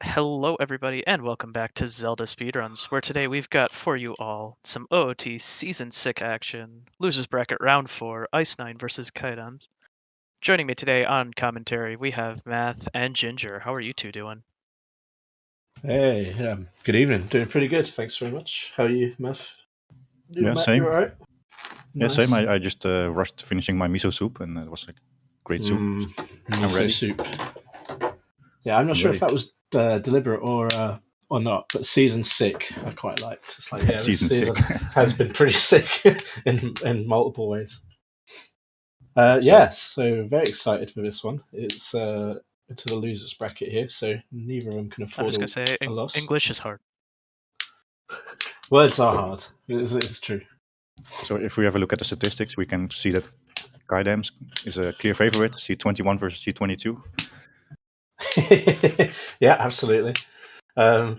Hello, everybody, and welcome back to Zelda Speedruns, where today we've got for you all some OOT Season 6 action, Losers Bracket Round 4, Icenine versus Kydams. Joining me today on commentary, we have Math and Ginger. How are you two doing? Hey, good evening. Doing pretty good. Thanks very much. How are you, Matt? Yeah, Matt, same. you alright? Yeah, Nice. same. I just rushed finishing my miso soup, and it was a great soup. Miso ready. soup. Yeah, I'm not sure if that was deliberate or not, but season sick I quite liked. It's like, yeah, Season this season sick. has been pretty sick in multiple ways. Yeah, so very excited for this one. It's into the losers bracket here, so neither of them can I'm afford just going to say, a loss. English is hard. Words are hard. It's true. So if we have a look at the statistics, we can see that Kydams is a clear favorite. C21 versus C22. Yeah, absolutely. The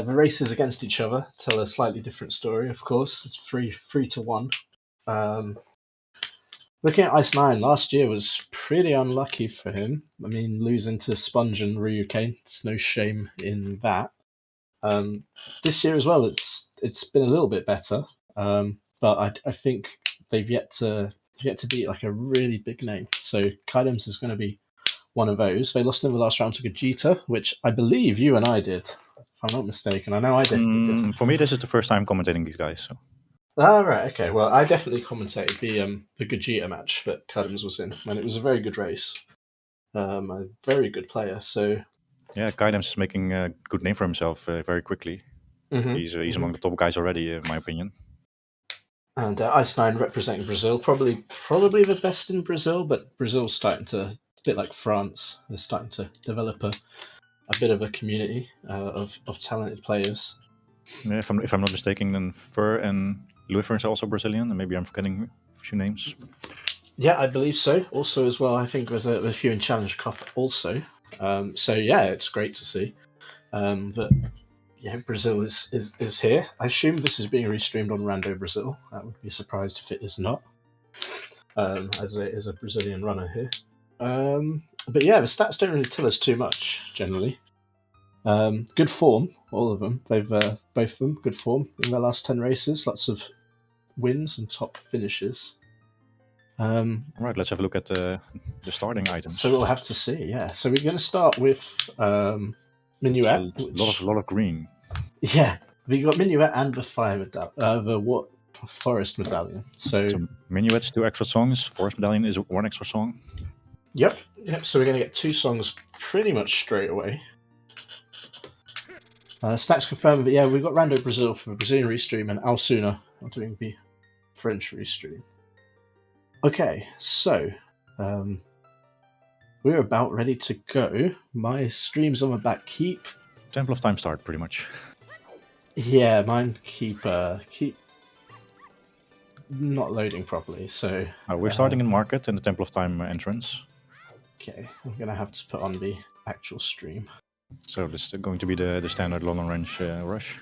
races against each other tell a slightly different story. Of course, it's 3-1. Looking at Icenine, last year was pretty unlucky for him. I mean, losing to Sponge and Ryuken, it's no shame in that. This year as well, it's been a little bit better, but I think they've yet to beat like a really big name. So Kydams is going to be one of those. They lost in the last round to Gogeta, which I believe you and I did, if I'm not mistaken. I know I definitely did. For me, this is the first time commentating these guys. So. Right, okay. Well, I definitely commentated the Gogeta match that Kydams was in, and it was a very good race. A very good player. So yeah, Kydams is making a good name for himself very quickly. He's among the top guys already, in my opinion. And Icenine representing Brazil, probably the best in Brazil, but Brazil's starting to, a bit like France, they're starting to develop a bit of a community of talented players. Yeah, if I'm not mistaken, then Fur and Luifer is also Brazilian, and maybe I'm forgetting a few names. Yeah, I believe so. Also, as well, I think there's a few in Challenge Cup also. So yeah, it's great to see that. Yeah, Brazil is here. I assume this is being restreamed on Rando Brazil. I would be surprised if it is not, as it is a Brazilian runner here. But yeah, the stats don't really tell us too much, generally. Good form, all of them. They've both of them good form in their last 10 races. Lots of wins and top finishes. Right, let's have a look at the starting items. So we'll have to see. Yeah, so we're going to start with Minuet. A lot of green. Yeah, we got Minuet and the fire medallion, the forest medallion. So Minuet's 2 extra songs. Forest medallion is 1 extra song. Yep. So we're going to get 2 songs pretty much straight away. Stats confirmed that yeah, we've got Rando Brazil for the Brazilian restream and Alsuna are doing the French restream. Okay, so we're about ready to go. My stream's on the back keep. Temple of Time start, pretty much. Yeah, mine keep not loading properly. So we're starting in Market in the Temple of Time entrance. Okay, I'm gonna have to put on the actual stream. So this is going to be the standard long range rush.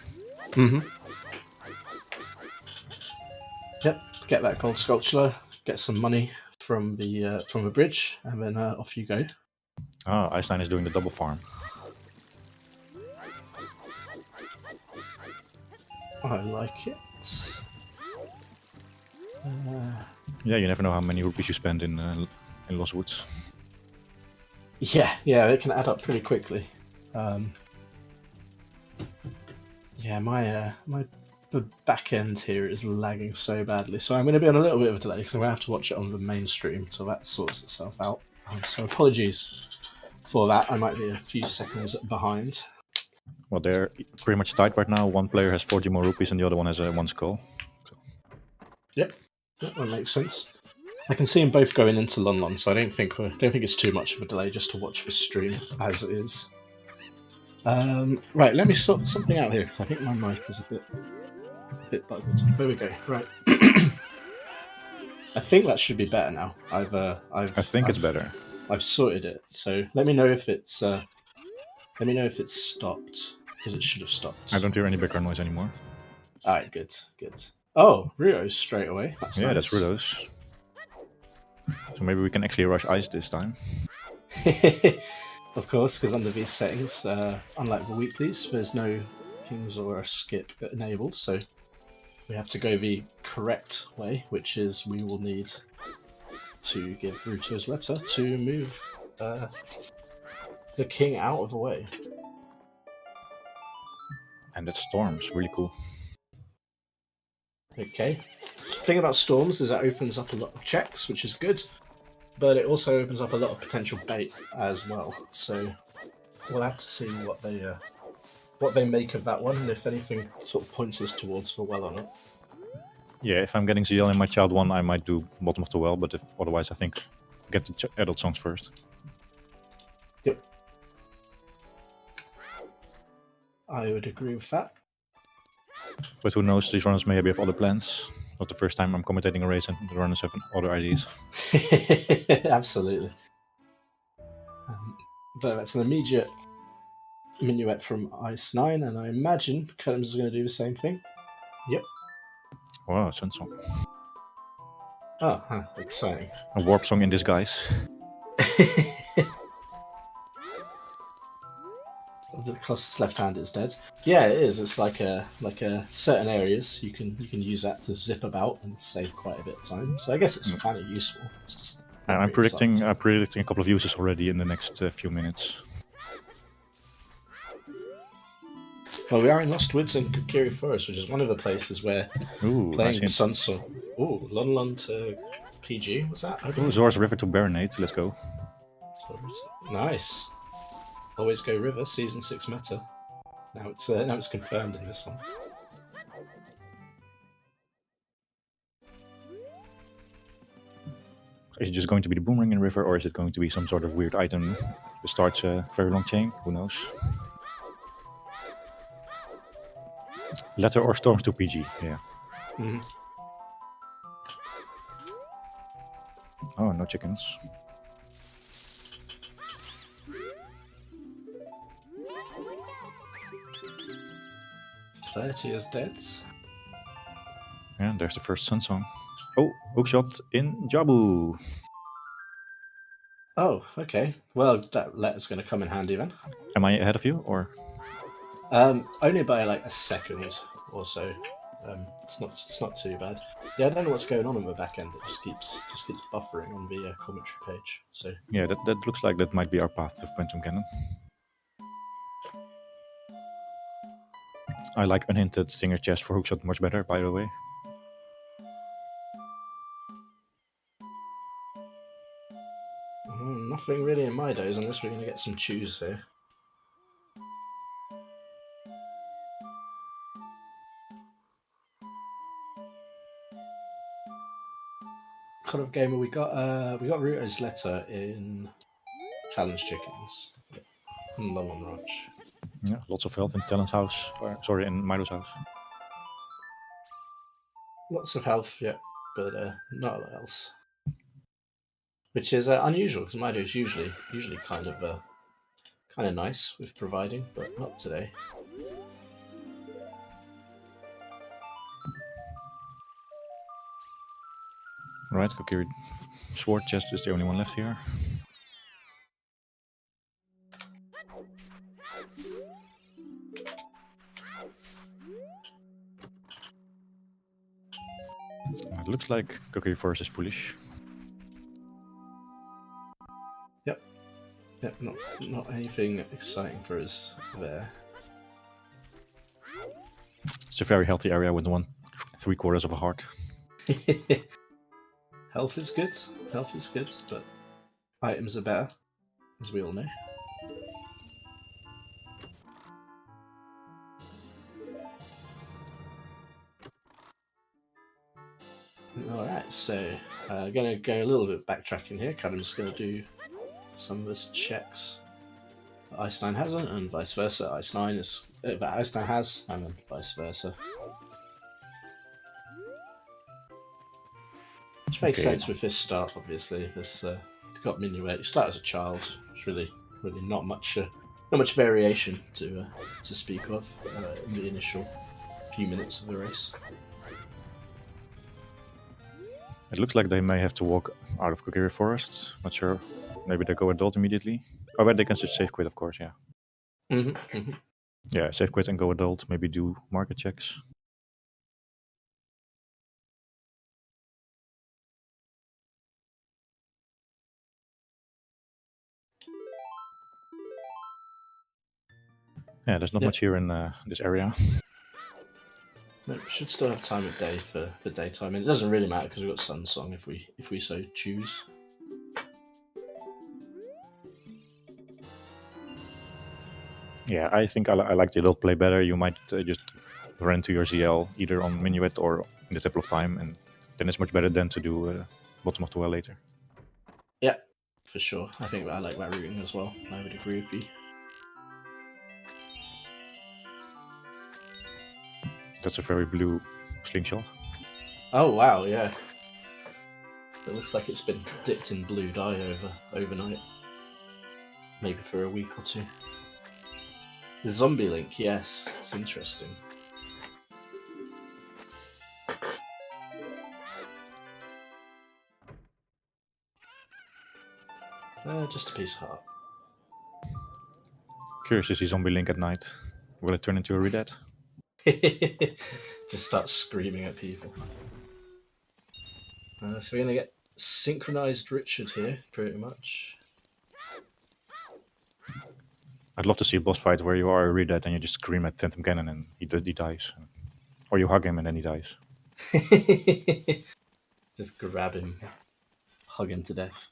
Yep, get that gold sculpture, get some money from the bridge, and then off you go. Icenine is doing the double farm. I like it. Yeah, you never know how many rupees you spend in Lost Woods. Yeah, it can add up pretty quickly. Yeah, the back end here is lagging so badly, so I'm going to be on a little bit of a delay because I'm going to have to watch it on the main stream till that sorts itself out. So apologies for that. I might be a few seconds behind. Well, they're pretty much tied right now. One player has 40 more rupees and the other one has 1 skull. So. Yep, that makes sense. I can see them both going into Lon, so I don't think it's too much of a delay just to watch this stream as it is. Right, let me sort something out here because I think my mic is a bit bugged. There we go. Right, I think that should be better now. I think it's better. I've sorted it. So let me know if it's stopped because it should have stopped. I don't hear any background noise anymore. All right, good. Oh, Rio's straight away. That's nice. That's Rio's. So maybe we can actually rush ice this time. of course, because under these settings, unlike the weeklies, there's no kings or a skip enabled, so we have to go the correct way, which is we will need to give Ruto's letter to move the king out of the way. And that storm's really cool. Okay. The thing about storms is it opens up a lot of checks, which is good, but it also opens up a lot of potential bait as well. So we'll have to see what they make of that one, and if anything sort of points us towards the well or not. Yeah, if I'm getting ZL in my child one, I might do bottom of the well, but if otherwise, I think get the adult songs first. Yep. I would agree with that. But who knows, these runners may have other plans. Not the first time I'm commentating a race and the runners have other ideas. Absolutely. But that's an immediate minuet from Icenine, and I imagine Kydams is going to do the same thing. Yep. Wow, Sun Song. Oh, huh, exciting. A warp song in disguise. Because left hand is dead. Yeah, it is. It's like a certain areas you can use that to zip about and save quite a bit of time. So I guess it's kind of useful. It's just I'm predicting a couple of uses already in the next few minutes. Well, we are in Lost Woods and Kokiri Forest, which is one of the places where playing nice Sun Song. Ooh, Lon to PG. What's that? Ooh, Zora's River to Baronade. Let's go. Nice. Always go river. Season 6 meta. Now it's confirmed in this one. Is it just going to be the boomerang in river, or is it going to be some sort of weird item that starts a very long chain? Who knows? Letter or storms to PG, yeah. Mm-hmm. Oh, no chickens. "30 is dead." Yeah, there's the first Sun Song. Oh, hookshot in Jabu. Oh, okay. Well, that letter's going to come in handy then. Am I ahead of you, or? Only by like a second or so. It's not too bad. Yeah, I don't know what's going on in the back end. It just keeps buffering on the commentary page. So Yeah, that looks like that might be our path to Phantom Cannon. I like unhinted Stinger chest for hookshot much better, by the way. nothing really in my days unless we're going to get some chews here. What kind of gamer we got? We got Ruto's letter in Challenge Chickens. Long on Ranch. Yeah, lots of health in Talon's house. Sorry, in Milo's house. Lots of health, yeah, but not a lot else. Which is unusual because Mido is usually kind of nice with providing, but not today. Right, Kokiri sword chest is the only one left here. It looks like Kokiri Forest is foolish. Yep, not anything exciting for us there. It's a very healthy area with 1/3 of a heart. Health is good, but items are better, as we all know. Alright, so going to go a little bit backtracking here. Kydams going to do some of his checks that Icenine hasn't, and vice versa. That Icenine has, and then vice versa. Which makes sense with this start, obviously. This got minuet. You start as a child. It's really not much variation to speak of in the initial few minutes of the race. It looks like they may have to walk out of Kokiri Forest. Not sure. Maybe they go adult immediately. Oh, but they can just save quit, of course, yeah. Yeah, save quit and go adult, maybe do market checks. Yeah, there's not much here in this area. No, we should still have time of day for daytime. And it doesn't really matter because we've got Sun Song if we so choose. Yeah, I think I like the adult play better. You might just run to your ZL either on Minuet or in the Temple of Time, and then it's much better than to do Bottom of the Well later. Yeah, for sure. I think I like that routing as well. I would agree with you. That's a very blue slingshot. Oh wow, yeah. It looks like it's been dipped in blue dye overnight. Maybe for a week or two. The zombie link, yes, it's interesting. Just a piece of heart. Curious to see Zombie Link at night. Will it turn into a Redat? Just start screaming at people. So we're gonna get synchronized Richard here, pretty much. I'd love to see a boss fight where you are a Redat and you just scream at Phantom Cannon and he dies. Or you hug him and then he dies. Just grab him, hug him to death.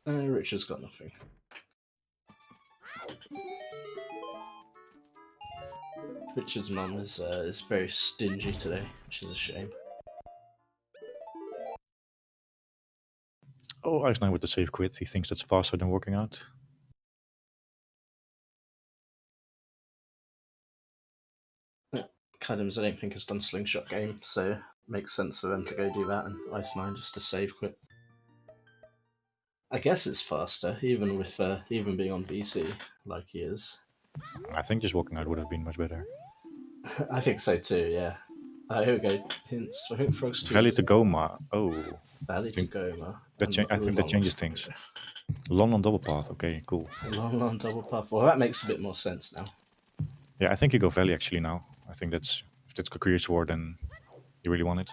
Richard's got nothing. Richard's mum is very stingy today, which is a shame. Oh, Icenine with the save quit. He thinks that's faster than working out. Kydams, I don't think has done slingshot game, so it makes sense for them to go do that, and Icenine just to save quit. I guess it's faster, even with even being on BC like he is. I think just walking out would have been much better. I think so too. Yeah. Here we go. Hints. I think Frogs. Valley to Goma. Oh. Valley to Goma. I think that changes things. Long on double path. Okay, cool. Long double path. Well, that makes a bit more sense now. Yeah, I think you go Valley actually now. I think if that's Kokiri Sword, then you really want it.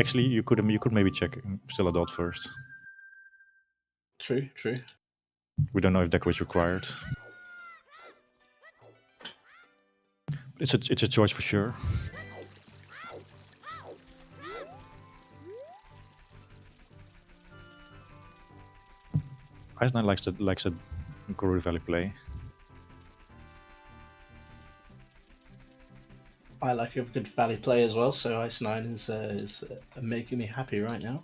Actually, you could maybe check still adult first. True. We don't know if Deco is required. It's a choice for sure. Icenine likes a Guru Valley play. I like a good Valley play as well, so Icenine is making me happy right now.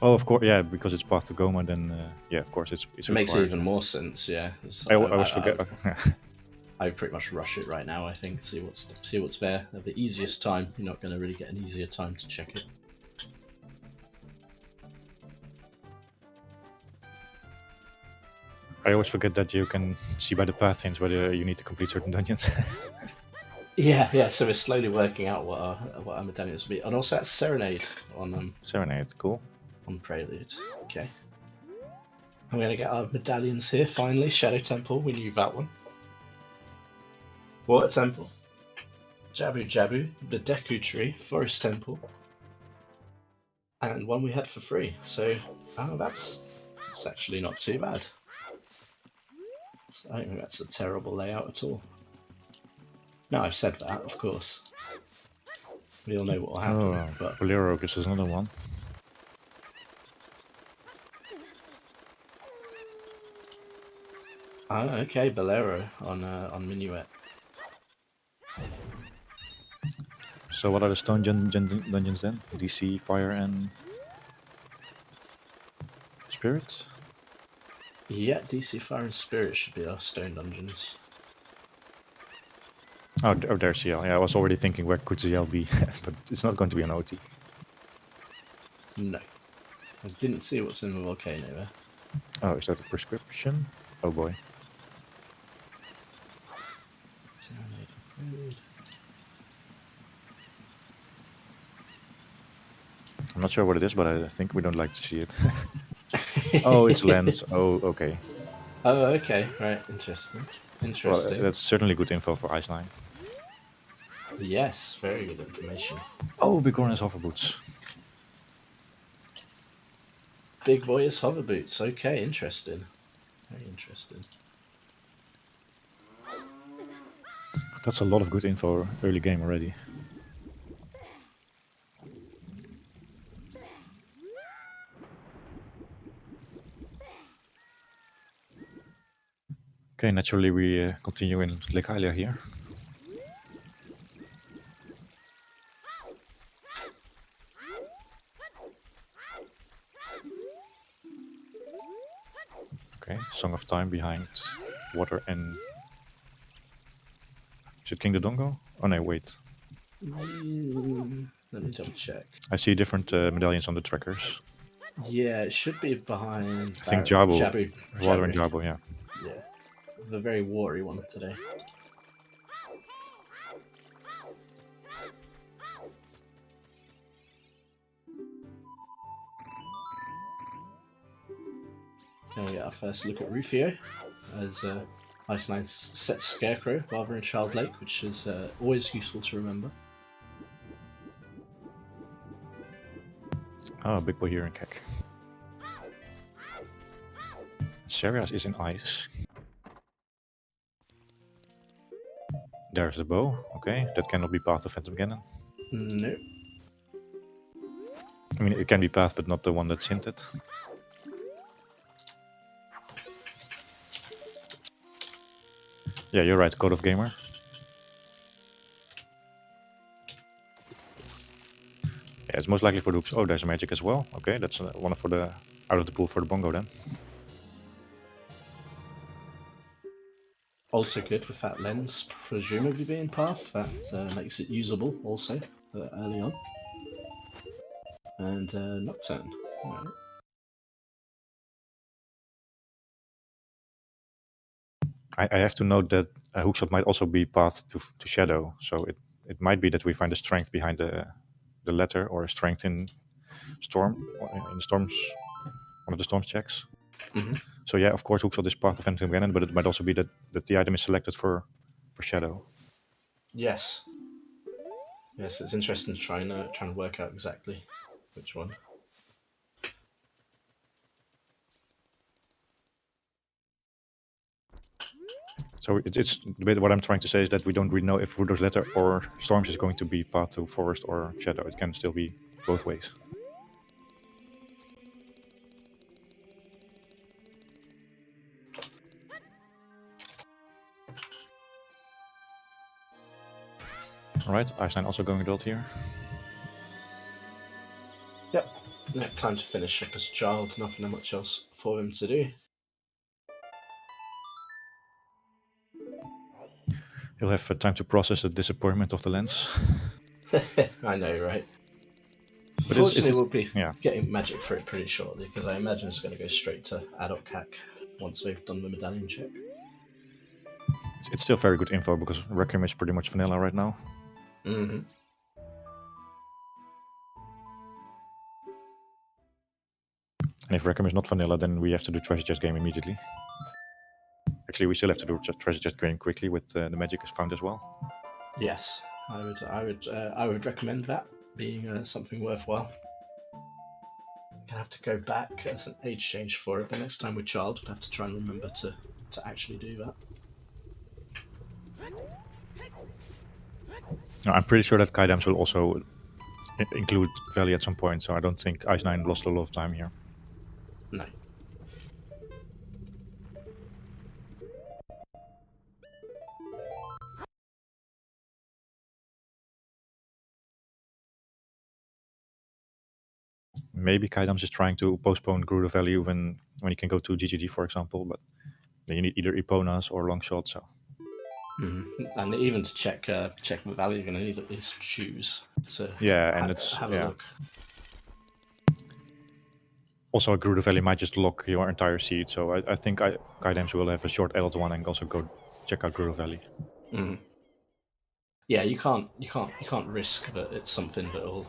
Oh, of course, yeah, because it's path to Goma, then yeah, of course it makes even more sense. Yeah, I always forget. I pretty much rush it right now. I think see what's there at the easiest time. You're not going to really get an easier time to check it. I always forget that you can see by the path hints whether you need to complete certain dungeons. Yeah. So we're slowly working out what our medallions will be, and also that's Serenade on Serenade, cool. On Prelude. Okay. I'm gonna get our medallions here finally. Shadow Temple, we knew that one. Water Temple. Jabu, the Deku Tree, Forest Temple, and one we had for free. So, that's actually not too bad. I don't think that's a terrible layout at all. Now I've said that, of course. We all know what will happen. But Bolero gives us another one. Oh, okay, Bolero on Minuet. So what are the stone dungeons then? DC, Fire, and Spirits? Yeah, DC, Fire, and Spirit should be our stone dungeons. Oh, there's CL. Yeah, I was already thinking where could CL be, but it's not going to be an OT. No. I didn't see what's in the volcano there. Oh, is that a prescription? Oh boy. not sure what it is, but I think we don't like to see it. Oh, it's lens. Oh, okay. Oh, okay. Right. Interesting. Well, Interesting. that's certainly good info for Icenine. Yes, very good information. Oh, Bighorn has hover boots. Big boy is hover boots. Okay, interesting. Very interesting. That's a lot of good info early game already. Okay, naturally we continue in Lake Hylia here. Okay, Song of Time behind water and... Is it King Dodongo? Oh no, wait. Let me double check. I see different medallions on the trackers. Yeah, it should be behind. I think Jabu. Water and Jabu. Jabu, yeah. Yeah, the very watery one today. Now we get our first look at Rufio, as Icenine sets Scarecrow rather than Child Lake, which is always useful to remember. Oh, big boy here in Kek. Serias is in ice. There's the bow. Okay, that cannot be path of Phantom Cannon. No. I mean, it can be path, but not the one that's hinted. Yeah, you're right, Code of Gamer. Yeah, it's most likely for the hooks. Oh, there's a magic as well. Okay, that's one for the out of the pool for the bongo then. Also good with that lens, presumably being path. That makes it usable also early on. And Nocturne. All right. I have to note that hookshot might also be path to shadow, so it might be that we find a strength behind the letter, or a strength in storm, or in storms, one of the storms checks. Mm-hmm. So yeah, of course, hookshot is path of Phantom Cannon, but it might also be that the item is selected for shadow. Yes. Yes, it's interesting trying to work out exactly which one. So it's what I'm trying to say is that we don't really know if Rudolph's letter or storms is going to be path to forest or shadow. It can still be both ways. Alright, Icenine also going adult here. Yep. Now, time to finish up as a child. Nothing much else for him to do. He'll have time to process the disappointment of the lens. I know, right? But Fortunately, we'll be yeah. getting magic for it pretty shortly, because I imagine it's going to go straight to adult CAC once we've done the medallion check. It's still very good info, because Requiem is pretty much vanilla right now. Mm-hmm. And if Requiem is not vanilla, then we have to do Treasure Chest game immediately. Actually, we still have to do Treasure Chest game quickly with the magic is found as well. Yes, I would recommend that being something worthwhile. Gonna have to go back as an age change for it, but next time with child, we'd have to try and remember to actually do that. No, I'm pretty sure that Kydams will also include Valley at some point, so I don't think Icenine lost a lot of time here. No. Maybe Kydams is trying to postpone Gerudo Valley when he can go to GGG, for example, but then you need either Eponas or Longshot, so... Mm-hmm. And even to check the value, you're going to need at least choose to have a look. Also, Gerudo Valley might just lock your entire seed, so I think Kydams will have a short adult one and also go check out Gerudo Valley. Mm. Yeah, you can't risk that it's something that'll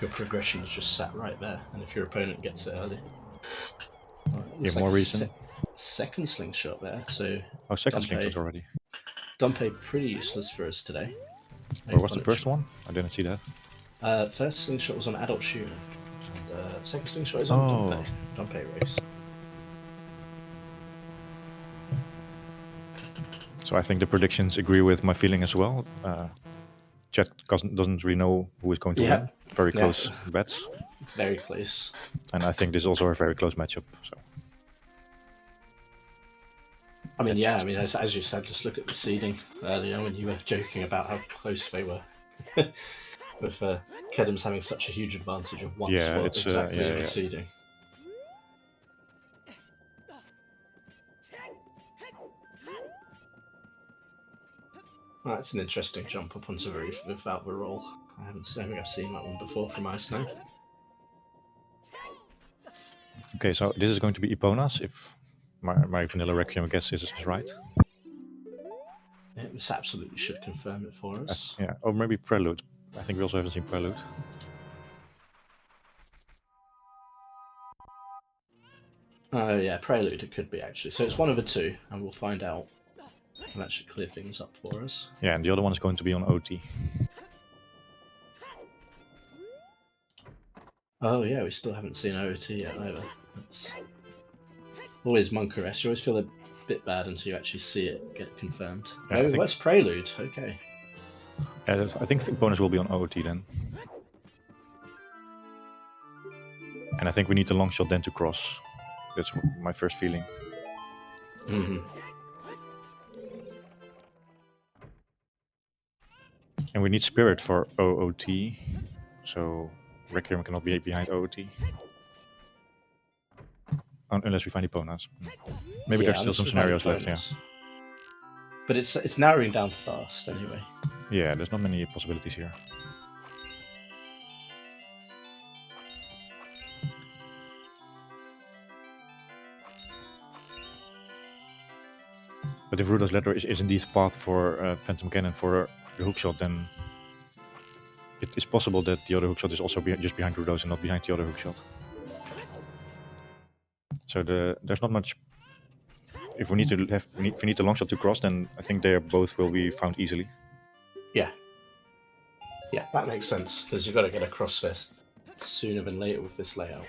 your progression is just sat right there, and if your opponent gets it early, Yeah, more reason. Second slingshot there. So Second slingshot already. Dumpe pretty useless for us today. Where was the first one? I didn't see that. First slingshot was on Adult Shooter, and second slingshot is on Dumpe Race. So I think the predictions agree with my feeling as well. Chat doesn't really know who is going to win. Very close bets. Very close. And I think this is also a very close matchup. So. I mean, as you said, just look at the seeding earlier when you were joking about how close they were. With Kydams having such a huge advantage of one spot exactly in the seeding. Well, that's an interesting jump up onto the roof without the roll. I think I've seen that one before from Icenine. Okay, so this is going to be Epona's, if my vanilla Requiem guess is right. Yeah, this absolutely should confirm it for us. Yeah, or maybe Prelude. I think we also haven't seen Prelude. Oh yeah, Prelude it could be actually. So it's one of the two, and we'll find out. And that should clear things up for us. Yeah, and the other one is going to be on OT. Oh yeah, we still haven't seen OT yet either. That's always Monkeress. You always feel a bit bad until you actually see it get confirmed. Yeah, that's Prelude. Okay. Yeah, I think the bonus will be on OT then. And I think we need the long shot then to cross. That's my first feeling. Mm-hmm. And we need Spirit for OOT, so Requiem cannot be behind OOT. Unless we find Epona's. Maybe there's still some scenarios left, yeah. But it's narrowing down fast anyway. Yeah, there's not many possibilities here. But if Ruda's letter is indeed path for Phantom Cannon for the hookshot, then it is possible that the other hookshot is also just behind Ruda's and not behind the other hookshot. So there's not much. If we need the long shot to cross, then I think they both will be found easily. Yeah. Yeah, that makes sense because you've got to get across this sooner than later with this layout.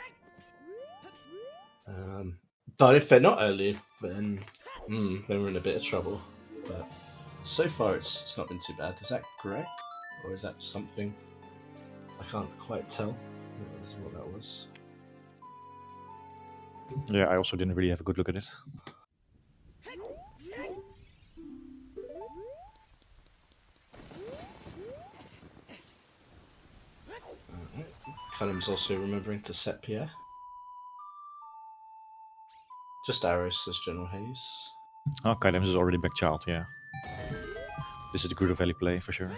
But if they're not early, then we're in a bit of trouble. But so far, it's not been too bad. Is that correct, or is that something I can't quite tell? What that was. Yeah, I also didn't really have a good look at it. Kydams also remembering to set Pierre. Just arrows, says General Hayes. Oh, Kydams is already back child, yeah. This is the Grudo Valley play for sure.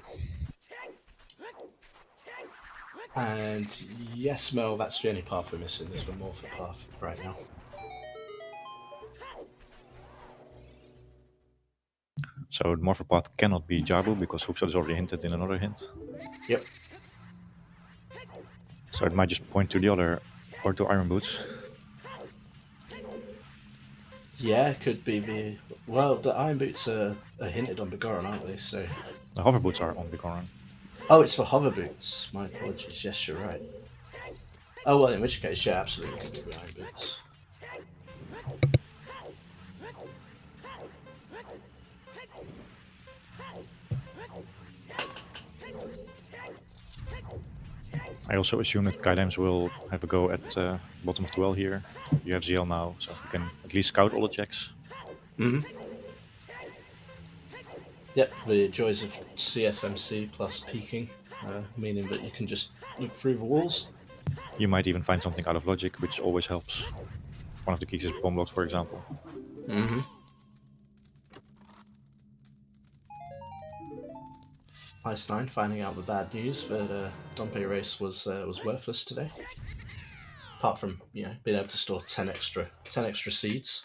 And yes, Mel, that's the only path we're missing. There's one more for path right now. So Morpher path cannot be Jabu because Hookshot is already hinted in another hint. Yep. So it might just point to the other, or to Iron Boots. Yeah, it could be the... Well, the Iron Boots are hinted on Begoran, aren't they? So the Hover Boots are on Begoran. Oh, it's for Hover Boots. My apologies. Yes, you're right. Oh, well, in which case, yeah, absolutely, it could be the Iron Boots. I also assume that Kydams will have a go at bottom of the well here. You have ZL now, so you can at least scout all the checks. Mm-hmm. Yep, the joys of CSMC plus peeking, meaning that you can just look through the walls. You might even find something out of logic, which always helps. One of the keys is bomb blocks, for example. Mm-hmm. Icenine finding out the bad news that Dompe race was worthless today. Apart from being able to store 10 extra seeds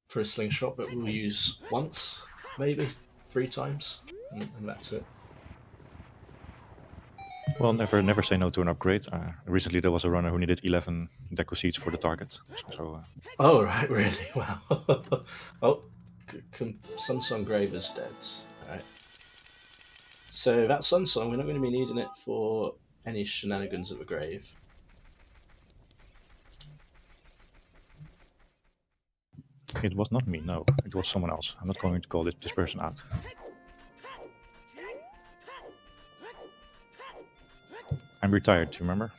for a slingshot that we'll use once, maybe 3 times, and that's it. Well, never say no to an upgrade. Recently there was a runner who needed 11 deco seeds for the target. So Oh, right, really? Wow. Oh, Sunsong Grave is dead. Alright. So that Sunsong, we're not going to be needing it for any shenanigans at the grave. it was not me, no. It was someone else. I'm not going to call this person out. I'm retired, do you remember?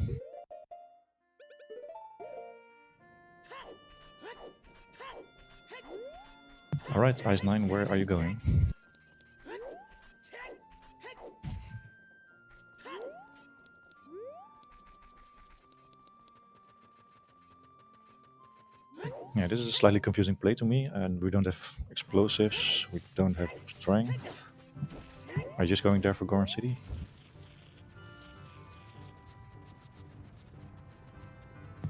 Alright, Icenine, where are you going? Yeah, this is a slightly confusing play to me, and we don't have explosives, we don't have strength. Are you just going there for Goron City?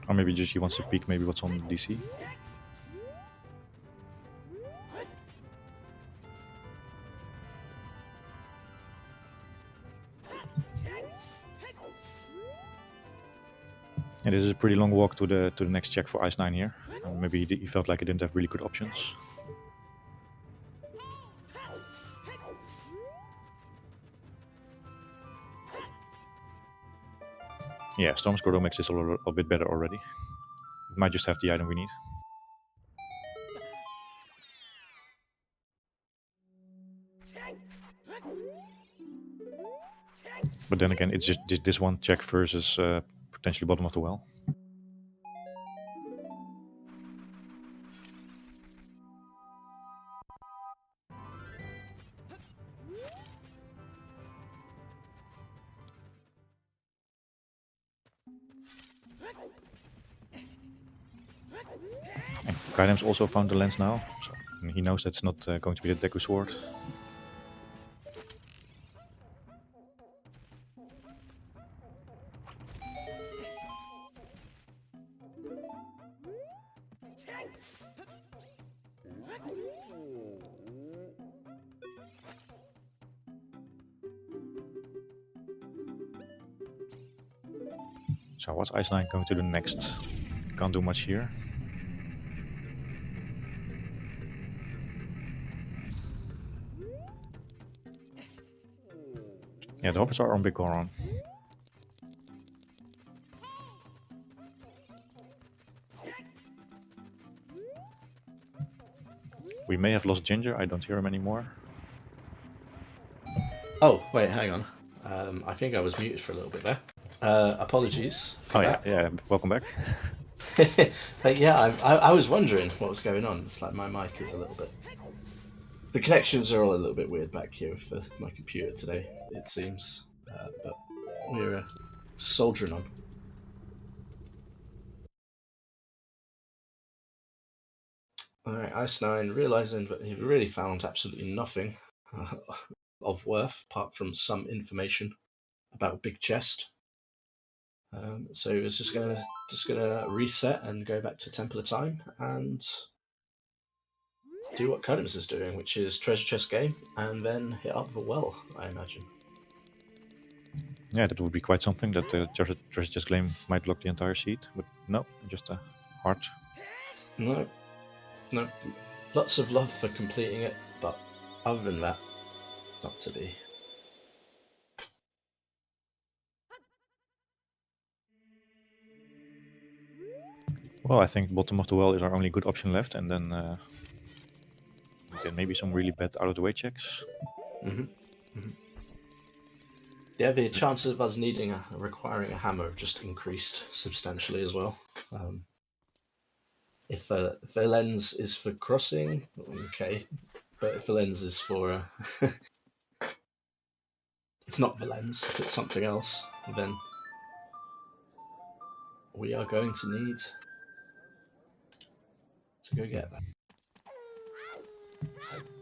Or maybe just he wants to peek maybe what's on DC? And this is a pretty long walk to the next check for Icenine here. Maybe he felt like he didn't have really good options. Yeah, Storm Squirtle makes this a little bit better already. It might just have the item we need. But then again, it's just this one check versus potentially bottom of the well. And Kydams also found the lens now, so he knows that's not going to be the Deku Sword. So what's Icenine going to do next? Can't do much here. Yeah, the hovers are on Big Goron. We may have lost Ginger, I don't hear him anymore. Oh, wait, hang on. I think I was muted for a little bit there. Apologies. Oh yeah, welcome back. But yeah, I was wondering what was going on. It's like my mic is a little bit... The connections are all a little bit weird back here for my computer today, it seems. But we're soldiering on. Alright, Icenine, realising that he really found absolutely nothing of worth, apart from some information about a big chest. So he was just gonna reset and go back to Temple of Time and do what Kydams is doing, which is treasure chest game, and then hit up the well, I imagine. Yeah, that would be quite something, that the treasure chest claim might block the entire seed, but no, just a heart. No. Lots of love for completing it, but other than that, it's not to be. Well, I think bottom of the well is our only good option left, and then maybe some really bad out-of-the-way checks. Yeah, the chances of us requiring a hammer have just increased substantially as well. If the lens is for crossing, okay, but if the lens is for... it's not the lens, if it's something else, then we are going to need to go get that.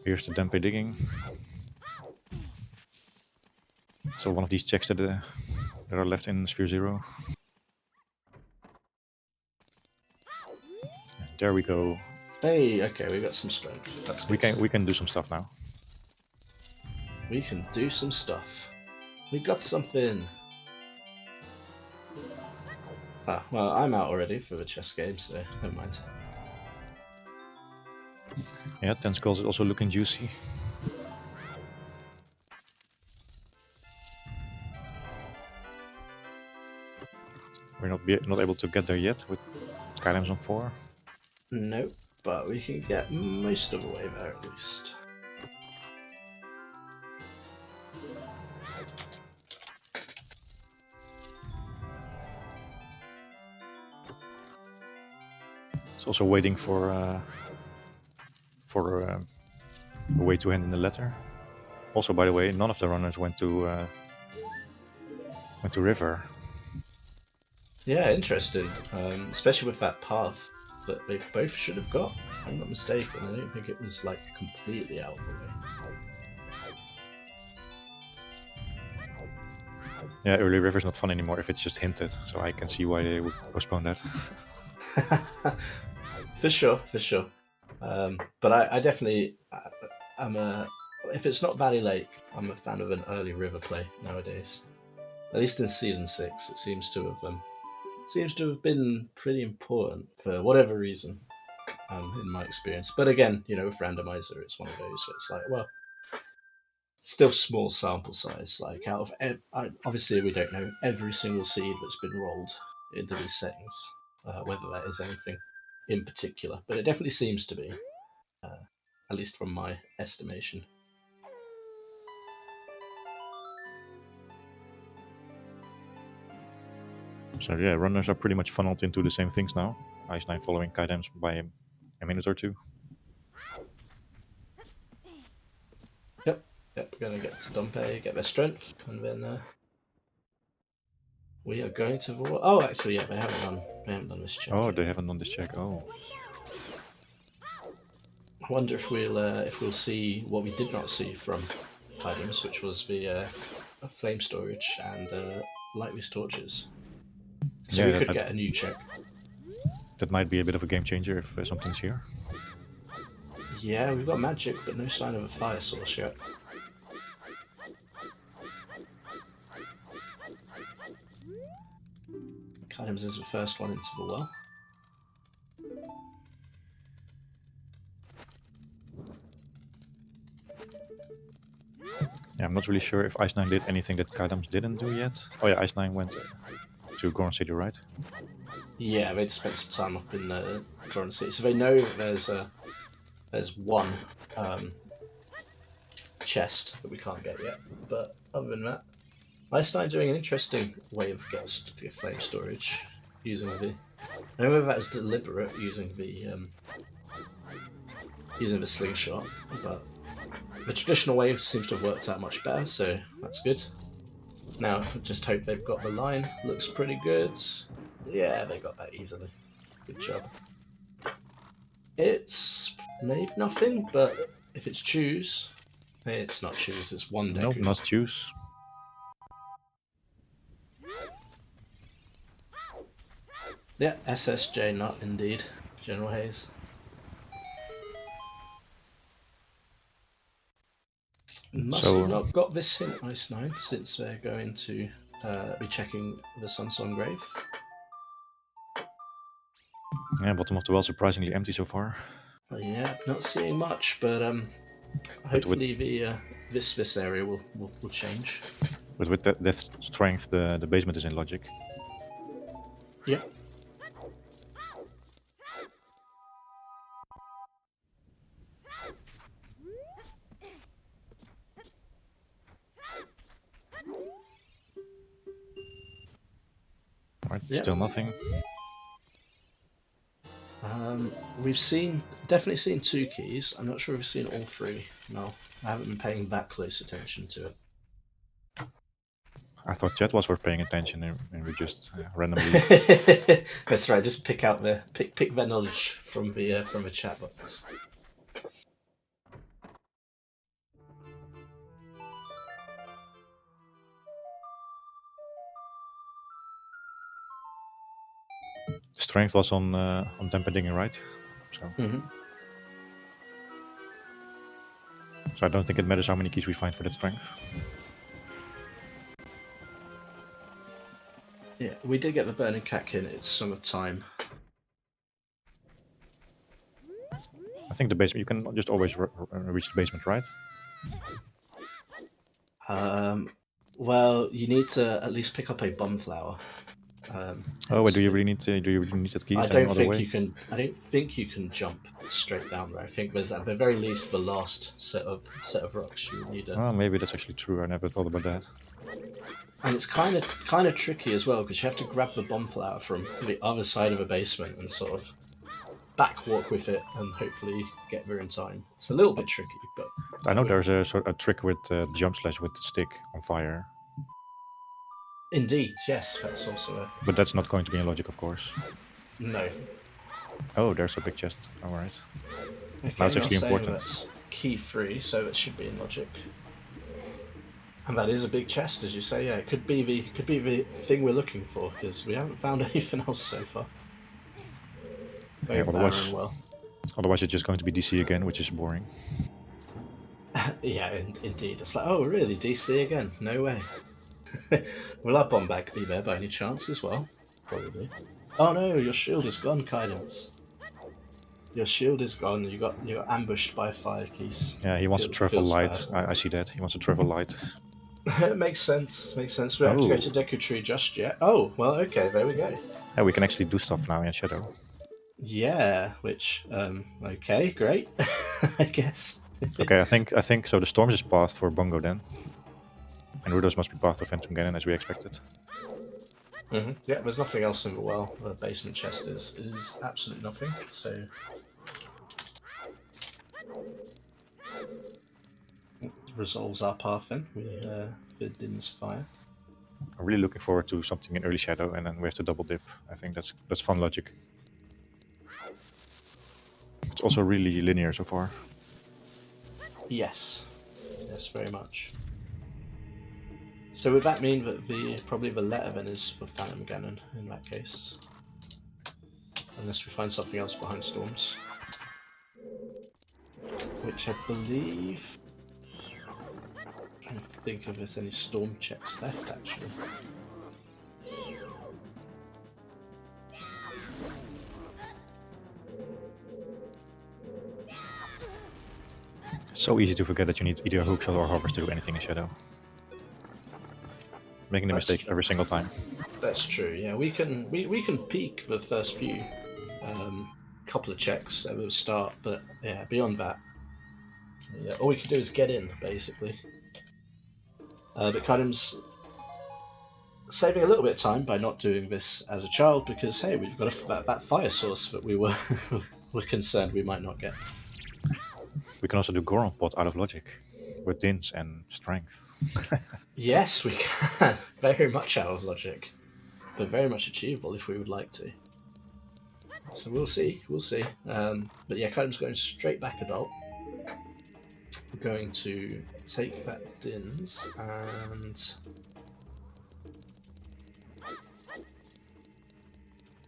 Here's the Dempe digging. So one of these checks that are left in Sphere 0. And there we go. Hey, okay, we got some strength. That's good. We can do some stuff now. We can do some stuff. We got something. Ah, well, I'm out already for the chess game, so never mind. Yeah, 10 skulls is also looking juicy. We're not able to get there yet with Kydams on 4. Nope, but we can get most of the way there at least. It's also waiting for a way to hand in the letter. Also, by the way, none of the runners went to river. Yeah, interesting. Especially with that path that they both should have got. If I'm not mistaken. I don't think it was like completely out of the way. Yeah, early river's not fun anymore if it's just hinted, so I can see why they would postpone that. For sure, for sure. But I definitely, if it's not Valley Lake, I'm a fan of an early river play nowadays. At least in season 6, it seems to have been pretty important for whatever reason, in my experience. But again, with Randomizer, it's one of those where it's like, well, still small sample size. Like out of obviously we don't know every single seed that's been rolled into these settings, whether that is anything in particular, but it definitely seems to be, at least from my estimation. So yeah, runners are pretty much funneled into the same things now. Icenine following Kydams by a minute or two. Yep, we're gonna get to Dompe, get their strength, and then we are going to the. Oh, actually, yeah, they haven't done this check. Oh, yet. they haven't done this check. Oh, I wonder if we'll see what we did not see from Kydams, which was the flame storage and light these torches. So yeah, we could get a new check. that might be a bit of a game changer if something's here. Yeah, we've got magic, but no sign of a fire source yet. Kydams is the first one into the well. Yeah, I'm not really sure if Icenine did anything that Kydams didn't do yet. Oh yeah, Icenine went to Gorn City, right? Yeah, they just spent some time up in the Current City, so they know that there's one chest that we can't get yet. But other than that, Icenine doing an interesting way of getting flame storage using the. I don't know whether that was deliberate using the slingshot, but the traditional way seems to have worked out much better, so that's good. Now, just hope they've got the line. Looks pretty good. Yeah, they got that easily. Good job. It's maybe nothing, but if it's choose, it's not choose. It's one Deku. Nope, not choose. Yeah, SSJ, not indeed. General Hayes. Must have not got this hint, Icenine, since they're going to be checking the Sunsong grave. Yeah, bottom of the well surprisingly empty so far. Yeah, not seeing much, but hopefully this area will change. But with that strength, the basement is in logic. Yeah. Right, Yep. still nothing. We've definitely seen 2 keys. I'm not sure if we've seen all 3. No, I haven't been paying that close attention to it. I thought chat was worth paying attention, and we just randomly. That's right. Just pick their knowledge from the chat box. Strength was on temper digging, right? So. So I don't think it matters how many keys we find for that strength. Yeah, we did get the burning cack in. It's summertime. I think the basement. You can just always reach the basement, right? Well, you need to at least pick up a bomb flower. Oh, wait, do you really need that key? I Is there don't another think way? you can. I don't think you can jump straight down there. I think there's at the very least the last set of rocks you need. Oh, maybe that's actually true. I never thought about that. And it's kind of tricky as well because you have to grab the bomb flower from the other side of the basement and sort of back walk with it and hopefully get there in time. It's a little bit tricky, but I know there's a trick with jump slash with the stick on fire, indeed, yes, that's also a but that's not going to be in logic, of course. no. Oh, there's a big chest. All right. Okay, Now it's actually I'll say important. that's key 3, so it should be in logic. And that is a big chest, as you say. Yeah, it could be the thing we're looking for because we haven't found anything else so far. Very Otherwise, it's just going to be DC again, which is boring. Yeah, indeed. It's like, oh, really? DC again? No way. Will our bomb bag be there by any chance as well? Probably. Oh no, your shield is gone, Kydams. Your shield is gone. You got ambushed by fire keys. Yeah, he wants a travel light. I see that. He wants a travel light. Makes sense. Makes sense. We don't have to go to Deku Tree just yet. Oh, well, okay. There we go. Yeah, we can actually do stuff now in Shadow. Yeah, which okay, great. I guess. Okay, I think so. The Storms is path for Bongo then, and Rudos must be path of Phantom Ganon as we expected. Yeah, there's nothing else in the well. The basement chest is absolutely nothing. So it resolves our path then. With Din's fire. I'm really looking forward to something in early Shadow, and then we have to double dip. I think that's fun logic. It's also really linear so far. Yes, very much. So would that mean that probably the letter then is for Phantom Ganon in that case? Unless we find something else behind Storms. Which I believe... I'm trying to think if there's any Storm checks left actually. It's so easy to forget that you need either a hookshot or hovers to do anything in Shadow. Making the mistake every single time. That's true. Yeah, we can peek the first few couple of checks at the start, but yeah, beyond that, yeah, all we can do is get in basically. But Kydams saving a little bit of time by not doing this as a child because hey, we've got that fire source that we were concerned we might not get. We can also do Goron Pot out of logic, with Dins and strength. Yes, we can. Very much out of logic, but very much achievable if we would like to. So we'll see. But yeah, Kydam's going straight back adult. We're going to take that Dins and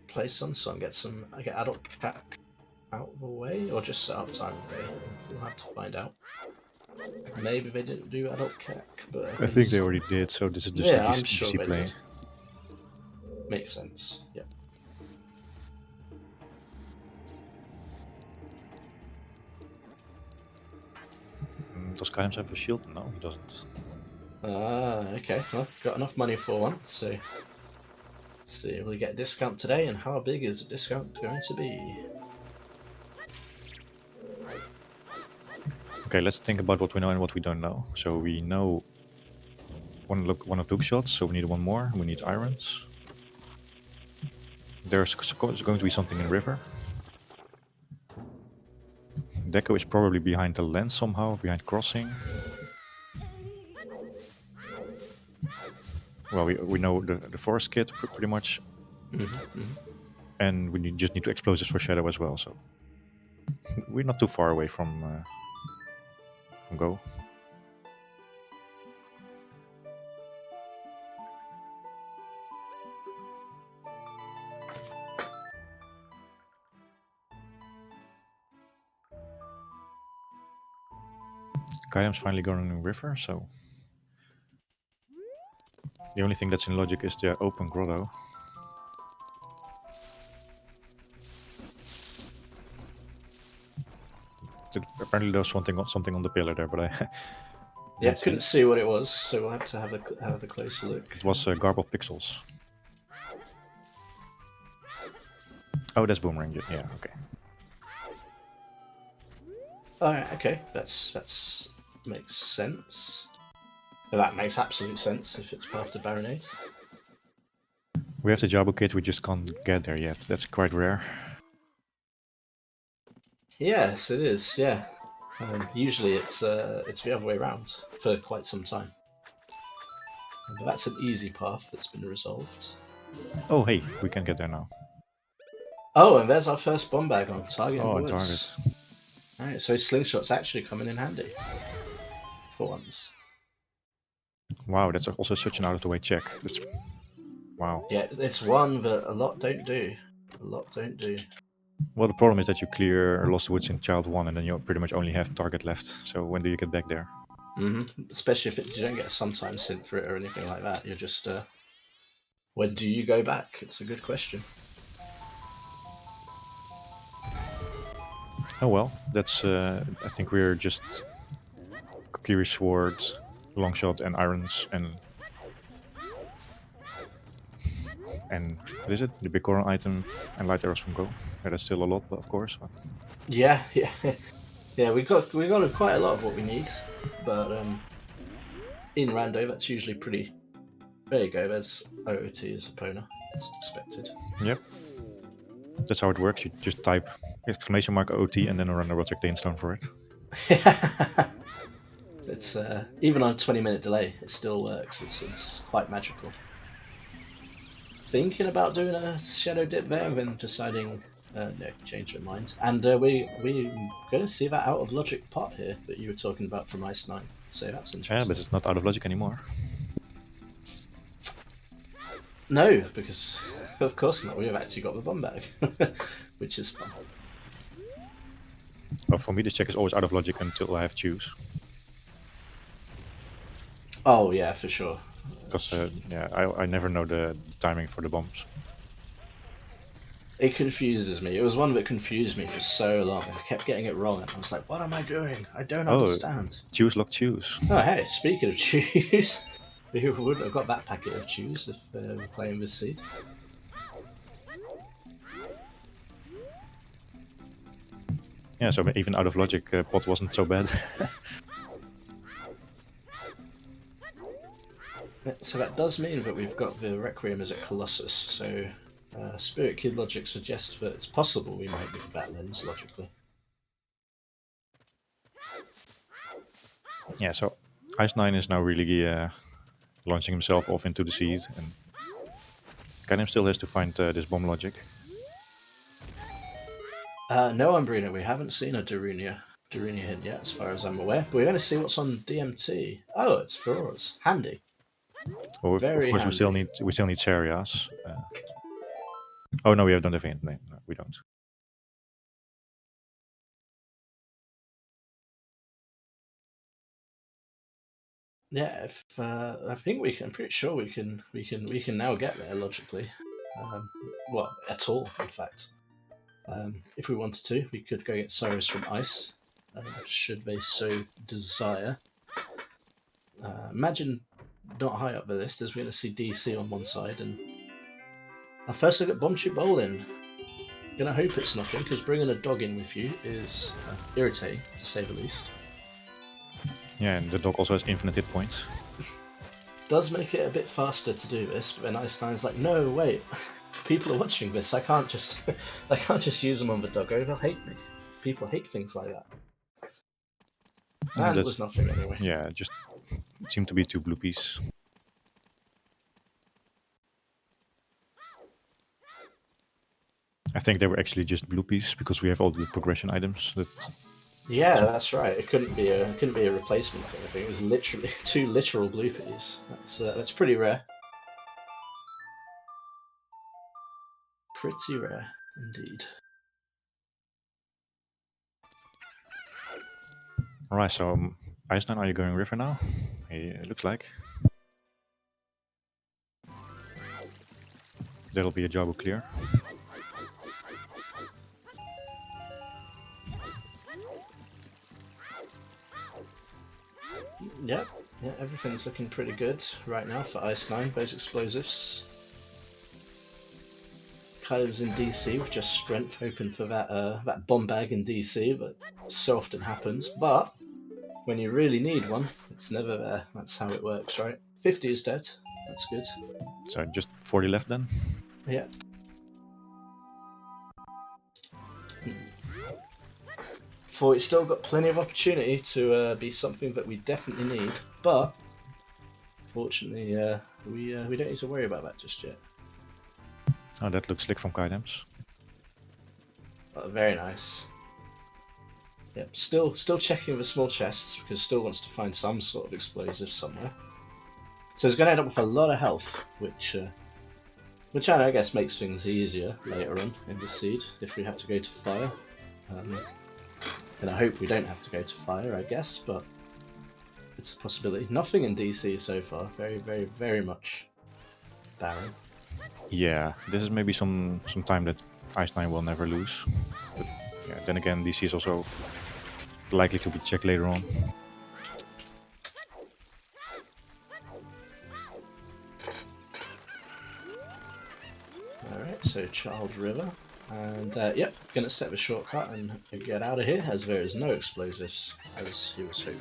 play Sun Song. Get adult cat out of the way, or just set up time of day. We'll have to find out. Maybe they didn't do adult cat, but I think they already did. So this is just yeah, a I'm sure DC they play. did. Makes sense. Yeah. Does Kydams have a shield? No, he doesn't. Okay. Well, got enough money for one, so let's see if we get a discount today, and how big is the discount going to be? Okay, let's think about what we know and what we don't know. So we know one of the hook shots, so we need one more. We need irons. There's going to be something in river. Deco is probably behind the lens somehow, behind crossing. Well, we know the forest kit pretty much. And we just need two explosives for Shadow as well, so we're not too far away from Go. Kydam's finally going in river, so The only thing that's in logic is the open grotto. Apparently there was something on the pillar there, but I Yeah, didn't couldn't see what it was, so we'll have to have a closer look. It was garbled pixels. Oh, that's boomerang. Yeah, okay. Alright, okay, that's makes sense. Well, that makes absolute sense if it's part of Baronade. We have the Jabu kit, we just can't get there yet. That's quite rare. Yes, it is. Yeah. Usually it's the other way around for quite some time. But that's an easy path that's been resolved. Oh, hey, we can get there now. Oh, and there's our first bomb bag on target. Oh, in on the target. woods. Alright, so slingshot's actually coming in handy. For once. Wow, that's also such an out-of-the-way check. That's... Wow. Yeah, it's one, but a lot don't do. A lot don't do. Well, the problem is that you clear Lost Woods in Child 1 and then you pretty much only have target left. So when do you get back there? Especially if you don't get a sometimes hint for it or anything like that. You're just... when do you go back? It's a good question. Oh well, that's... I think we're just... Kokiri Swords, Longshot and Irons and what is it? The big coral item and light arrows from Go. Yeah, that's still a lot, but of course. Yeah. Yeah, we got quite a lot of what we need, but in rando that's usually pretty. There you go. There's OOT as Epona, as expected. Yep. That's how it works. You just type !OT and then a random object Dainstone for it. It's even on a 20-minute delay, it still works. It's quite magical. Thinking about doing a shadow dip there, and then deciding no, change their mind. And we're going to see that out of logic pot here that you were talking about from Icenine. So that's interesting. Yeah, but it's not out of logic anymore. No, because of course not. We've actually got the bomb bag, which is fun. Well, for me, this check is always out of logic until I have choose. Oh yeah, for sure. Because yeah, I never know the timing for the bombs. It confuses me. It was one that confused me for so long. I kept getting it wrong, and I was like, "What am I doing? I don't understand." Choose, lock, choose. Oh hey, speaking of choose, we would have got that packet of choose if we're playing with seed. Yeah, so even out of logic, pot wasn't so bad. So that does mean that we've got the Requiem as a Colossus, so Spirit Kid logic suggests that it's possible we might be that lens logically. Yeah, so Icenine is now really launching himself off into the seas, and Kydams still has to find this bomb logic. No, Umbrina, we haven't seen a Darunia hit yet, as far as I'm aware. But we're going to see what's on DMT. Oh, it's for us. Handy. Well, of course, handy. we still need Serias. Oh no, we don't have hint. No, we don't. Yeah, I think we can. I'm pretty sure we can now get there logically. Well, at all, in fact. If we wanted to, we could go get Cyrus from Ice, should they so desire. Imagine not high up the list as we're going to see DC on one side, and our first look at Bomb Shoot Bowling. Gonna hope it's nothing, because bringing a dog in with you is irritating, to say the least. Yeah, and the dog also has infinite hit points. Does make it a bit faster to do this, but then Icenine's like, no, wait, people are watching this. I can't just use them on the doggo. They'll hate me. People hate things like that. And it was nothing anyway. Yeah, it just seemed to be 2 bloopies. I think they were actually just bloopies because we have all the progression items. Yeah, that's right. It couldn't be a replacement for anything. It was literally 2 literal bloopies. That's pretty rare. Pretty rare indeed. Alright, so Icenine, are you going river now? It looks like. That'll be a Jabu clear. Yep, yeah, everything's looking pretty good right now for Icenine, those explosives. Kydams in DC with just strength, hoping for that bomb bag in DC, but so often happens. But when you really need one, it's never there. That's how it works, right? 50 is dead. That's good. So just 40 left then. Yeah. For it's still got plenty of opportunity to be something that we definitely need, but fortunately, we don't need to worry about that just yet. Oh, that looks slick from Kydams. Oh, very nice. Yep, still checking the small chests because still wants to find some sort of explosives somewhere. So he's going to end up with a lot of health, which I guess makes things easier later on in the seed if we have to go to fire. And I hope we don't have to go to fire, I guess, but it's a possibility. Nothing in DC so far. Very, very, very much barren. Yeah, this is maybe some time that Icenine will never lose. But yeah, then again, DC is also likely to be checked later on. Alright, so Child River. And yep, gonna set the shortcut and get out of here as there is no explosives, as he was hoping.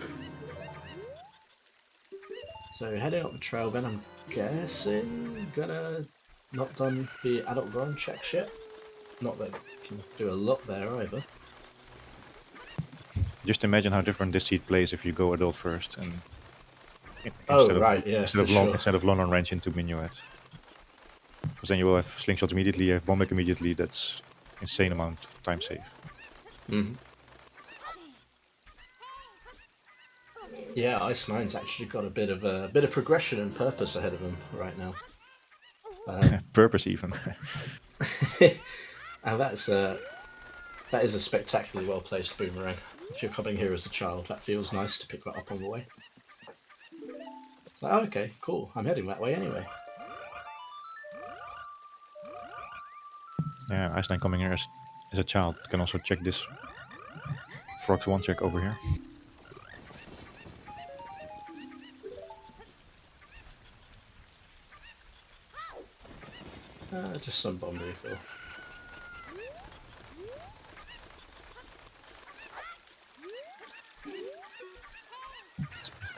So heading up the trail then, I'm guessing gonna not done the adult grown checks yet. Not that you can do a lot there either. Just imagine how different this seed plays if you go adult first and instead of long on range into minuet. Because then you will have slingshot immediately, you have bomb immediately. That's insane amount of time save. Mm-hmm. Yeah, Icenine's actually got a bit of progression and purpose ahead of him right now. Purpose even. And that is a spectacularly well placed boomerang. If you're coming here as a child, that feels nice to pick that up on the way. It's like, oh, okay, cool. I'm heading that way anyway. Yeah, Icenine coming here as a child can also check this Frogs 1 check over here. Just some bomb refill.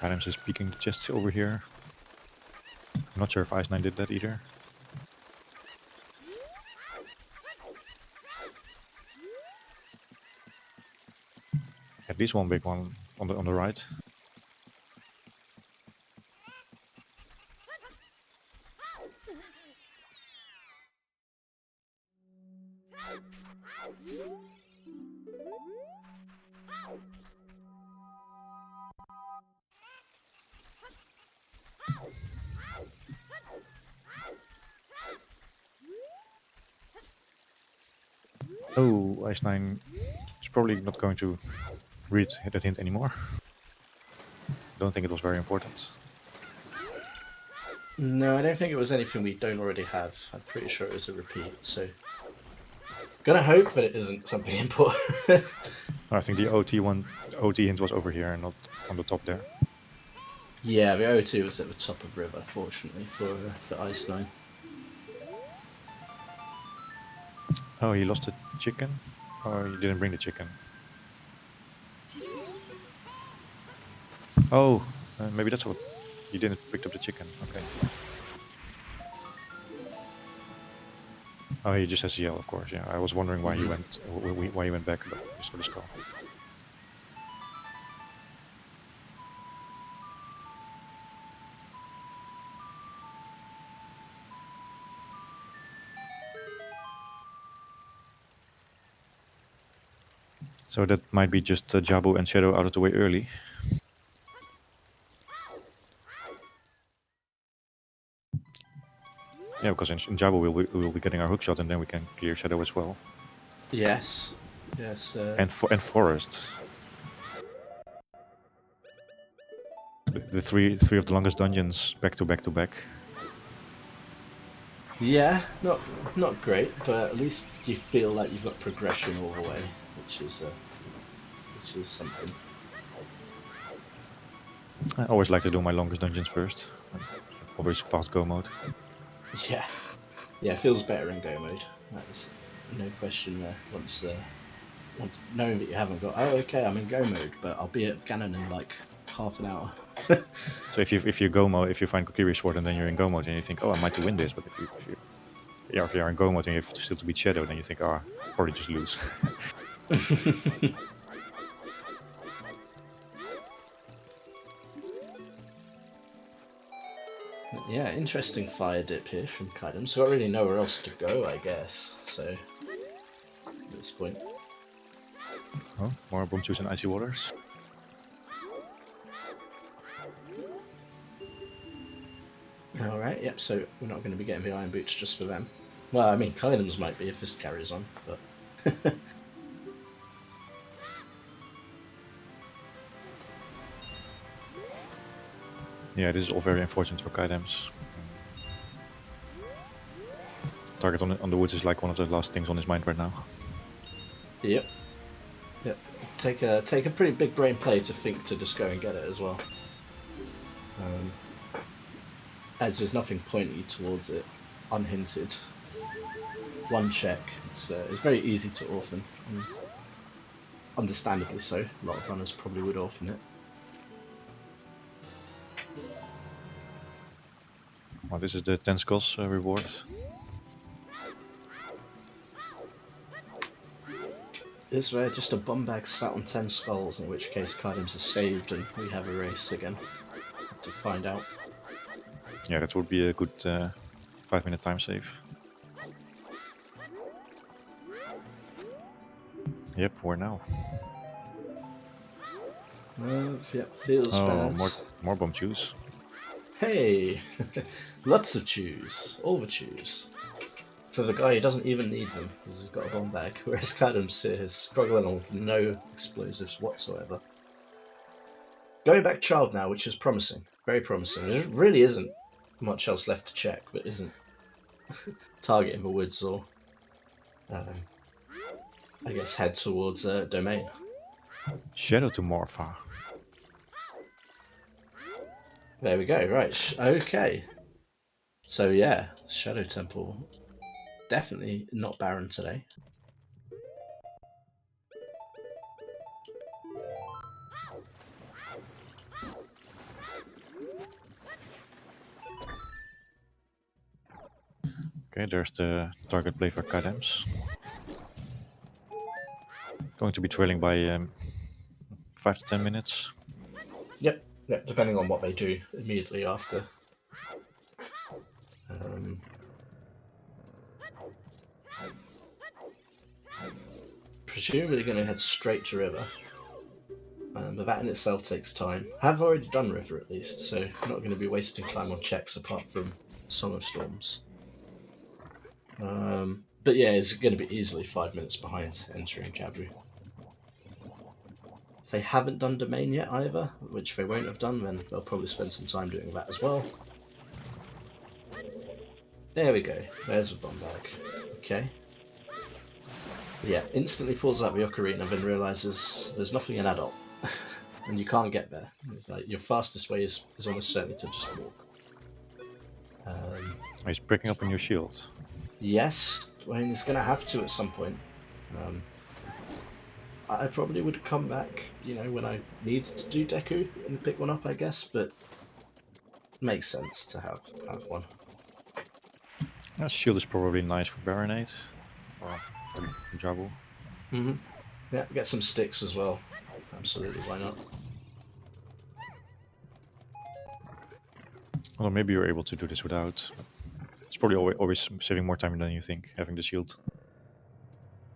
Kydams is peeking the chests over here. I'm not sure if Icenine did that either. At least one big one on the right. Oh, Icenine is probably not going to read that hint anymore. Don't think it was very important. No, I don't think it was anything we don't already have. I'm pretty sure it was a repeat, so... Gonna hope that it isn't something important. I think the OT hint was over here and not on the top there. Yeah, the O2 was at the top of river, fortunately, for Icenine. Oh, he lost the chicken? Or he didn't bring the chicken? Oh, maybe that's what... He didn't pick up the chicken, okay. Oh, he just has yell, of course, yeah. I was wondering why he went back, but just for the skull. So that might be just Jabu and Shadow out of the way early. Yeah, because in Jabu we'll be getting our hookshot and then we can clear Shadow as well. Yes. Yes. And Forest. The three of the longest dungeons back to back to back. Yeah, not great, but at least you feel like you've got progression all the way, which is something. I always like to do my longest dungeons first. Always fast go mode. Yeah, yeah, it feels better in go mode. That's no question there. Knowing that you haven't got, oh okay, I'm in go mode, but I'll be at Ganon in like half an hour. So if you go mode, if you find Kokiri Sword and then you're in go mode and you think, oh, I might win this, but if you're in go mode and you have still to beat Shadow, then you think, oh, I'll probably just lose. Yeah, interesting fire dip here from Kydams. So got really nowhere else to go, I guess. So at this point, Oh, more bomb juice and icy waters. all right. Yep. So we're not going to be getting the iron boots just for them. Well, I mean, Kydams might be if this carries on, but. Yeah, this is all very unfortunate for Kydams. Target on the woods is like one of the last things on his mind right now. Yep. Yep. Take a pretty big brain play to think to just go and get it as well. As there's nothing pointing you towards it, unhinted. One check. It's very easy to orphan. And understandably so. A lot of runners probably would orphan it. Well, this is the 10 skulls reward. Is there just a bum bag sat on 10 skulls, in which case Kydams is saved and we have a race again? To find out. Yeah, that would be a good 5-minute time save. Yep, where now? Yeah, feels Oh, bad. more bomb juice. Hey! Lots of chews. All the chews. For the guy who doesn't even need them, because he's got a bomb bag, whereas Kydams here is struggling on with no explosives whatsoever. Going back child now, which is promising. Very promising. There really isn't much else left to check, but isn't targeting the woods or, I guess, head towards domain. Shadow to Morpha. There we go, right. Okay. So yeah, Shadow Temple. Definitely not barren today. Okay, there's the target play for Kydams. Going to be trailing by 5 to 10 minutes. Yep, depending on what they do immediately after. Presumably going to head straight to River. But that in itself takes time. I've already done River at least, so I'm not going to be wasting time on checks apart from Song of Storms. But yeah, it's going to be easily 5 minutes behind entering Jabu. If they haven't done Domain yet either, which they won't have done, then they'll probably spend some time doing that as well. There we go. There's a bomb bag. Okay. Yeah, instantly pulls out the ocarina, then realizes there's nothing in adult, and you can't get there. It's like your fastest way is almost certainly to just walk. He's picking up a new shield. Yes, I mean, he's going to have to at some point. I probably would come back, when I need to do Deku and pick one up, I guess, but it makes sense to have one. That shield is probably nice for Baronade. Or for Jabu. Mm-hmm. Yeah, get some sticks as well. Absolutely, why not? Although maybe you're able to do this without. It's probably always saving more time than you think, having the shield.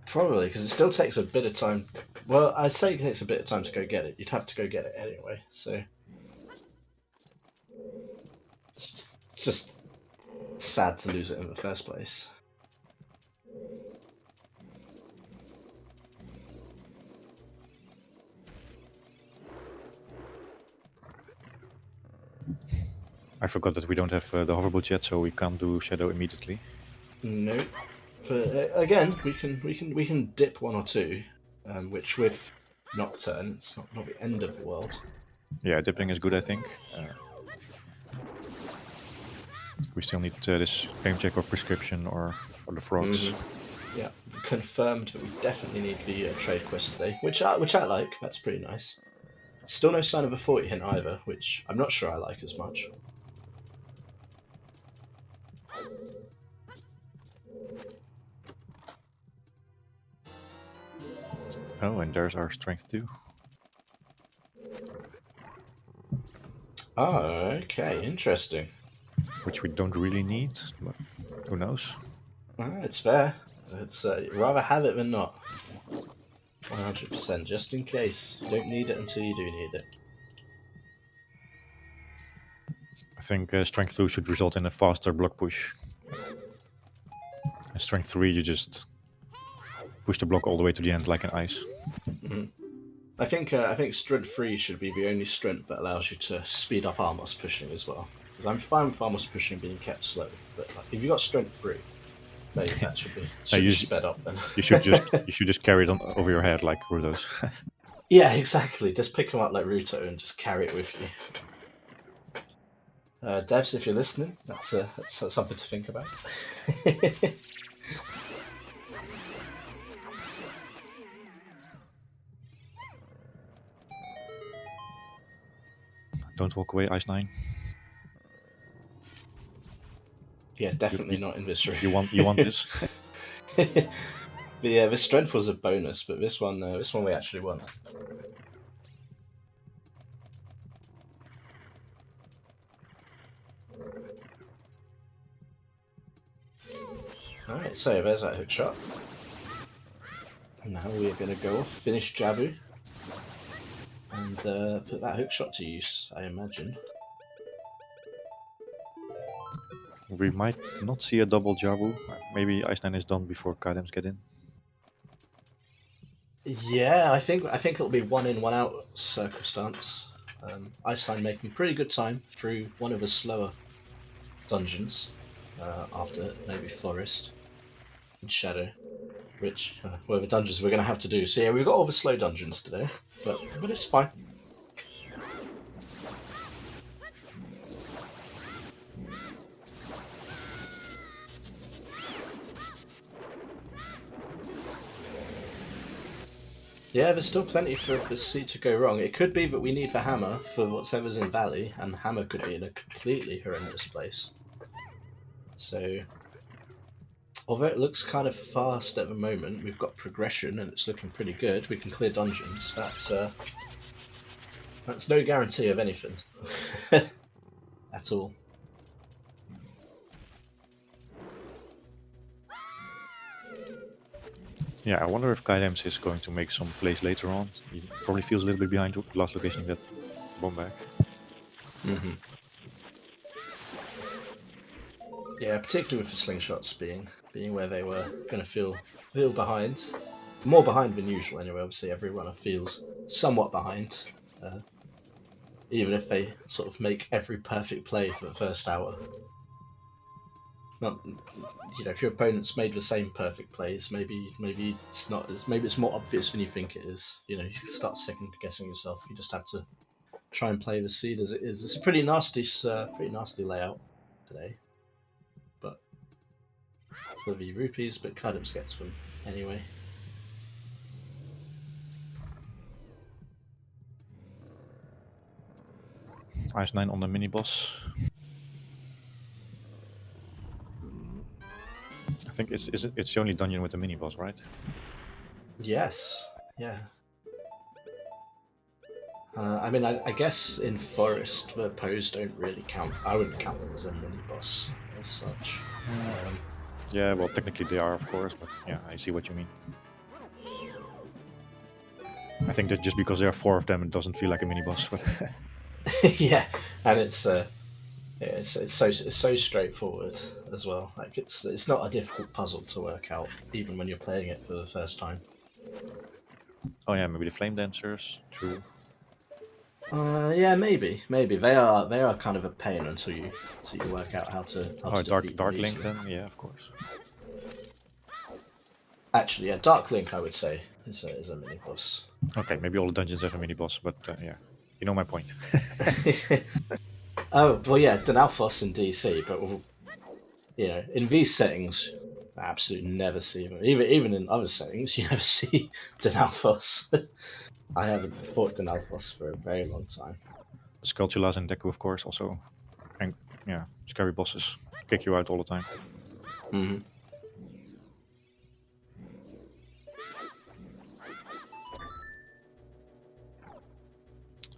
Probably, because it still takes a bit of time. Well, I say it takes a bit of time to go get it. You'd have to go get it anyway, so... It's just sad to lose it in the first place. I forgot that we don't have the hover boots yet, so we can't do Shadow immediately. No, but again, we can dip one or two, which with Nocturne, it's not the end of the world. Yeah, dipping is good, I think. We still need this game check or prescription or the frogs. Yeah, confirmed that we definitely need the trade quest today, which I like. That's pretty nice. Still no sign of a 40 hint either, which I'm not sure I like as much. Oh, and there's our strength too. Oh, okay, interesting. Which we don't really need, but who knows? It's fair. It's rather have it than not. 100%, just in case. You don't need it until you do need it. I think strength 2 should result in a faster block push. And strength 3, you just push the block all the way to the end like an ice. I think strength 3 should be the only strength that allows you to speed up Armos pushing as well. Because I'm fine with Armos pushing being kept slow, but like, if you got strength 3, maybe that should be sped up then. you should just carry it on over your head like Rudo's. Yeah, exactly. Just pick them up like Ruto and just carry it with you. Devs, if you're listening, that's something to think about. Don't walk away, Icenine. Yeah, definitely not in this room. You want this? Yeah, the strength was a bonus, but this one we actually won. Alright, so there's that hook shot. And now we are going to go off, finish Jabu, and put that hook shot to use, I imagine. We might not see a double Jabu. Maybe Icenine is done before Kydams get in. Yeah, I think it'll be 1 in, 1 out circumstance. Icenine making pretty good time through one of the slower dungeons after maybe Forest and Shadow, which were the dungeons we're going to have to do. So yeah, we've got all the slow dungeons today, but it's fine. Yeah, there's still plenty for the seed to go wrong. It could be that we need the hammer for whatever's in Valley, and hammer could be in a completely horrendous place. So, although it looks kind of fast at the moment, we've got progression and it's looking pretty good. We can clear dungeons. That's no guarantee of anything at all. Yeah, I wonder if Kydams is going to make some plays later on. He probably feels a little bit behind the last location that bomb back. Mm-hmm. Yeah, particularly with the slingshots being where they were going to feel behind. More behind than usual anyway. Obviously every runner feels somewhat behind. Even if they sort of make every perfect play for the first hour. Not, if your opponent's made the same perfect plays, maybe it's not. Maybe it's more obvious than you think it is. You can start second guessing yourself. You just have to try and play the seed as it is. It's a pretty nasty layout today. But for the rupees, but Kydams gets them anyway. Icenine on the mini boss. I think it's the only dungeon with a mini boss, right? Yes. Yeah. I guess in Forest the pose don't really count. I wouldn't count them as a mini boss as such. Yeah, well, technically they are, of course, but yeah, I see what you mean. I think that just because there are 4 of them, it doesn't feel like a mini boss. But yeah, and it's so straightforward as well. Like it's not a difficult puzzle to work out, even when you're playing it for the first time. oh yeah, maybe the flame dancers. True. Yeah, maybe they are kind of a pain until you work out how to defeat them Dark Link easily. then, yeah, of course. Actually, yeah, Dark Link I would say is a mini boss. Okay, maybe all the dungeons have a mini boss, but yeah, you know my point. Oh well, yeah, Denalphos in DC, but in these settings, I absolutely never see them. Even in other settings, you never see Denalphos. I haven't fought Denalphos for a very long time. Skulltulas and Deku, of course, also, and yeah, scary bosses kick you out all the time. Mm-hmm.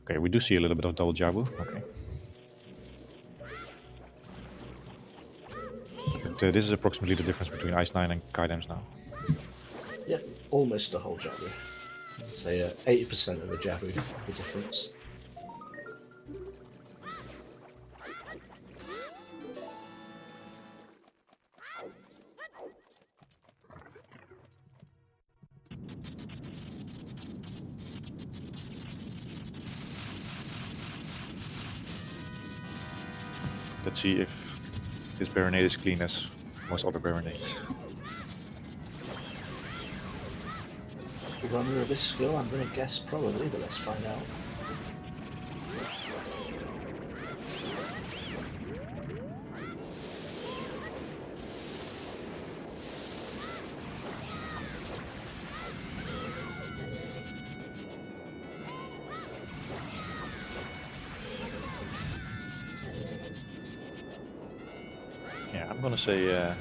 Okay, we do see a little bit of double Jabu. Okay. But this is approximately the difference between Icenine and Kydams now. Yeah, almost the whole Jabu. Say 80% of the Jabu, the difference. Let's see if this Baronade is clean as most other Baronades. Runner of this skill, I'm going to guess probably, but let's find out. Yeah, I'm gonna say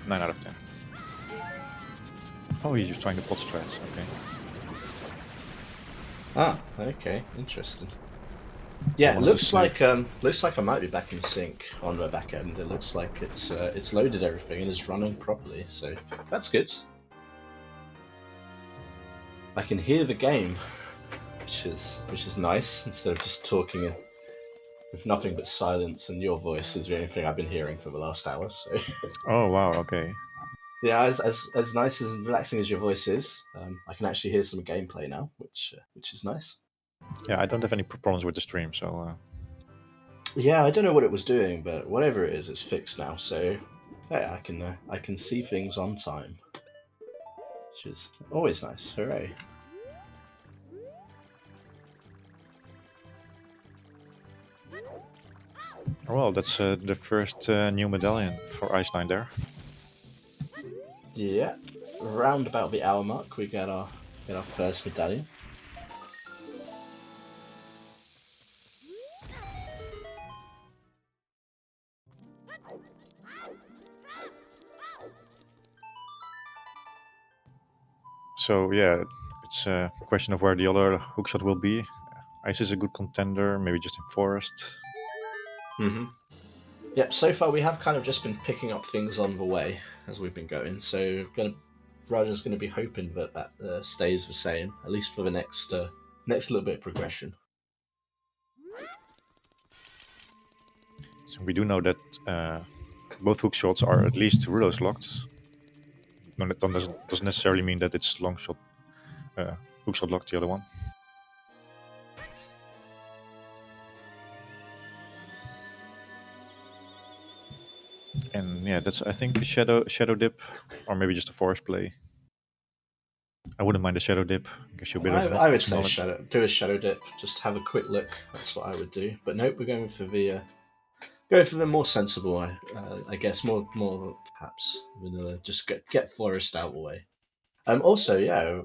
9 out of 10. Oh, he's just trying to pot strats. Okay. Ah, okay, interesting. Yeah, it looks like I might be back in sync on the back end. It looks like it's loaded everything and is running properly, so that's good. I can hear the game, which is nice instead of just talking with nothing but silence, and your voice is the only thing I've been hearing for the last hour. So Oh wow, okay. yeah, as nice and relaxing as your voice is, I can actually hear some gameplay now, which is nice. Yeah, I don't have any problems with the stream, so Yeah, I don't know what it was doing, but whatever it is, it's fixed now. So yeah, I can see things on time, which is always nice. Hooray! well, that's the first new medallion for Icenine there. Yeah, round about the hour mark, we get our first medallion. So yeah, it's a question of where the other hookshot will be. Ice is a good contender, maybe just in Forest. Mm-hmm. Yep. So far, we have kind of just been picking up things on the way as we've been going. So, Roger's going to be hoping that stays the same, at least for the next little bit of progression. So we do know that both hookshots are at least Rulos locked. No, that doesn't necessarily mean that it's long shot, hookshot locked, the other one. And yeah, that's I think a shadow dip, or maybe just a forest play. I wouldn't mind a shadow dip. Gives you a bit of I would say knowledge. do a shadow dip. Just have a quick look. That's what I would do. But nope, we're going for the more sensible. I guess more perhaps vanilla. Just get forest out of the way. Also, yeah,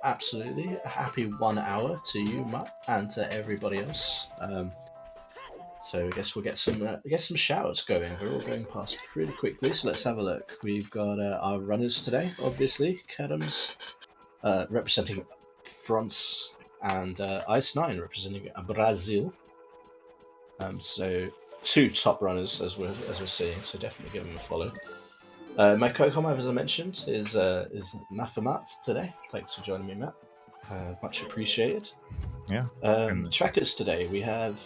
absolutely happy 1 hour to you, Matt, and to everybody else. So I guess we'll get some shouts going. We're all going past pretty quickly, so let's have a look. We've got our runners today, obviously. Kydams representing France, and Icenine representing Brazil. So 2 top runners as we're seeing. So definitely give them a follow. My co-commander, as I mentioned, is Mafamat today. Thanks for joining me, Matt. Much appreciated. Yeah. Trackers today, we have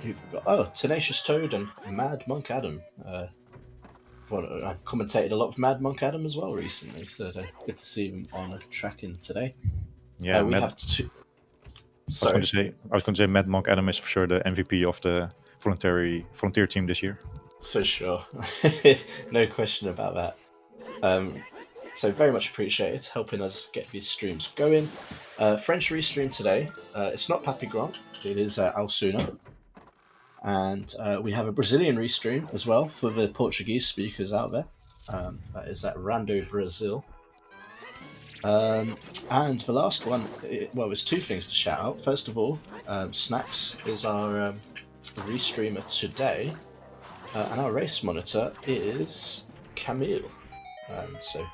who've got Tenacious Toad and Mad Monk Adam. I've commentated a lot of Mad Monk Adam as well recently, so good to see him on a tracking today. Yeah, we have I was going to say Mad Monk Adam is for sure the MVP of the volunteer team this year. For sure. No question about that. So very much appreciated helping us get these streams going. French restream today. It's not Papi Grant, it is Alsuna. And we have a Brazilian restream as well for the Portuguese speakers out there. That is at Rando Brazil. And the last one, there's two things to shout out. First of all, Snacks is our restreamer today, and our race monitor is Camille. So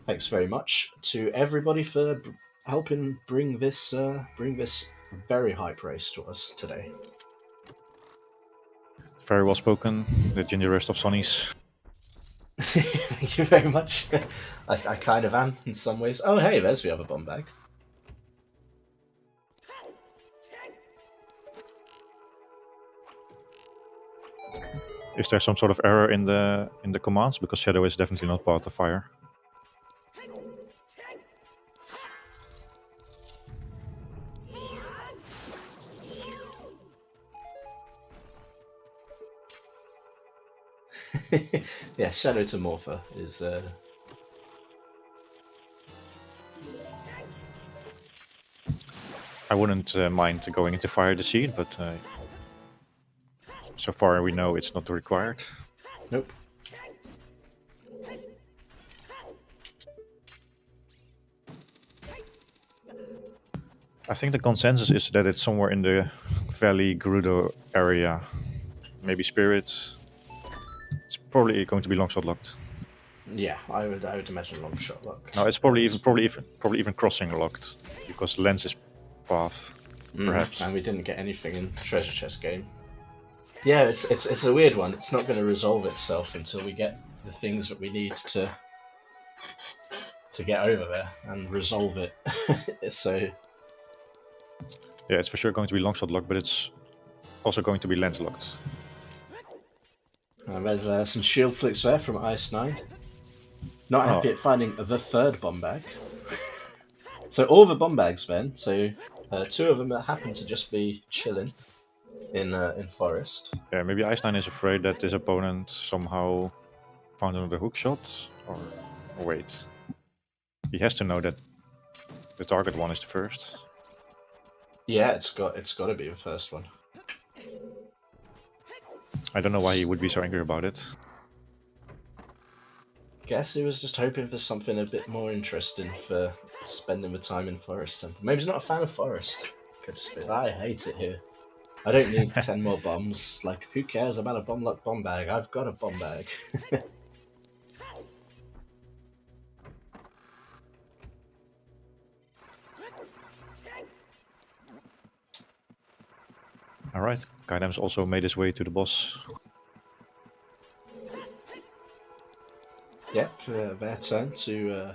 thanks very much to everybody for helping bring this very hype race to us today. Very well spoken. The gingerest of Sonnies. Thank you very much. I kind of am in some ways. Oh, hey, there's the other bomb bag. Is there some sort of error in the commands? Because Shadow is definitely not part of fire. Yeah, Shadow to Morpher is I wouldn't mind going into fire to see it, but so far we know it's not required. Nope. I think the consensus is that it's somewhere in the Valley Gerudo area. Maybe Spirits. It's probably going to be long shot locked. Yeah, I would imagine long shot locked. No, it's probably even crossing locked because lens is path, perhaps. And we didn't get anything in treasure chest game. Yeah, it's a weird one. It's not going to resolve itself until we get the things that we need to get over there and resolve it. So yeah, it's for sure going to be long shot locked, but it's also going to be lens locked. There's some shield flicks there from Icenine. Not happy at finding the third bomb bag. So all the bomb bags then. So two of them that happen to just be chilling in forest. Yeah, maybe Icenine is afraid that his opponent somehow found another hook shot, or wait. He has to know that the target one is the first. Yeah, it's got to be the first one. I don't know why he would be so angry about it. Guess he was just hoping for something a bit more interesting for spending the time in forest. And maybe he's not a fan of forest. Could just be, I hate it here. I don't need 10 more bombs. Like, who cares about a bomb lock bomb bag? I've got a bomb bag. Alright, Kydams also made his way to the boss. Yep, their turn to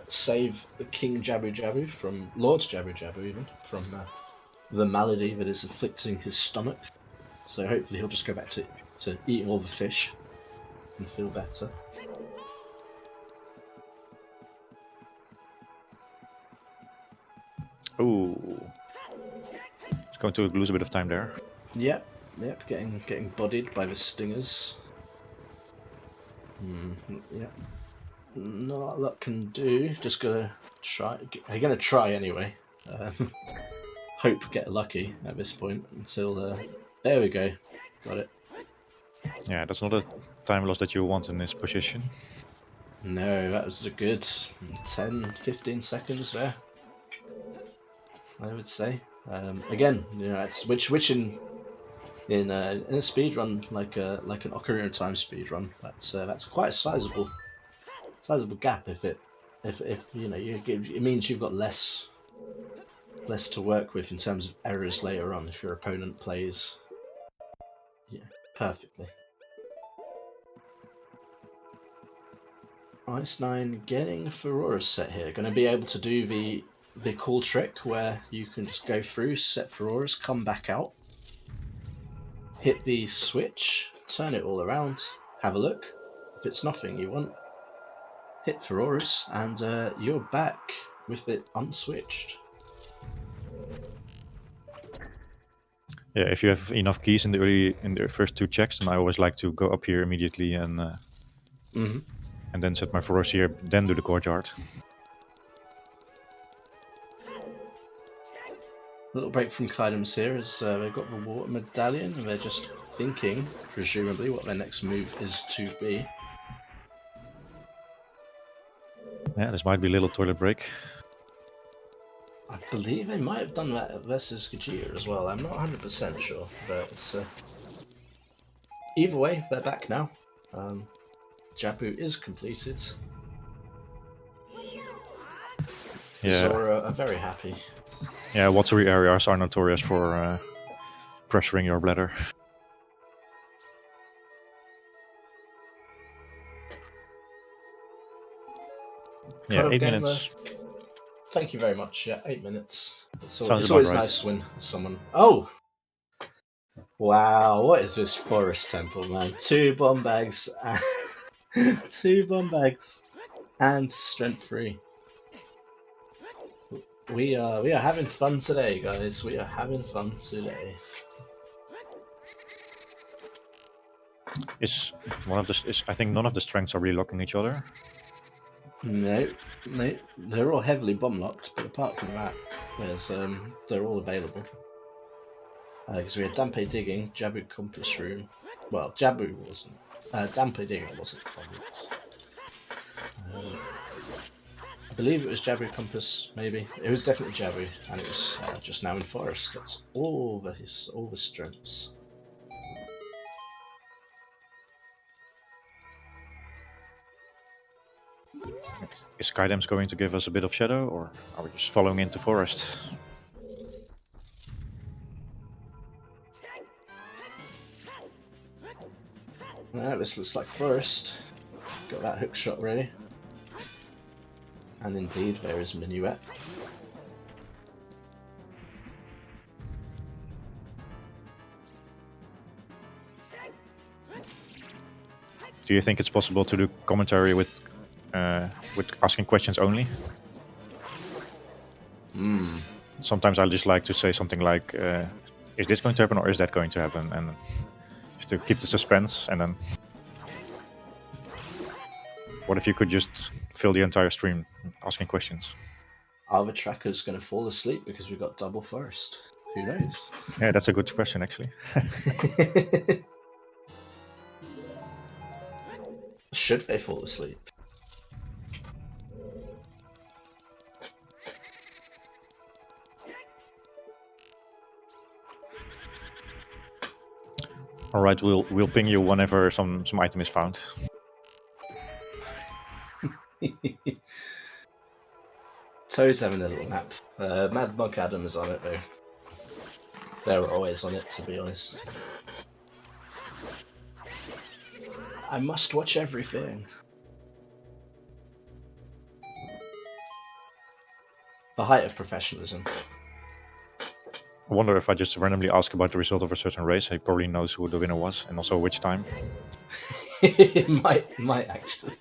save King Jabu Jabu from Lord Jabu Jabu, even from the malady that is afflicting his stomach. So hopefully he'll just go back to eating all the fish and feel better. Ooh. He's going to lose a bit of time there. Yep, getting bodied by the stingers. Yep. Not a lot can do. Just gotta try. I'm gonna try anyway. Hope get lucky at this point until. There we go. Got it. Yeah, that's not a time loss that you want in this position. No, that was a good 10-15 seconds there, I would say. Again, you know, it's which in a speed run like an Ocarina of Time speed run. That's quite a sizable gap. If you know, it means you've got less to work with in terms of errors later on if your opponent plays perfectly. Icenine getting Ferora's set here. Going to be able to do the cool trick where you can just go through, set Ferora's, come back out, hit the switch, turn it all around, have a look. If it's nothing you want, hit Ferora's, and you're back with it unswitched. Yeah, if you have enough keys in the first 2 checks, then I always like to go up here immediately and then set my forest here, then do the courtyard. A little break from Kydams here as they've got the water medallion and they're just thinking, presumably, what their next move is to be. Yeah, this might be a little toilet break. I believe they might have done that versus Gajira as well. I'm not 100% sure, but it's either way, they're back now. Jabu is completed. Yeah. Zora are very happy. Yeah, watery areas are notorious for pressuring your bladder. Yeah, 8 minutes. Thank you very much. Yeah, 8 minutes. It's Sounds always about right. nice when someone. Oh! Wow, what is this forest temple, man? 2 bomb bags. 2 bomb bags. And strength 3. We are having fun today, guys. We are having fun today. I think none of the strengths are really locking each other. No, they're all heavily bomb locked, but apart from that, they're all available. Because we had Dampe digging, Jabu compass room. Well, Jabu wasn't. Dampe digging wasn't bomb locked. I believe it was Jabu compass, maybe. It was definitely Jabu, and it was just now in forest. That's all the strengths. Is Kydams going to give us a bit of shadow, or are we just following into forest? This looks like forest. Got that hook shot ready. And indeed, there is Minuet. Do you think it's possible to do commentary with asking questions only? Sometimes I just like to say something like, is this going to happen or is that going to happen? And just to keep the suspense, and then what if you could just fill the entire stream asking questions? Are the trackers going to fall asleep because we've got double forest? Who knows? Yeah, that's a good question, actually. Should they fall asleep? All right, we'll ping you whenever some item is found. Toad's having a little nap. Mad Monk Adam is on it though. They're always on it, to be honest. I must watch everything. The height of professionalism. I wonder if I just randomly ask about the result of a certain race, he probably knows who the winner was and also which time. It might actually.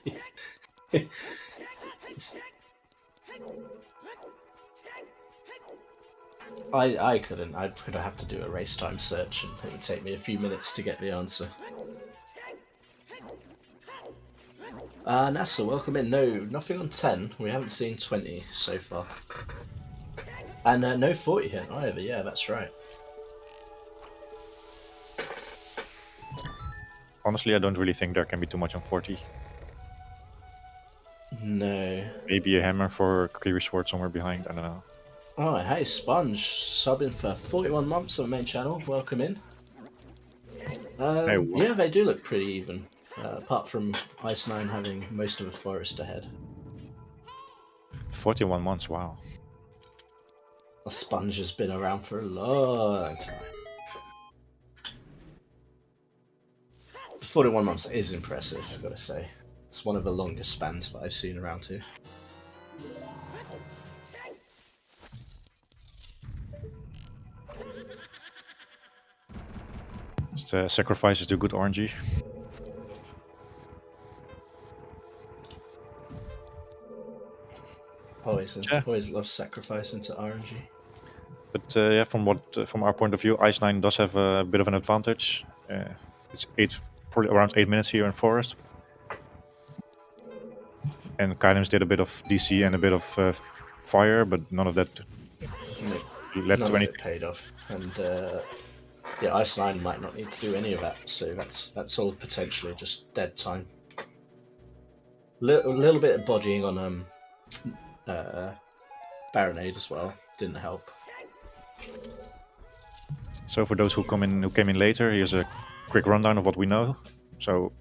I couldn't. I'd have to do a race time search, and it would take me a few minutes to get the answer. NASA, welcome in. No, nothing on 10. We haven't seen 20 so far. And no 40 hit either. Yeah, that's right. Honestly, I don't really think there can be too much on 40. No. Maybe a hammer for Kiri Sword somewhere behind, I don't know. Oh, hey, Sponge, subbing for 41 months on the main channel. Welcome in. Yeah, they do look pretty even. Apart from Icenine having most of the forest ahead. 41 months, wow. A Sponge has been around for a long time. 41 months is impressive, I've got to say. It's one of the longest spans that I've seen around here. Just sacrifices to good RNG. Always love sacrificing to RNG. But yeah, from our point of view, Icenine does have a bit of an advantage. It's probably around 8 minutes here in forest, and Kydams did a bit of DC and a bit of fire, but none of that led None to of anything. it paid off, and yeah, Icenine might not need to do any of that, so that's all potentially just dead time. A little bit of bodying on Baronade as well didn't help. So for those who came in later, here's a quick rundown of what we know. So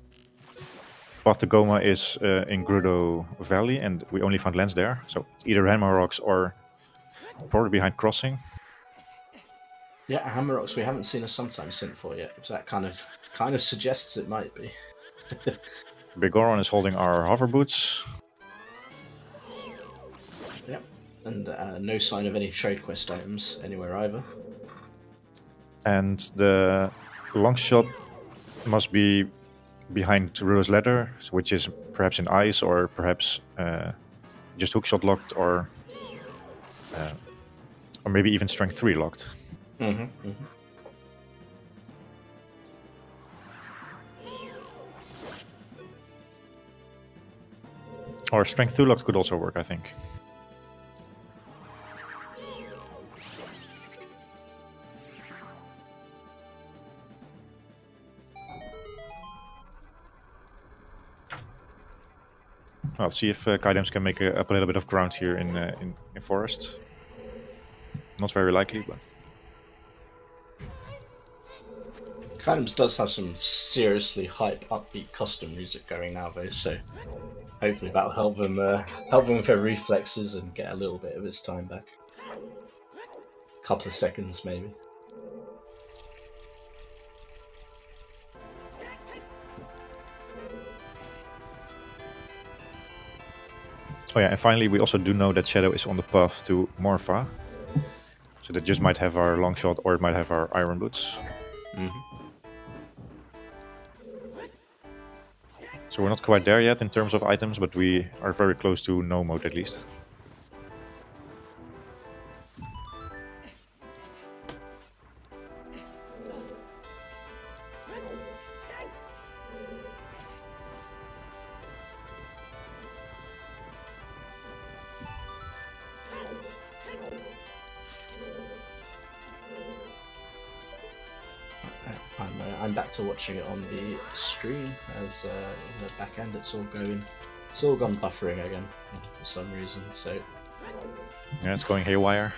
Path to Goma is in Grudo Valley, and we only found lands there. So either Hammer Rocks or probably behind Crossing. Yeah, Hammer Rocks we haven't seen a sometimes synth for yet, so that kind of suggests it might be. Bigoron is holding our hover boots. Yep, and no sign of any trade quest items anywhere either. And the long shot must be behind Ruro's ladder, which is perhaps in ice or perhaps just hookshot locked or maybe even strength 3 locked. Mm-hmm, mm-hmm. Or strength 2 locked could also work, I think. I'll see if Kydams can make up a little bit of ground here in forest. Not very likely, but Kydams does have some seriously hype, upbeat custom music going now, though, so hopefully that'll help them with their reflexes and get a little bit of his time back. A couple of seconds, maybe. oh yeah, and finally we also do know that Shadow is on the path to Morpha. So that just might have our long shot or it might have our iron boots. Mm-hmm. So we're not quite there yet in terms of items, but we are very close to no mode at least. I'm back to watching it on the screen as in the back end it's all gone buffering again for some reason. So Yeah, it's going haywire.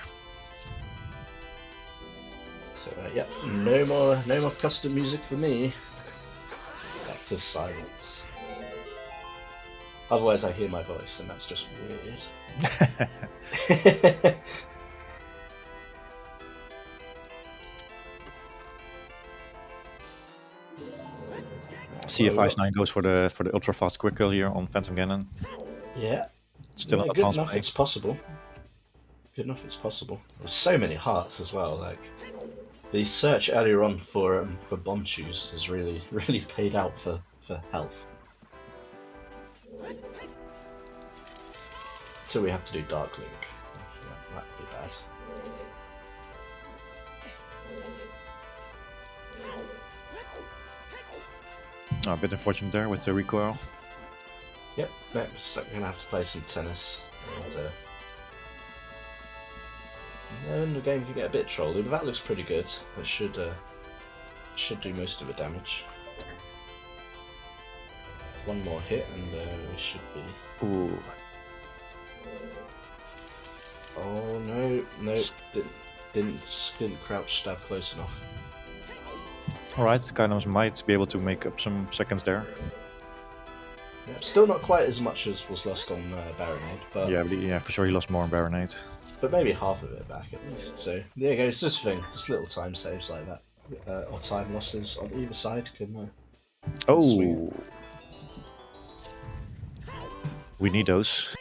So yeah, no more custom music for me. Back to silence. Otherwise, I hear my voice, and that's just weird. See if Icenine goes for the ultra fast quick kill here on Phantom Cannon. Yeah, Still yeah, not good advanced enough. play. It's possible. Good enough. It's possible. There's so many hearts as well. Like the search earlier on for bomb shoes has really paid out for health. So we have to do Dark Link. Yeah, that'd be bad. Oh, a bit unfortunate there with the recoil. Yep, next we're gonna have to play some tennis, and then the game can get a bit trolly, but that looks pretty good. It should do most of the damage. One more hit, and we should be. Ooh. Oh no, didn't crouch stab close enough. Alright, Kydams might be able to make up some seconds there. Yeah, still not quite as much as was lost on Baronade, but Yeah, for sure he lost more on Baronade. but maybe half of it back at least. So there you go. It's just a thing, just little time saves like that, or time losses on either side can. Oh! We need those.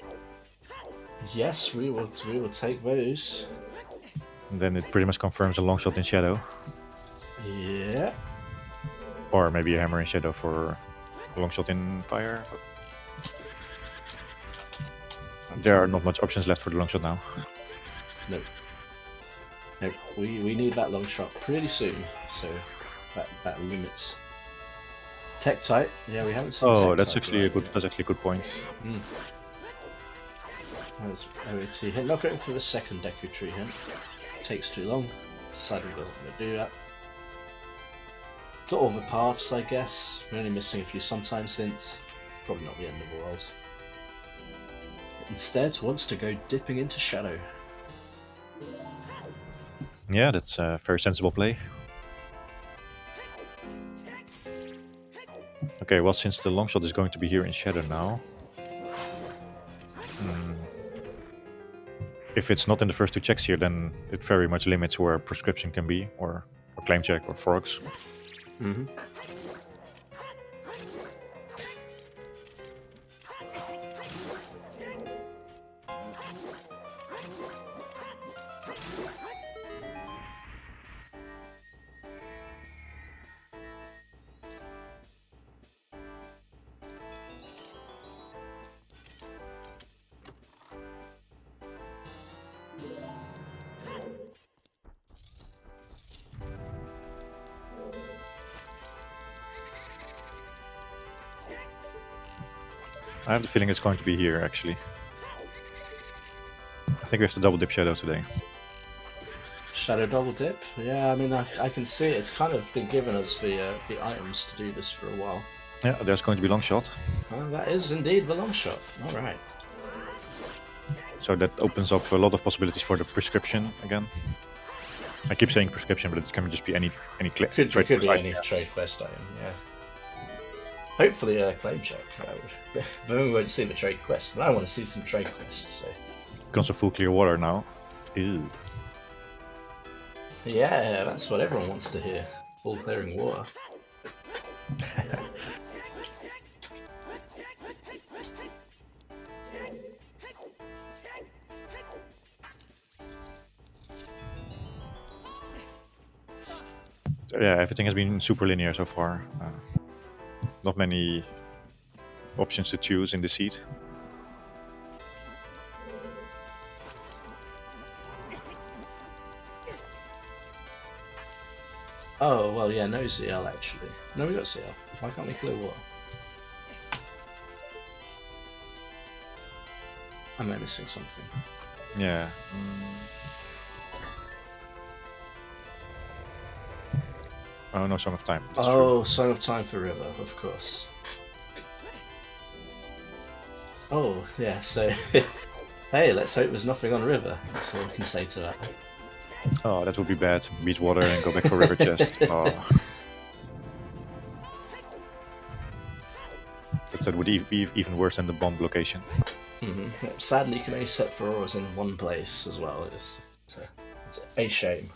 Yes, we will take those. And then it pretty much confirms a long shot in Shadow. Yeah. Or maybe a hammer in Shadow for a long shot in fire. There are not much options left for the long shot now. No. Nope, we need that long shot pretty soon, so that limits. Tektite, yeah, we haven't seen. Oh, Tektite that's actually a good. yet. That's actually a good point. That's OOT hint. Not going for the second Deku Tree hint. Takes too long. Decided we wasn't going to do that. Got all the paths, I guess. We're only missing a few sometimes hints. Probably not the end of the world. Instead, wants to go dipping into Shadow. Yeah, that's a very sensible play. Okay, well, since the long shot is going to be here in Shadow now, if it's not in the first two checks here, then it very much limits where prescription can be, or claim check, or frogs. Mm-hmm. I have the feeling it's going to be here, actually. I think we have to double dip Shadow today. Shadow double dip? Yeah, I mean, I can see it. It's kind of been given us the items to do this for a while. Yeah, there's going to be long shot. Oh, that is indeed the long shot. Alright. So that opens up a lot of possibilities for the prescription again. I keep saying prescription, but it can just be any Could trade be quest any item. trade quest item, yeah. Hopefully a claim check. But we won't see the trade quest, but I want to see some trade quests, so. You can also full clear water now. Ew. Yeah, that's what everyone wants to hear. Full clearing water. So yeah, everything has been super linear so far. Not many options to choose in the seat. Oh, well, yeah, no CL actually. No, we got CL. Why can't we clear water? Am I missing something? Yeah. Oh, no Song of Time. That's true. Song of Time for River, of course. Oh, yeah, so... hey, let's hope there's nothing on River. That's all I can say to that. Oh, that would be bad. Beat water and go back for river chest. Oh. That would be even worse than the bomb location. Mm-hmm. Sadly, you can only set Furores in one place as well. It's a shame.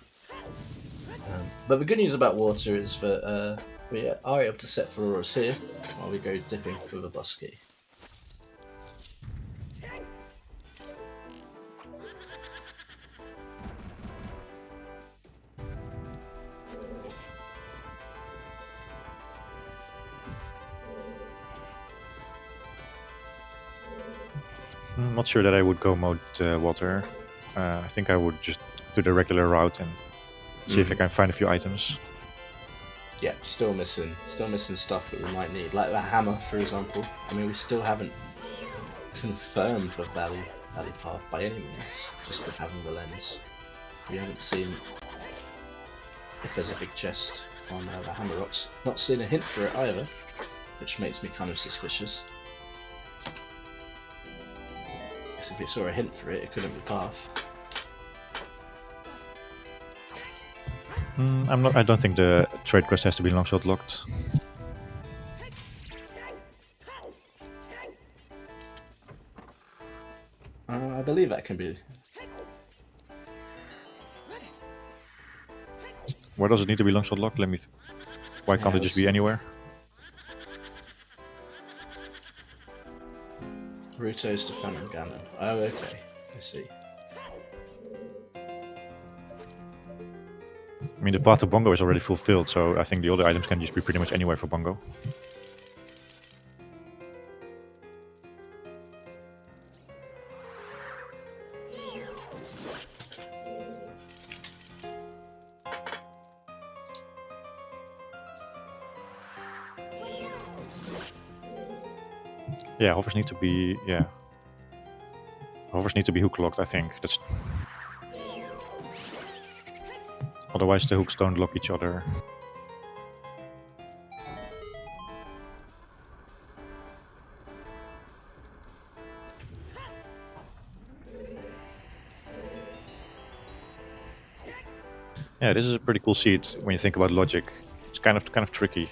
But the good news about water is that we are able to set Furores here while we go dipping for the bus key. I'm not sure that I would go mode water. I think I would just do the regular route and see if I can find a few items. Yeah, still missing stuff that we might need, like the hammer, for example. I mean, we still haven't confirmed the valley path by any means, just with having the lens. We haven't seen if there's a big chest on the hammer rocks. Not seen a hint for it either, which makes me kind of suspicious. Because if we saw a hint for it, it couldn't be path. I don't think the trade quest has to be long shot locked. I believe that can be. Where does it need to be long shot locked? Why can't it just be anywhere? Ruto's to Phantom Ganon. Oh, okay. I see. I mean, the path to Bongo is already fulfilled, so I think the other items can just be pretty much anywhere for Bongo. Yeah, hovers need to be hovers need to be hook locked. I think that's otherwise the hooks don't lock each other. Yeah, this is a pretty cool seed when you think about logic. It's kind of tricky.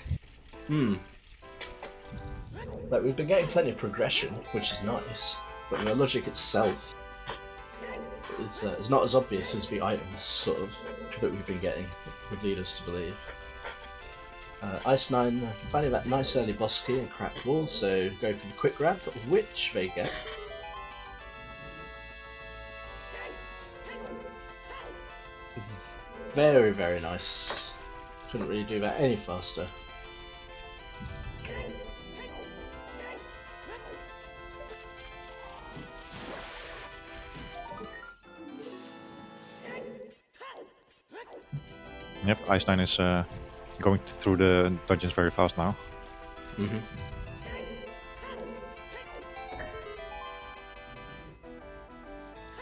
Like, we've been getting plenty of progression, which is nice, but the logic itself is not as obvious as the items sort of that we've been getting would lead us to believe. Icenine finding that nice early boss key and cracked wall, so go for the quick grab, which they get. Very, very nice. Couldn't really do that any faster. Yep, Icenine is going through the dungeons very fast now. Mm-hmm.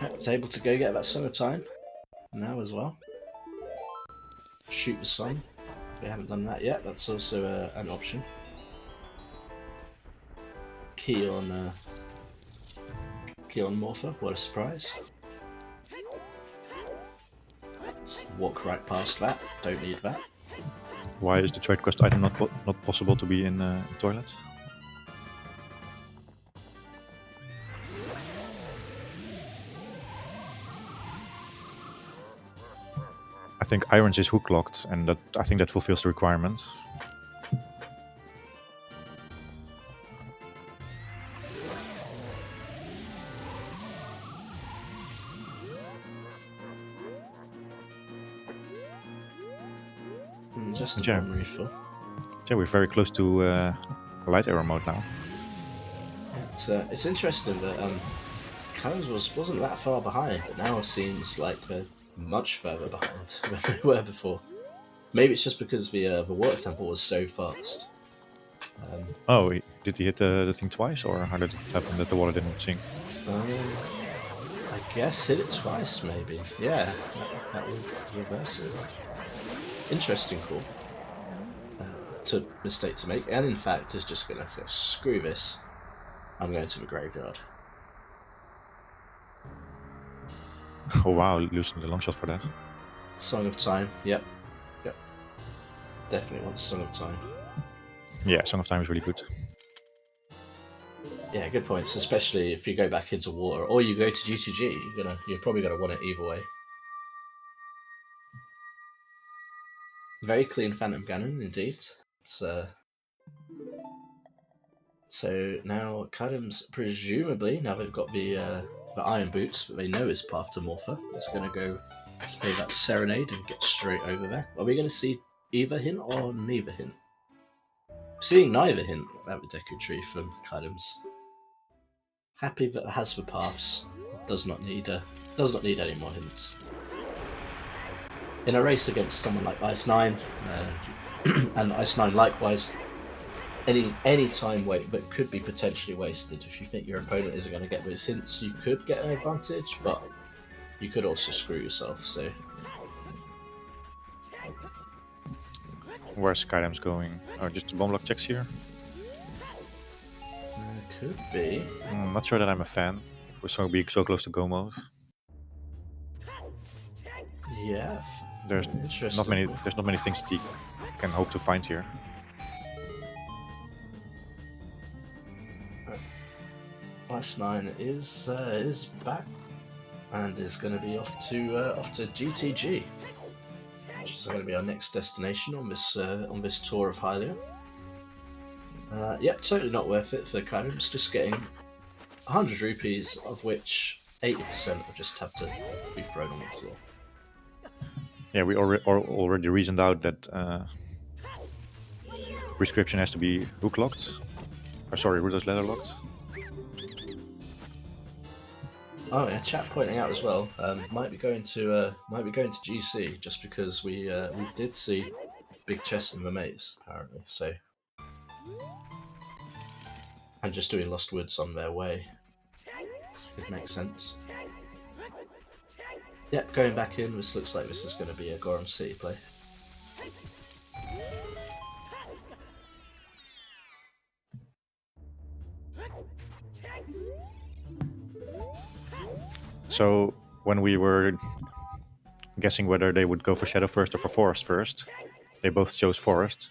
It's able to go get that Song of Time now as well. Shoot the sun. We haven't done that yet. That's also an option. Key on Morpher. What a surprise! Let's walk right past that. Don't need that. Why is the trade quest item not possible to be in toilet? I think Irons is hook locked, and I think that fulfills the requirement. Just a bomb refill. Yeah, we're very close to light arrow mode now. It's interesting that Kydams wasn't that far behind, but now it seems like they're much further behind than they were before. Maybe it's just because the water temple was so fast. Oh, did he hit the thing twice, or how did it happen that the water didn't sink? I guess hit it twice, maybe. Yeah, that would reverse it. Interesting call. Mistake to make, and in fact is just gonna go, screw this. I'm going to the graveyard. Oh wow, losing the long shot for that. Song of Time, yep. Definitely want Song of Time. Yeah, Song of Time is really good. Yeah, good points. Especially if you go back into water or you go to GTG, you're probably gonna want it either way. Very clean Phantom Ganon, indeed. So now Kydams, presumably, now they've got the Iron Boots that they know is path to Morpher, it's going to go play that Serenade and get straight over there. Are we going to see either hint or neither hint? Seeing neither hint at the Deku Tree from Kydams. Happy that it has the paths. Does not need any more hints. In a race against someone like Icenine, and Icenine likewise, any time that could be potentially wasted. If you think your opponent isn't going to get those hints, you could get an advantage, but you could also screw yourself. So, where's Kydams going? Oh, just the bomb lock checks here. Could be. I'm not sure that I'm a fan. We're so close to go mode. Yeah. There's not many things that he can hope to find here. Icenine is back and is going to be off to GTG, which is going to be our next destination on this tour of Hylia. Yep, totally not worth it for the Kydams. Just getting 100 rupees, of which 80% will just have to be thrown on the floor. Yeah, we already reasoned out that prescription has to be hook locked. Or sorry, Rudolph's leather locked. Oh yeah, chat pointing out as well. Might be going to GC just because we did see big chests in the maze apparently. So and just doing Lost Woods on their way. It makes sense. Yep, going back in, this looks like this is going to be a Goron City play. So when we were guessing whether they would go for Shadow first or for Forest first, they both chose Forest.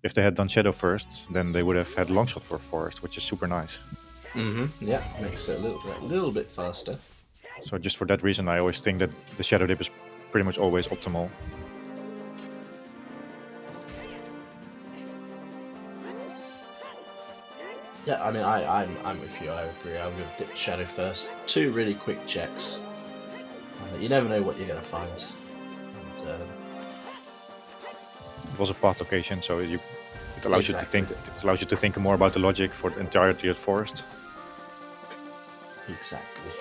If they had done Shadow first, then they would have had Longshot for Forest, which is super nice. Yeah, makes it a little bit faster. So just for that reason, I always think that the Shadow Dip is pretty much always optimal. Yeah, I mean, I'm with you. I agree. I'm going to dip Shadow first. 2 really quick checks. You never know what you're going to find. And, it was a path location, so it allows you to think. It allows you to think more about the logic for the entirety of the forest. Exactly.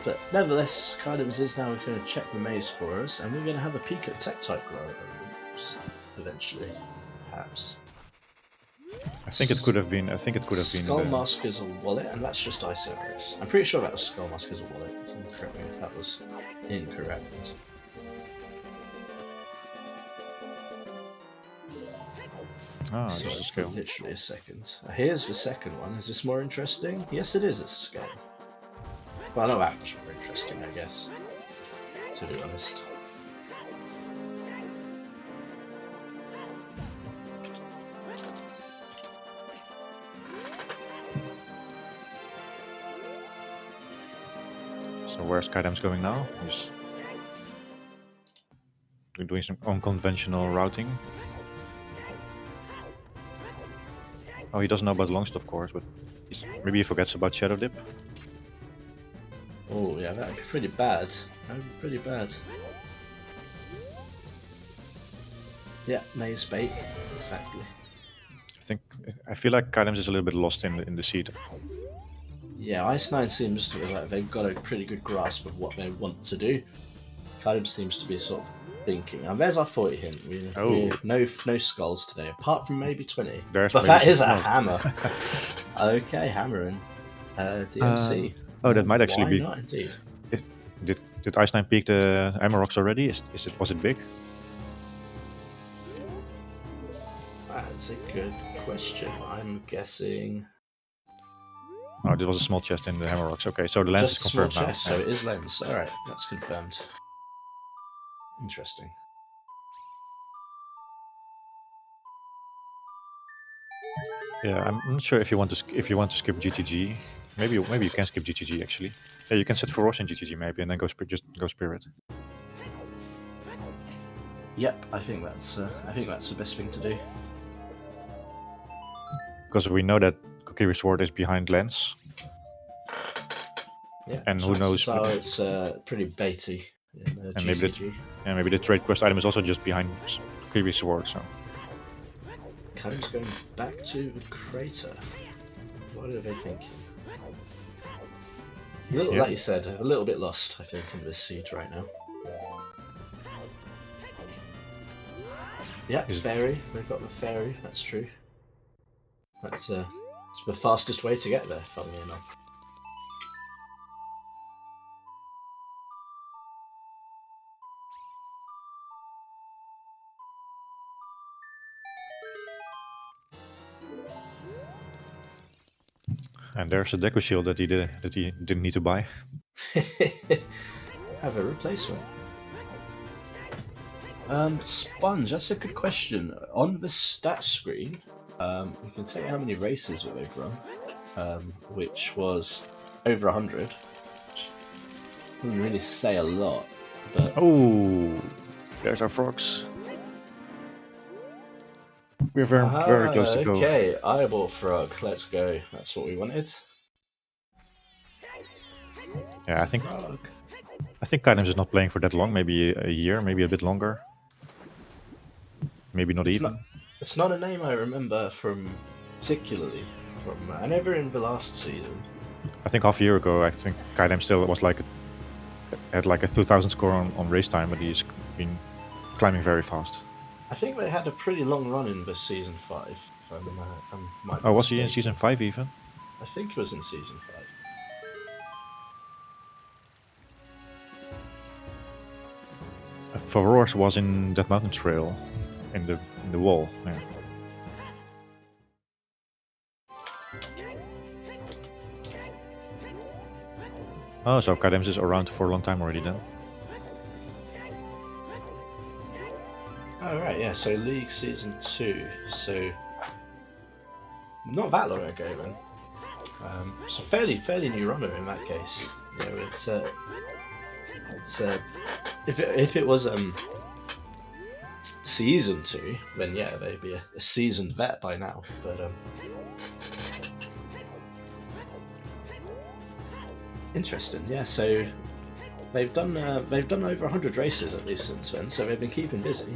But nevertheless, Kydams is now going to check the maze for us, and we're going to have a peek at tech-type growers eventually, perhaps. I think it could have been. Skull Mask is a wallet, and that's just Icenine. I'm pretty sure that was Skull Mask is a wallet. Correct me if that was incorrect. Ah, So just a skill. literally a second. Here's the second one. Is this more interesting? Yes, it is. It's a scale. Well, not that much more interesting, I guess. To be honest. So where's Kydams going now? Just doing some unconventional routing. Oh, he doesn't know about Longshot, of course, but maybe he forgets about Shadow Dip. Oh, yeah, that'd be pretty bad. That'd be pretty bad. Yeah, maze bait. Exactly. I feel like Kydams is a little bit lost in the seed. Yeah, Icenine seems to be like they've got a pretty good grasp of what they want to do. Kydams seems to be sort of thinking. And there's our 40 hint. We no skulls today, apart from maybe 20. But that is a hammer. Okay, hammer and DMC. Oh, that might actually Why be. not, indeed. Did Icenine peek the Hammer Rocks already? Was it big? That's a good question. I'm guessing. Oh, this was a small chest in the Hammer Rocks. Okay, so the lens is Just a small confirmed now. chest, so it is lens. Alright, that's confirmed. Interesting. Yeah, I'm not sure if you want to skip GTG. Maybe you can skip GTG actually. Yeah, you can set Feroz in GTG maybe, and then just go Spirit. Yep, I think that's the best thing to do. Because we know that Kokiri Sword is behind lens. Yeah, And who knows? So it's pretty baity. And maybe the trade quest item is also just behind Kokiri Sword. So. Kydams going back to the crater. What are they thinking? Like you said, a little bit lost, I think, in this seed right now. Yeah, fairy. We've got the fairy. That's true. That's it's the fastest way to get there, funnily enough. And there's a Deku Shield that he didn't need to buy. Have a replacement. Sponge, that's a good question. On the stat screen, you can tell you how many races that they've run, which was over 100. Doesn't really say a lot, but Oh, there's our frogs. We're very close to go. Okay, Eyeball Frog, let's go. That's what we wanted. Yeah, I think Frog. Kydams is not playing for that long. Maybe a year, maybe a bit longer. Maybe not even. It's not a name I remember particularly from. I never in the last season. I think half a year ago, I think Kydams still was had like a 2000 score on race time, but he's been climbing very fast. I think they had a pretty long run in this season 5, if might be Oh, was he in mistaken. season 5 even? I think it was in season 5. Farore's was in that mountain trail, in the wall. Yeah. Oh, so Kydams is around for a long time already then. Oh right, yeah. So League season 2. So not that long ago then. So fairly new runner in that case. You know, it's if it was season 2, then yeah, they'd be a seasoned vet by now. But interesting, yeah. So they've done over 100 races at least since then, so they've been keeping busy.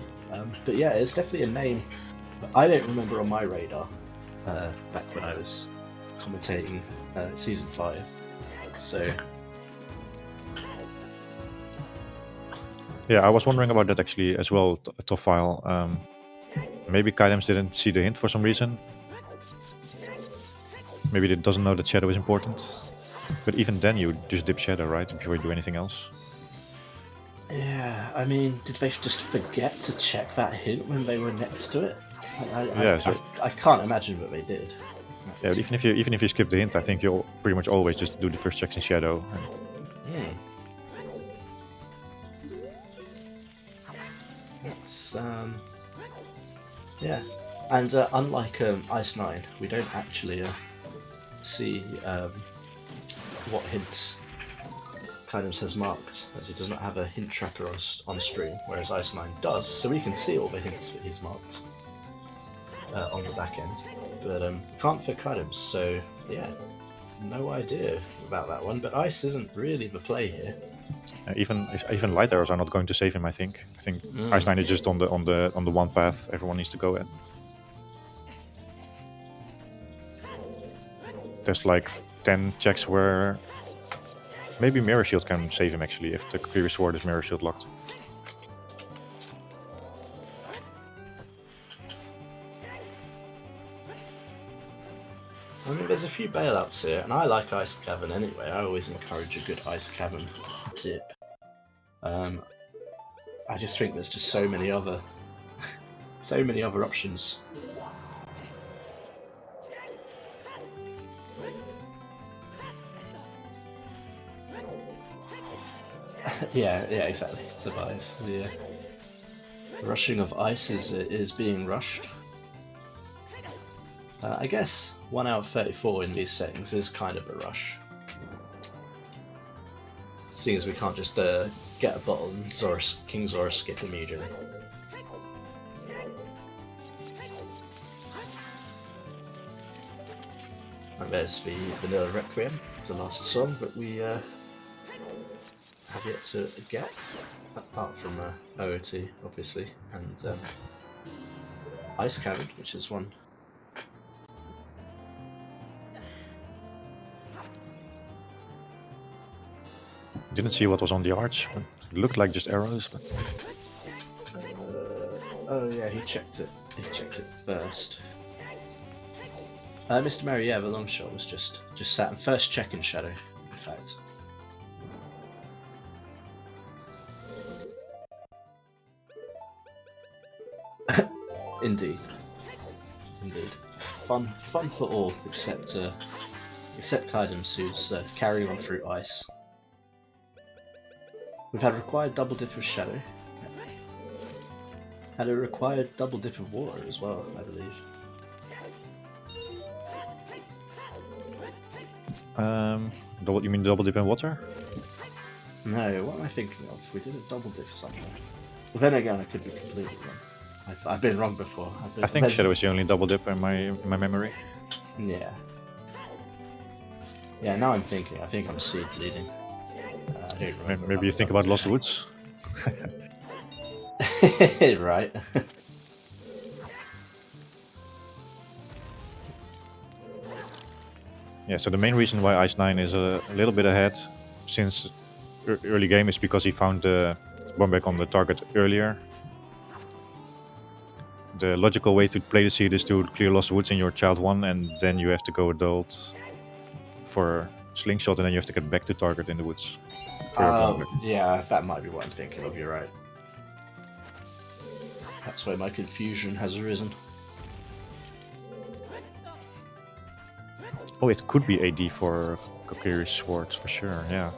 But yeah, it's definitely a name I don't remember on my radar back when I was commentating season 5. So Yeah, I was wondering about that actually as well, Toffile. Maybe Kydams didn't see the hint for some reason. Maybe it doesn't know that Shadow is important. But even then you just dip Shadow, right? Before you do anything else. yeah, I mean, did they just forget to check that hint when they were next to it? I can't imagine that they did. Yeah, but even if you skip the hint, I think you'll pretty much always just do the first checks in Shadow. That's yeah, and unlike Icenine, we don't actually see what hints Kydams has marked, as he does not have a hint tracker on stream, whereas Icenine does, so we can see all the hints that he's marked on the back end, but can't for Kydams, so yeah, no idea about that one. But Ice isn't really the play here. Even light arrows are not going to save him. I think Icenine is just on the one path everyone needs to go at. There's like 10 checks where maybe Mirror Shield can save him actually if the previous sword is Mirror Shield locked. I mean, there's a few bailouts here, and I like Ice Cavern anyway. I always encourage a good Ice Cavern tip. I just think there's just so many other options. yeah, exactly. Tobias. The rushing of ice is being rushed. I guess 1 out of 34 in these settings is kind of a rush. Seeing as we can't just get a bottle and King Zora skip immediately. And there's the Vanilla Requiem, the last song that we have yet to get, apart from OOT, obviously, and Ice Cavern, which is one. Didn't see what was on the arch, but it looked like just arrows. But... oh yeah, he checked it. He checked it first. Mr. Mary, yeah, the long shot was just sat in first check in Shadow, in fact. Indeed. Fun for all, except Kydams, who's carrying on through ice. We've had a required double dip of Shadow. Had a required double dip of water as well, I believe. You mean double dip in water? No, what am I thinking of? We did a double dip or something. Well, then again, I could be completely wrong. I've been wrong before. I think Shadow is the only double dip in my memory. Yeah. Yeah, now I'm thinking. I think I'm seed leading. I don't remember. Maybe you think about Lost Woods? Right. Yeah, so the main reason why Icenine is a little bit ahead since early game is because he found the bomb back on the target earlier. the logical way to play the seed is to clear Lost Woods in your child 1, and then you have to go adult for slingshot, and then you have to get back to target in the woods. Yeah, that might be what I'm thinking of. You're right. That's where my confusion has arisen. Oh, it could be AD for Kokiri's swords for sure. Yeah,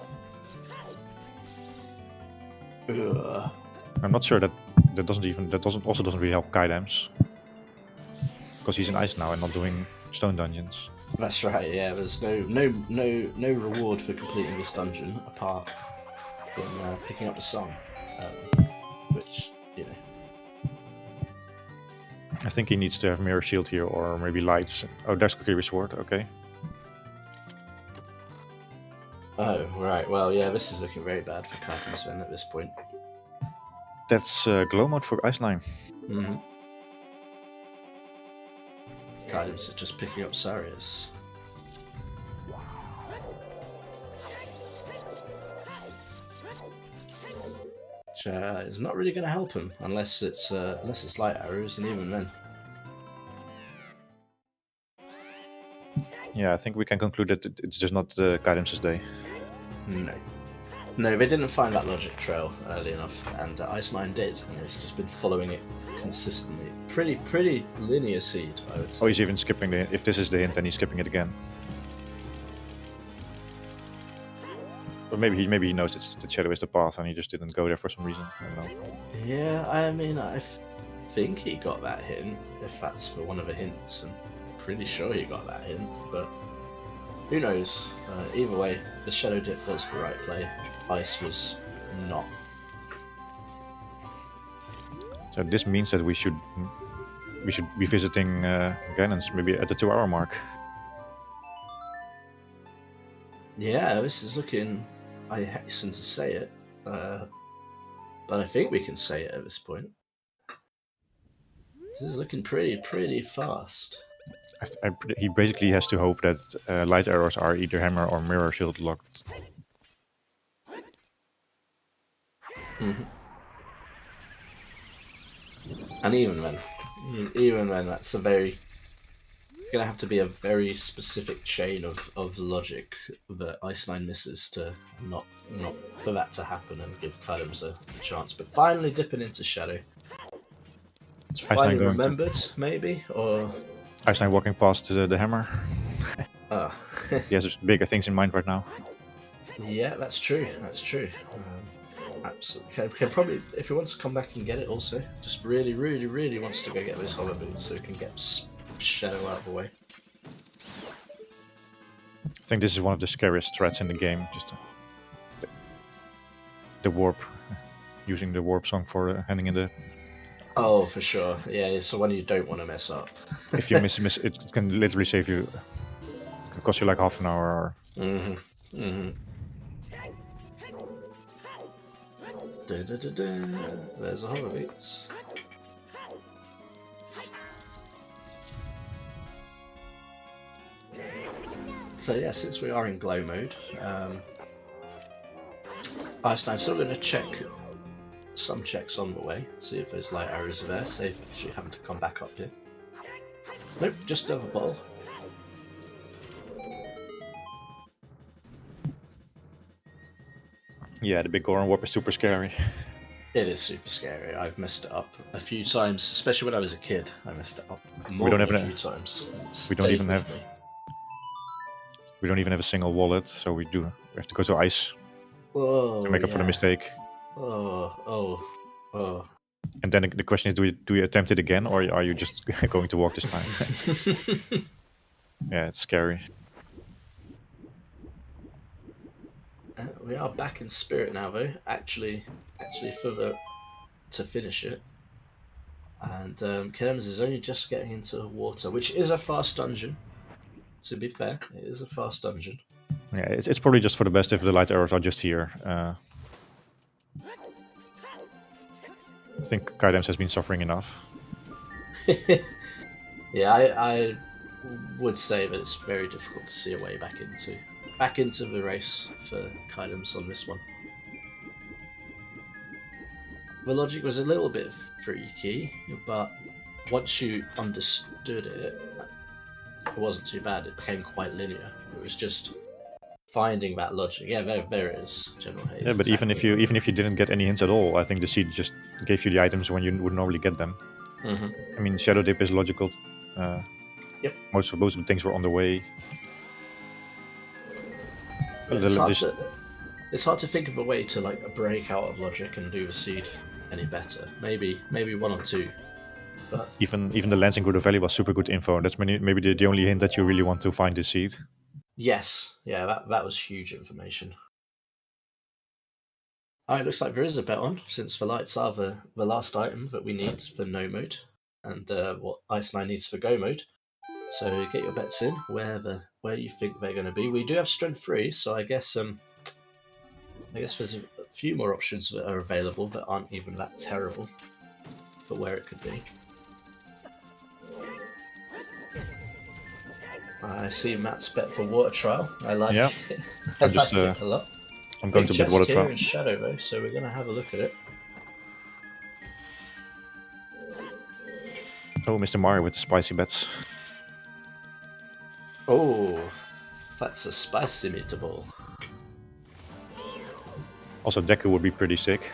Ugh. I'm not sure that also doesn't really help Kydams because he's in ice now and not doing stone dungeons. That's right. Yeah, there's no reward for completing this dungeon apart from picking up the song, which I think he needs to have mirror shield here or maybe lights. Oh, there's Kokiri's sword. Okay. Oh right. Well, yeah, this is looking very bad for Kydams then at this point. That's glow mode for Icenine. Mm-hmm. Kydams is just picking up Sarius. Which is not really going to help him unless it's light arrows, and even then. Yeah, I think we can conclude that it's just not Kydams' day. No, they didn't find that logic trail early enough, and Icenine did, and it's just been following it consistently. Pretty linear seed, I would say. Oh, he's even skipping the. If this is the hint, then he's skipping it again. Or maybe he knows that shadow is the path, and he just didn't go there for some reason. I don't know. Yeah, I mean, I think he got that hint, if that's for one of the hints, and pretty sure he got that hint, but who knows? Either way, the shadow dip was the right play. Ice was not. So this means that we should be visiting Ganons maybe at the 2-hour mark. Yeah, this is looking. I hasten to say it, but I think we can say it at this point. This is looking pretty fast. He basically has to hope that light arrows are either hammer or mirror shield locked. Mm-hmm. And even then, that's gonna have to be a very specific chain of logic that Icenine misses to not for that to happen and give Kydams a chance. But finally dipping into shadow. It's finally remembered, maybe, or Icenine walking past the hammer. He has bigger things in mind right now. Yeah, that's true. Absolutely. Can probably, if he wants to come back and get it also, just really wants to go get those hollow boots so he can get shadow out of the way. I think this is one of the scariest threats in the game, just the warp, using the warp song for handing in the... Oh, for sure. Yeah, it's the one you don't want to mess up. If you miss it can literally save you, it can cost you like half an hour or... There's a hollow boots. So yeah, since we are in glow mode, Icenine's still going to check some checks on the way, see if those light arrows are there, save actually having to come back up here. Nope, just another ball. Yeah, the big Goron warp is super scary. It is super scary. I've messed it up a few times, especially when I was a kid. I messed it up more than a few times. We don't even have a single wallet, so we have to go to ice to make up for the mistake. Oh. And then the question is, do we attempt it again, or are you just going to walk this time? Yeah, it's scary. We are back in spirit now, though. Actually, to finish it. And Kydams is only just getting into water, which is a fast dungeon. To be fair, it is a fast dungeon. Yeah, it's probably just for the best if the light arrows are just here. I think Kydams has been suffering enough. Yeah, I would say that it's very difficult to see a way back into the race for Kydams on this one. The logic was a little bit freaky, but once you understood it, it wasn't too bad. It became quite linear. It was just finding that logic. Yeah, there it is. General Haze. Yeah, but exactly. even if you didn't get any hints at all, I think the seed just gave you the items when you would normally get them. Mm-hmm. I mean, Shadow Dip is logical. Yep. Most of the things were on the way. Yeah, it's hard to think of a way to like break out of logic and do the seed any better. Maybe one or two. But even the Lancing Good Valley was super good info. That's maybe the only hint that you really want to find the seed. yes, yeah, that was huge information. It looks like there is a bet on, since the lights are the last item that we need for no mode, and what Icenine needs for go mode. So get your bets in where you think they're going to be. We do have strength 3, so I guess there's a few more options that are available that aren't even that terrible for where it could be. I see Matt's bet for water trial. I like Yeah. it. I'm just like it a lot. I'm going Big to bet water chest here trial. in shadow though, so we're going to have a look at it. Oh, Mr. Mario with the spicy bets. Oh, that's a spicy meatball. Also, Deku would be pretty sick.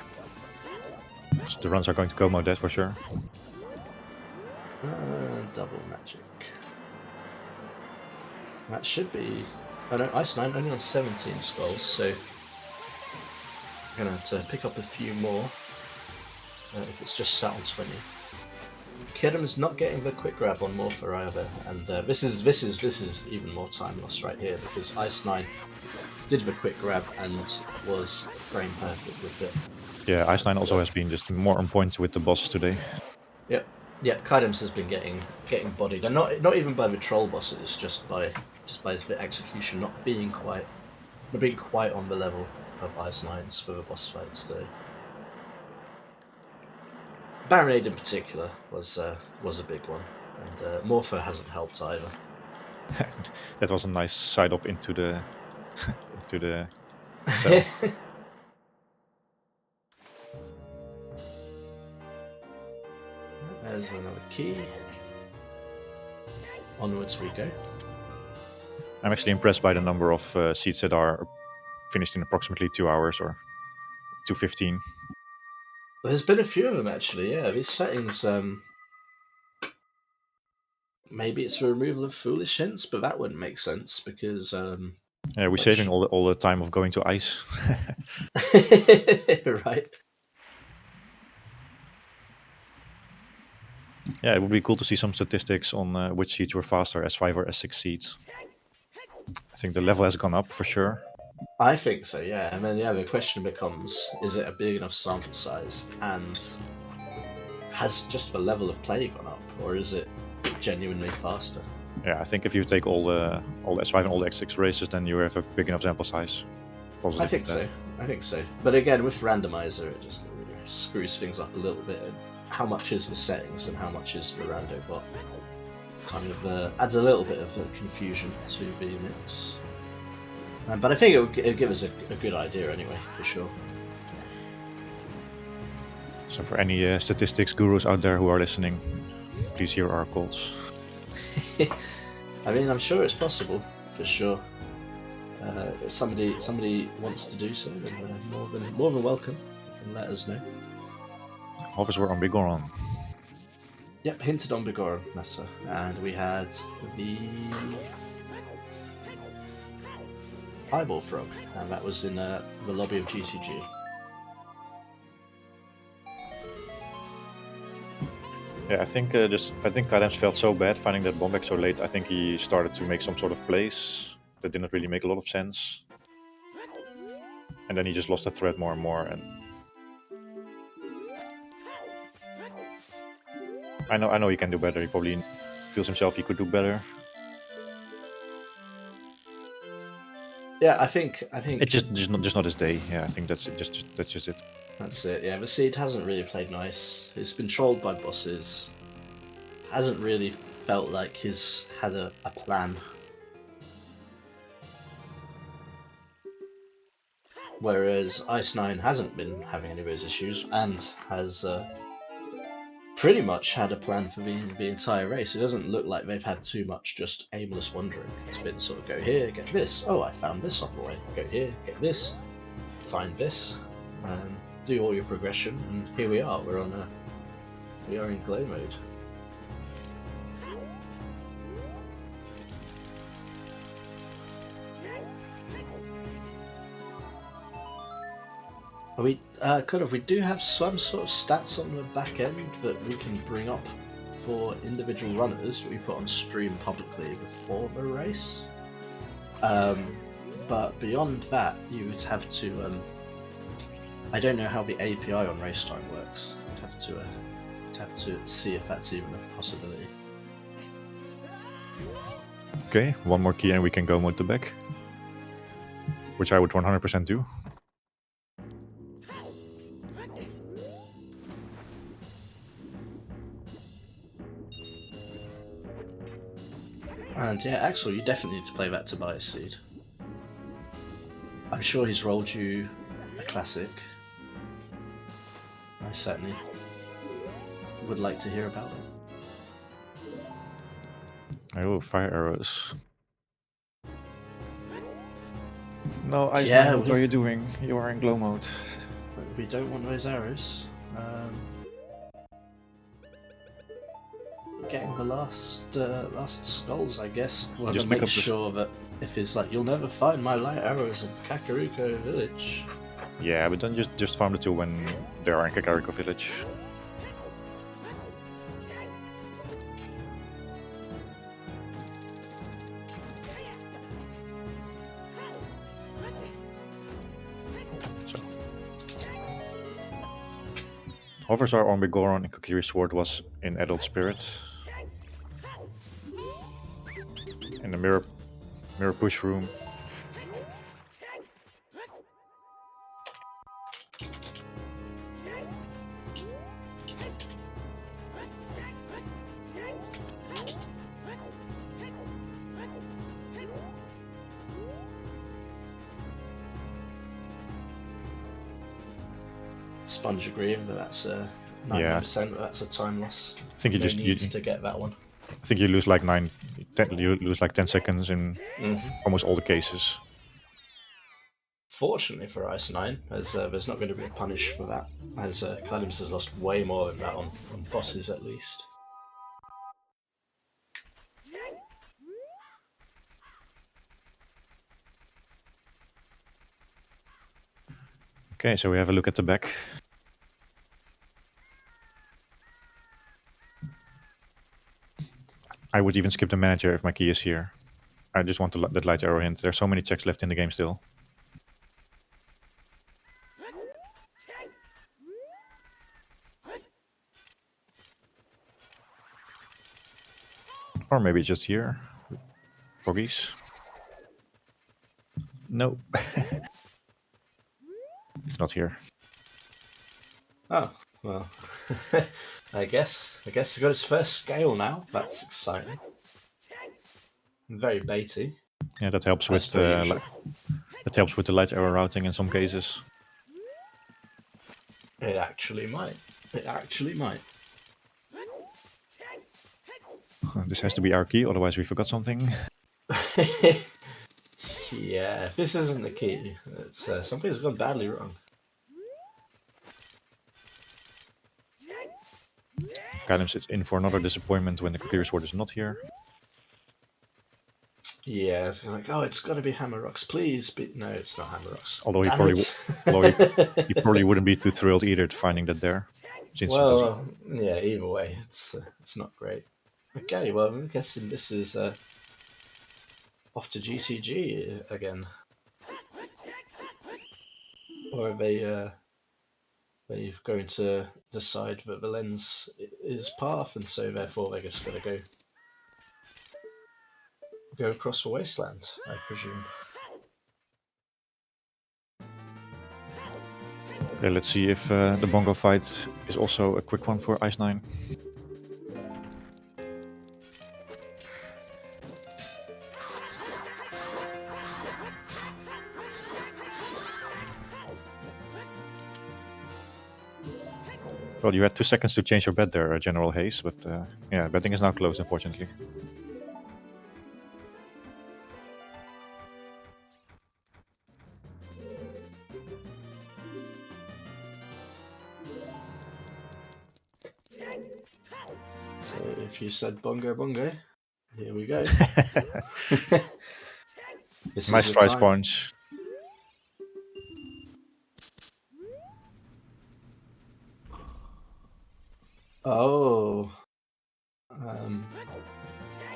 So the runs are going to go mode, that for sure. Double magic. That should be. Oh no, Icenine only on 17 skulls, so I'm gonna have to pick up a few more if it's just sat on 20. Kydams not getting the quick grab on Morpher either, and this is even more time loss right here because Icenine did the quick grab and was frame perfect with it. Yeah, Icenine also has been just more on point with the bosses today. Yep. Yeah, Kydams has been getting bodied, and not even by the troll bosses, just by the execution not being quite on the level of Icenine's for the boss fights today. Baronade in particular was a big one, and Morpher hasn't helped either. That was a nice side up into the into the cell. There's another key. Onwards we go. I'm actually impressed by the number of seeds that are finished in approximately 2 hours or 2:15. There's been a few of them actually. Yeah, these settings. Maybe it's a removal of foolish hints, but that wouldn't make sense because. Yeah, we're saving all the time of going to ice. Right. Yeah, it would be cool to see some statistics on which seeds were faster, S5 or S6 seeds. I think the level has gone up for sure. I think so, yeah. And then, the question becomes, is it a big enough sample size? And has just the level of play gone up? Or is it genuinely faster? Yeah, I think if you take all the S5 and all the X6 races, then you have a big enough sample size. I think so. But again, with Randomizer, it just screws things up a little bit. How much is the settings and how much is the rando bot? Kind of adds a little bit of confusion to the mix. But I think it'll give us a good idea anyway, for sure. So for any statistics gurus out there who are listening, please hear our calls. I mean, I'm sure it's possible, for sure. If somebody wants to do so, then more than welcome. And let us know. Offers were on Bigoron. Yep, hinted on Bigoron, Nessa. And we had the Eyeball Frog, and that was in the lobby of GCG. Yeah, I think Kydams felt so bad finding that bomb back so late. I think he started to make some sort of plays that didn't really make a lot of sense, and then he just lost the thread more and more. And I know he can do better. He probably feels himself he could do better. Yeah, I think it's just not his day. Yeah, I think that's just it. That's it. Yeah, the seed hasn't really played nice. He's been trolled by bosses. Hasn't really felt like he's had a plan. Whereas Icenine hasn't been having any of those issues and has pretty much had a plan for the entire race. It doesn't look like they've had too much just aimless wandering. It's been sort of go here, get this. Oh, I found this on the way. Go here, get this. Find this. Do all your progression, and here we are. We are in glow mode. We do have some sort of stats on the back end that we can bring up for individual runners that we put on stream publicly before the race. But beyond that, you would have to. I don't know how the API on race time works. I'd have to see if that's even a possibility. Okay, one more key and we can go mode to back, which I would 100% do. And yeah, Axel, you definitely need to play that Tobias seed. I'm sure he's rolled you a classic. I certainly would like to hear about it. Oh, fire arrows. No, Icenine, Yeah, what are you doing? You are in glow mode. We don't want those arrows. Getting the last skulls, I guess. Want to make sure that if it's like, you'll never find my light arrows in Kakariko village. Yeah, but then just farm the two when they are in Kakariko village. So. Overzar on Begoron and Kokiri's sword was in Adult Spirit. In the mirror push room. Sponge agree that that's 90%, but that's a time loss. I think you to get that one. I think you lose like 10 seconds in almost all the cases. Fortunately for Icenine, as there's not going to be a punish for that, as Kydams has lost way more than that on bosses at least. Okay, so we have a look at the back. I would even skip the manager if my key is here. I just want that light arrow hint. There's so many checks left in the game still. Or maybe just here. Boggies. No. It's not here. Oh, well. I guess it's got its first scale now. That's exciting. Very baity. Yeah, that helps with that helps with the light arrow routing in some cases. It actually might. This has to be our key, otherwise we forgot something. Yeah, if this isn't the key, it's something's gone badly wrong. Kydams is in for another disappointment when the Kokiri sword is not here. Yeah, it's like, oh, it's got to be Hammer Rocks, please. But no, it's not Hammer Rocks. Although he probably wouldn't be too thrilled either to finding that there. Well, yeah, either way, it's not great. Okay, well, I'm guessing this is off to GCG again. Or are they're going to decide that the lens is path, and so therefore they're just going to go across the wasteland, I presume. Okay, let's see if the bongo fight is also a quick one for Icenine. Well, you had 2 seconds to change your bet there, General Hayes, but yeah, betting is now closed, unfortunately. So if you said bongo bongo, here we go. This Nice is try, your time. Sponge. Oh.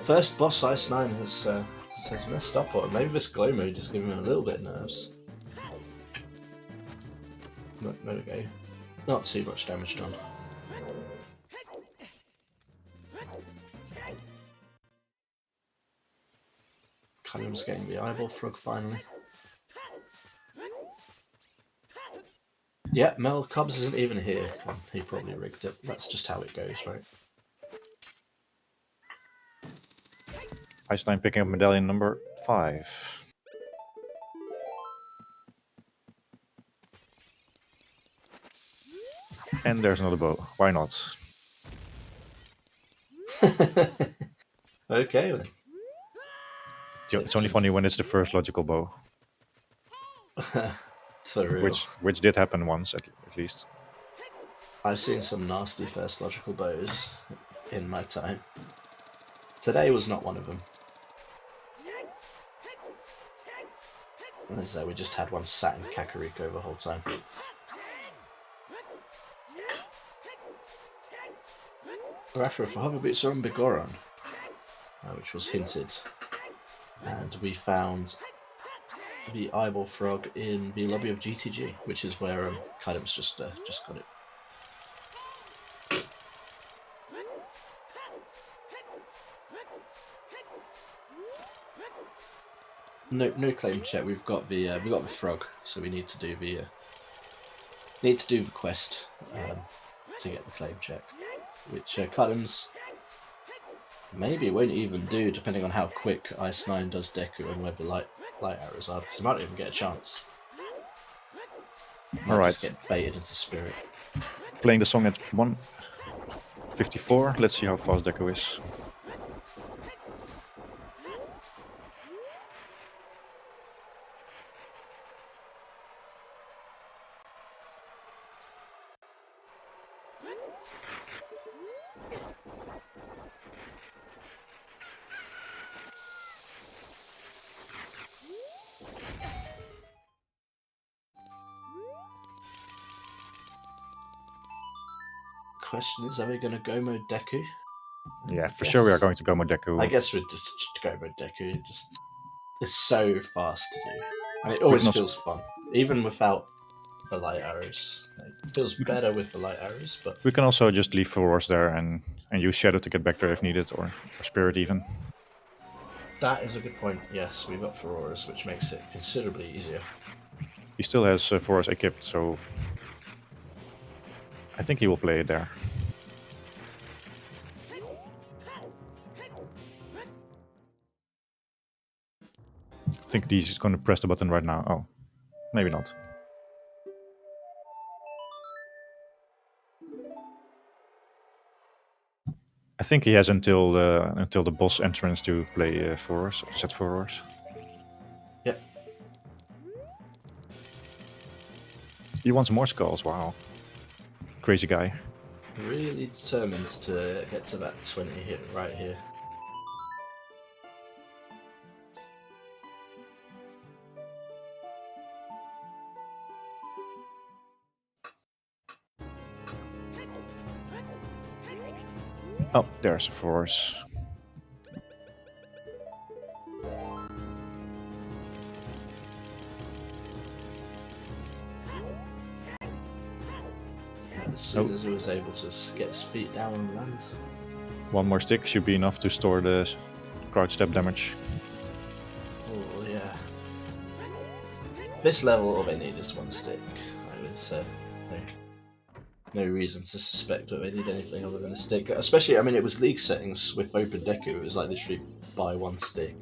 First boss Icenine has messed up, or maybe this glow mode is giving him a little bit of nerves. But there we go. Not too much damage done. Kydams getting the eyeball frog finally. Yeah, Mel Cubs isn't even here. Well, he probably rigged it. That's just how it goes, right? Icenine picking up medallion number 5. And there's another bow. Why not? Okay then. It's only funny when it's the first logical bow, For real. which did happen once at least. I've seen some nasty first logical bows in my time. Today was not one of them. So we just had one sat in Kakariko the whole time. Rapha for Hover Boots are on Bigoron, which was hinted. And we found the eyeball frog in the lobby of GTG, which is where Kydams just got it. No claim check. We've got the frog, so we need to do the quest to get the claim check, which Kydams maybe won't even do, depending on how quick Icenine does Deku and where the light arrows are, because he might not even get a chance. Might Alright. just get baited into spirit. Playing the song at 1:54. Let's see how fast Deku is. Question is, are we going to go mode Deku? Yeah, for sure we are going to go Deku. I guess we'd just go mode Deku. It's so fast to do, and it always feels fun, even without the light arrows. It feels better with the light arrows, but we can also just leave Furors there and use Shadow to get back there if needed, or Spirit even. That is a good point. Yes, we've got Furors, which makes it considerably easier. He still has Furors equipped, so I think he will play it there. I think he's just going to press the button right now. Oh, maybe not. I think he has until the boss entrance to play Furors, set Furors. Yep. He wants more skulls. Wow, crazy guy. Really determined to get to that 20 hit right here. Oh, there's a Furors. As soon as he was able to get his feet down on land. One more stick should be enough to store the crouch step damage. Oh yeah. This level, all they need is one stick. I would say. No reason to suspect that they need anything other than a stick. Especially, I mean, it was league settings with Open Deku. It was like literally buy one stick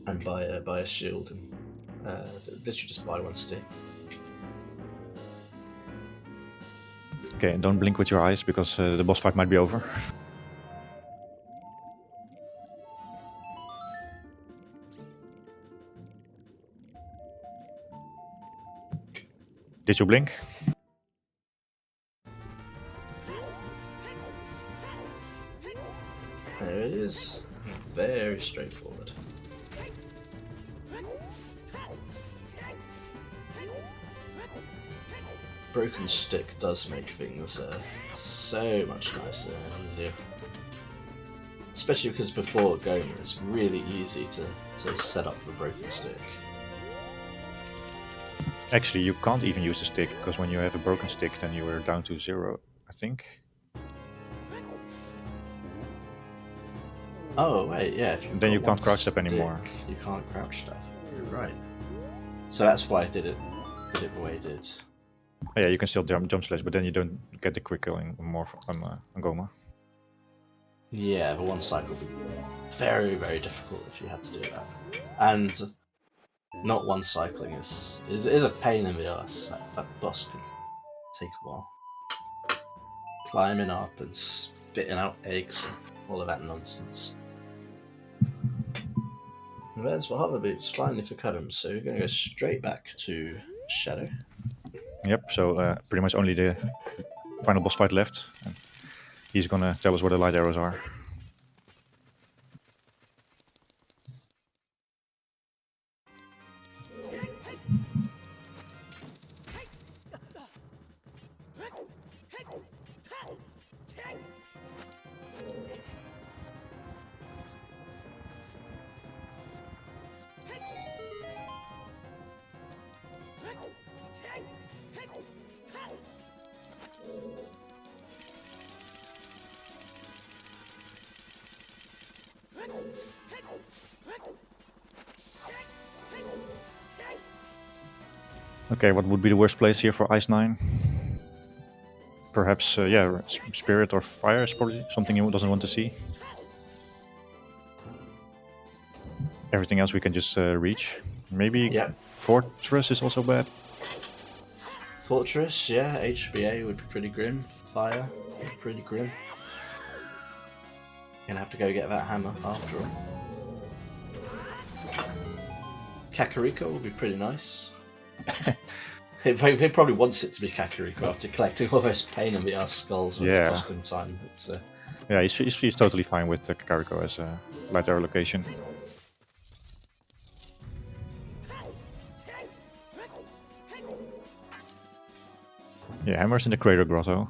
and buy a shield, and literally just buy one stick. Okay, don't blink with your eyes because the boss fight might be over. Did you blink? There it is. Very straightforward. Broken stick does make things so much nicer and easier. Especially because before Goma, it's really easy to set up the broken stick. Actually, you can't even use the stick, because when you have a broken stick, then you are down to 0, I think. Oh wait, yeah. If Then you can't crouch step anymore. You can't crouch step. You're right. So that's why I did it the way I did. Oh, yeah, you can still jump slash, but then you don't get the quick killing more on Goma. Yeah, the one cycle would be very, very difficult if you had to do that. And not one cycling is a pain in the ass. That boss can take a while. Climbing up and spitting out eggs and all of that nonsense. And there's the hover boots finally for Kydams, so we're going to go straight back to Shadow. Yep, so pretty much only the final boss fight left. And he's gonna tell us where the light arrows are. Okay, what would be the worst place here for Icenine? Perhaps, yeah, Spirit or Fire is probably something he doesn't want to see. Everything else we can just reach. Maybe Fortress is also bad. Fortress, yeah, HBA would be pretty grim. Fire, pretty grim. Gonna have to go get that hammer after all. Kakariko would be pretty nice. He probably wants it to be Kakariko after collecting all those pain in the ass skulls and costing time. It's, yeah, he's totally fine with Kakariko as a light arrow location. Yeah, hammer's in the Crater Grotto.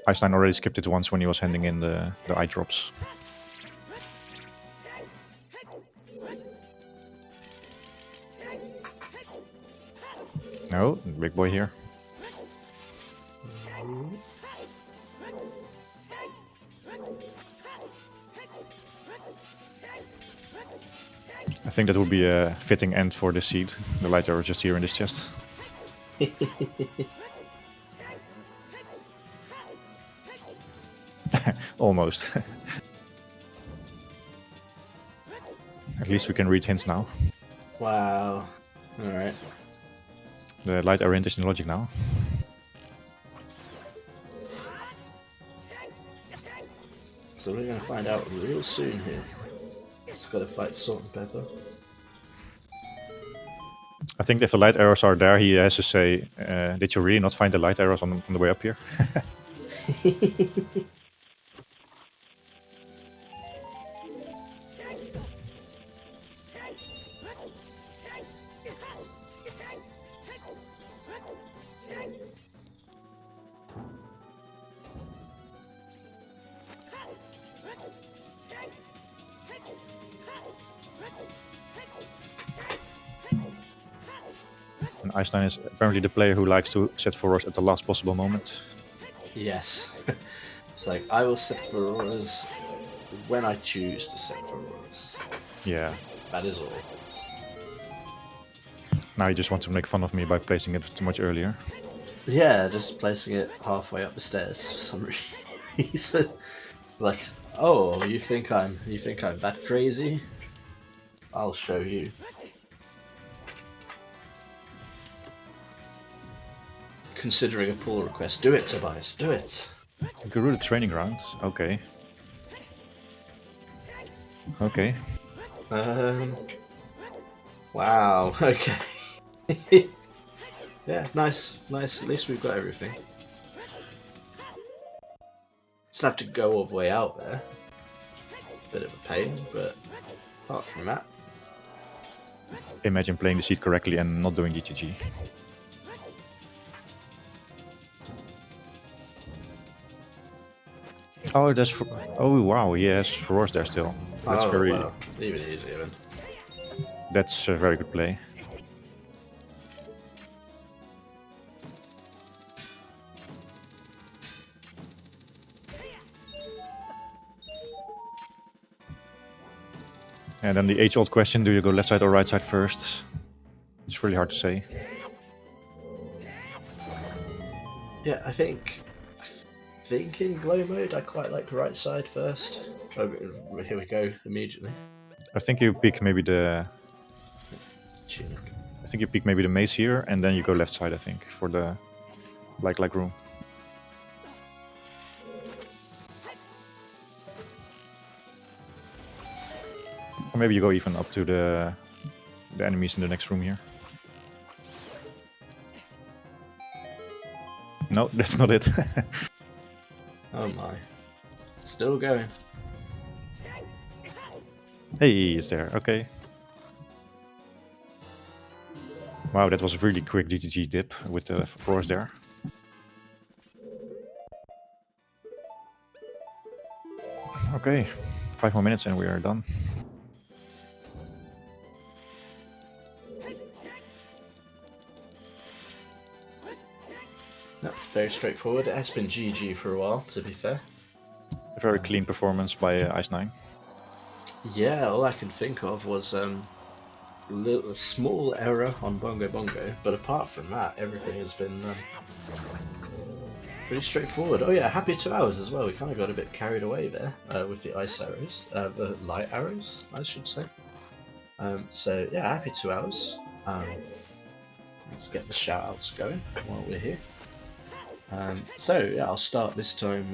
Icenine already skipped it once when he was handing in the eye drops. No, big boy here. I think that would be a fitting end for this seed. The light arrow just here in this chest. Almost. At least we can read hints now. Wow. Alright. The light arrow hint is in logic now. So we're going to find out real soon here. Just got to fight Salt and Pepper. I think if the light arrows are there, he has to say, did you really not find the light arrows on the way up here? And Icenine is apparently the player who likes to set forwards at the last possible moment. Yes. It's like, I will set Auroras when I choose to set Auroras. Yeah. That is all. Now you just want to make fun of me by placing it too much earlier. Yeah, just placing it halfway up the stairs for some reason. Like, oh, you think I'm that crazy? I'll show you. considering a pull request. Do it, Tobias. Do it. Garuda training grounds. Okay. Okay. Wow. Okay. Yeah, nice. At least we've got everything. Just have to go all the way out there. Bit of a pain, but apart from that. Imagine playing the seed correctly and not doing DTG. Oh, that's for. Oh wow, yes, Furor's there still. That's very. Well, even easier then. That's a very good play. And then the age-old question: do you go left side or right side first? It's really hard to say. Yeah, I think in glow mode, I quite like the right side first. Oh, here we go immediately. I think you pick maybe the. Tunic. I think you pick maybe the mace here, and then you go left side. I think for the like room. Or maybe you go even up to the enemies in the next room here. No, that's not it. Oh my. Still going. Hey, it's there. Okay. Wow, that was a really quick DTG dip with the Furor's there. Okay, 5 more minutes and we are done. No, very straightforward. It has been GG for a while, to be fair. A very clean performance by Icenine. Yeah, all I can think of was a small error on Bongo Bongo, but apart from that, everything has been pretty straightforward. Oh yeah, happy 2 hours as well. We kind of got a bit carried away there with the ice arrows, the light arrows, I should say. So yeah, happy 2 hours. Let's get the shout outs going while we're here. So yeah, I'll start this time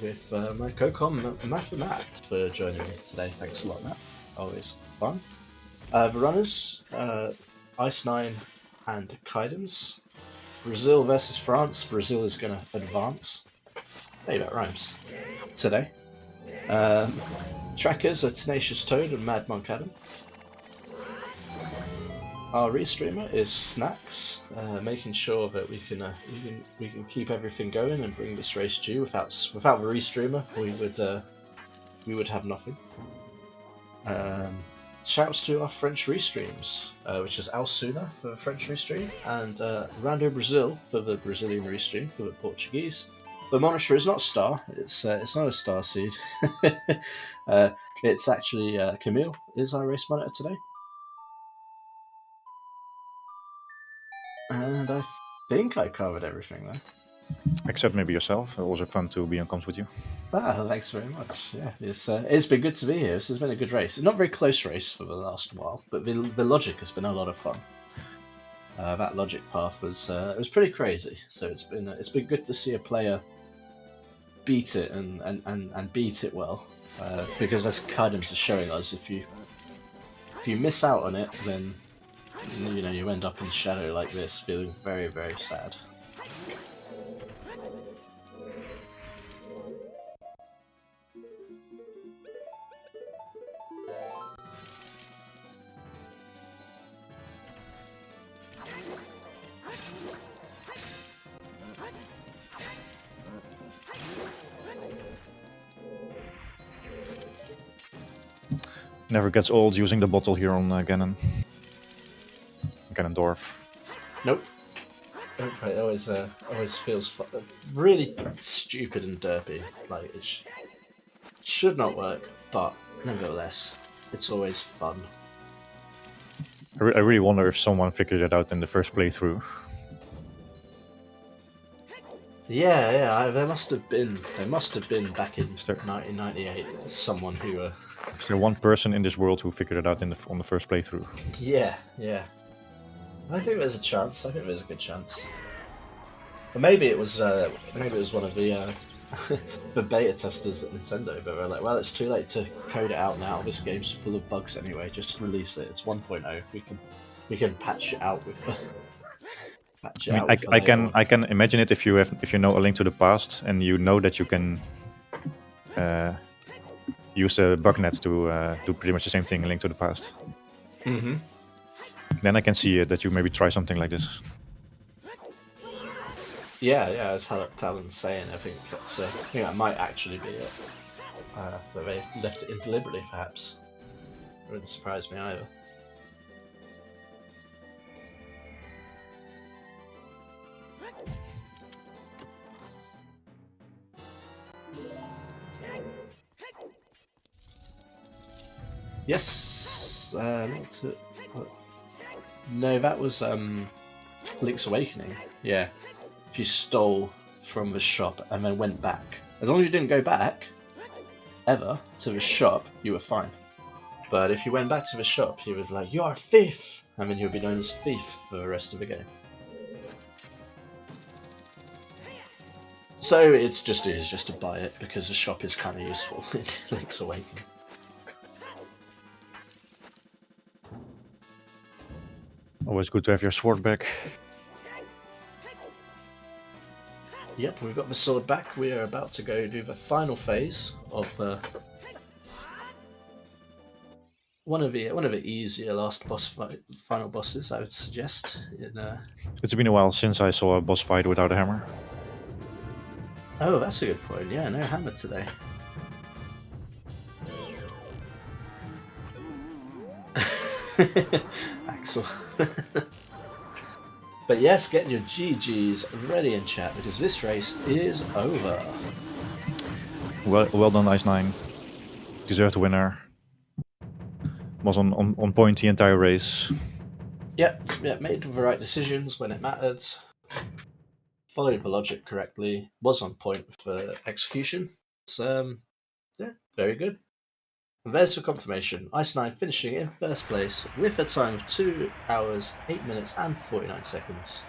with my co-com Matt for joining me today. Thanks a lot, Matt. Always fun. The runners, Icenine and Kydams. Brazil versus France. Brazil is going to advance. Hey, that rhymes. Today. Trackers are Tenacious Toad and Mad Monk Adam. Our restreamer is Snacks, making sure that we can keep everything going and bring this race due. Without the restreamer, we would have nothing. Shouts to our French restreams, which is Alsuna for the French restream, and Rando Brazil for the Brazilian restream for the Portuguese. The monitor is not Star; it's not a Star seed. It's actually Camille is our race monitor today. And I think I covered everything there. Except maybe yourself. Also fun to be on comms with you. Thanks very much. Yeah, it's been good to be here. This has been a good race. Not a very close race for the last while, but the logic has been a lot of fun. That logic path was pretty crazy. So it's been good to see a player beat it and beat it well. Because as Kydams is showing us, if you miss out on it, then you end up in shadow like this, feeling very, very sad. Never gets old using the bottle here on Ganondorf. Nope. It always feels really stupid and derpy. Like it should not work, but nevertheless, it's always fun. I really wonder if someone figured it out in the first playthrough. Yeah. There must have been back in 1998 someone who. Is there one person in this world who figured it out on the first playthrough? Yeah. I think there's a chance. I think there's a good chance. maybe it was one of the the beta testers at Nintendo, but we're like, well, it's too late to code it out now. This game's full of bugs anyway. Just release it. It's 1.0. We can patch it out with. Patch it I mean, out I can imagine it if you know A Link to the Past and you know that you can use the bug nets to do pretty much the same thing in A Link to the Past. Mm-hmm. Then I can see that you maybe try something like this. Yeah, as Talon's saying, I think that might actually be it. That they left it in deliberately, perhaps. It wouldn't surprise me either. Yes, no, that was Link's Awakening. Yeah, if you stole from the shop and then went back, as long as you didn't go back ever to the shop, you were fine. But if you went back to the shop, he was like, "You're a thief," and then you'll be known as Thief for the rest of the game. So it's just to buy it because the shop is kind of useful in Link's Awakening. Always good to have your sword back. Yep, we've got the sword back. We are about to go do the final phase of one of the easier final bosses, I would suggest. It's been a while since I saw a boss fight without a hammer. Oh, that's a good point. Yeah, no hammer today. Axel. But yes, get your GGs ready in chat because this race is over. Well done, Icenine. Deserved winner. Was on point the entire race. Yep, made the right decisions when it mattered. Followed the logic correctly. Was on point for execution. So, yeah, very good. And there's the confirmation. Icenine finishing in first place with a time of 2 hours, 8 minutes and 49 seconds.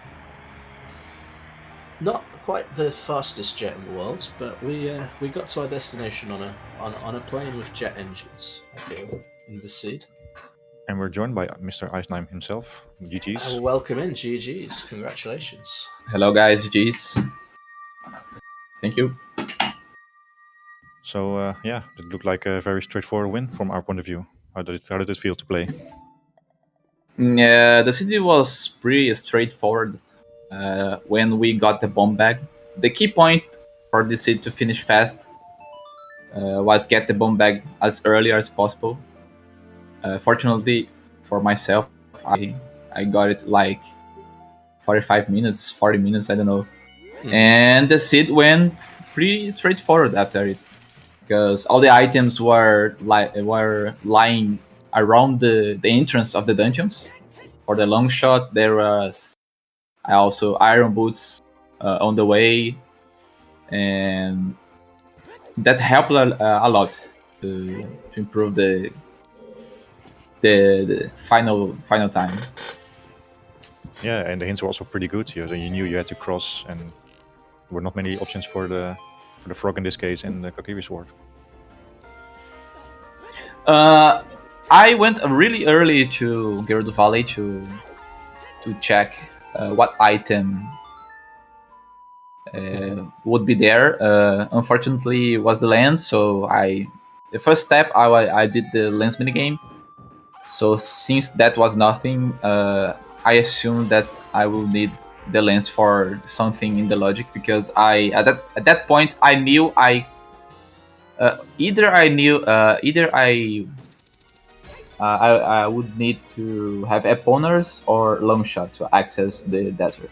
Not quite the fastest jet in the world, but we got to our destination on a plane with jet engines, I feel, in the seed. And we're joined by Mr. Icenine himself. GG's. Welcome in, GG's. Congratulations. Hello guys, GG's. Thank you. So yeah, it looked like a very straightforward win from our point of view. How did it feel to play? Yeah, the city was pretty straightforward when we got the bomb bag. The key point for the city to finish fast was get the bomb bag as early as possible. Fortunately for myself, I got it like 45 minutes, 40 minutes, I don't know. And the seed went pretty straightforward after it. Because all the items were lying around the entrance of the dungeons. For the long shot, there was also iron boots on the way, and that helped a lot to improve the final time. Yeah, and the hints were also pretty good. You knew you had to cross, and there were not many options for the frog in this case and the Kakiri sword. I went really early to Gerudo Valley to check what item would be there. Unfortunately, it was the lens, so the first step I did the lens minigame. So since that was nothing, I assumed that I will need the lens for something in the logic, because at that point I knew I would need to have Eponers or Longshot to access the desert.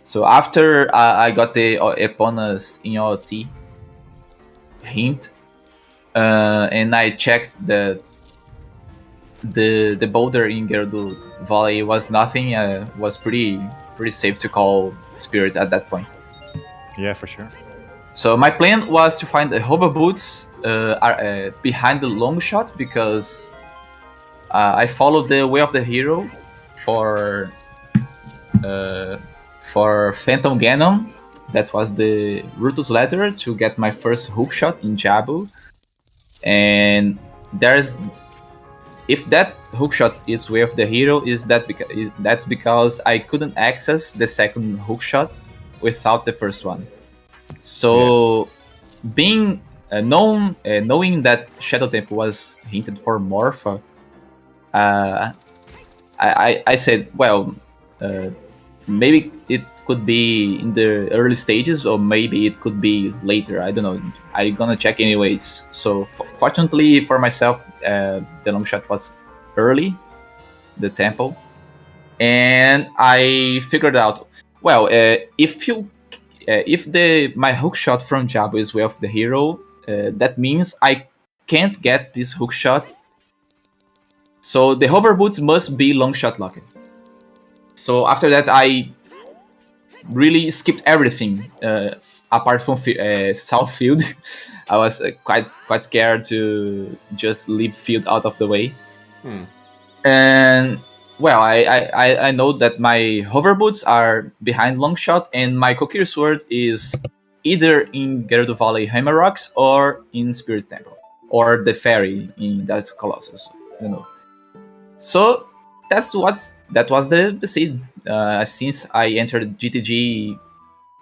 So after I got the Eponers in OT hint, and I checked the boulder in Gerudo Valley was nothing. Was pretty safe to call Spirit at that point. Yeah, for sure. So my plan was to find the hover boots behind the long shot, because I followed the way of the hero for for Phantom Ganon, that was the Rutus letter to get my first hookshot in Jabu. And if that hookshot is with the hero, that's because I couldn't access the second hookshot without the first one. So being knowing that Shadow Temple was hinted for Morpha, I said, well, maybe it could be in the early stages, or maybe it could be later. I don't know. I'm gonna check anyways. So fortunately for myself, the long shot was early, the temple, and I figured out. Well, if my hook shot from Jabu is with the hero, that means I can't get this hook shot. So the hover boots must be long shot locked. So after that, I really skipped everything apart from South Field. I was quite scared to just leave Field out of the way. And well, I know that my hover boots are behind Longshot, and my Kokiri sword is either in Gerudo Valley Hammer Rocks or in Spirit Temple, or the ferry in that's Colossus. You know. So that was the seed. Since I entered GTG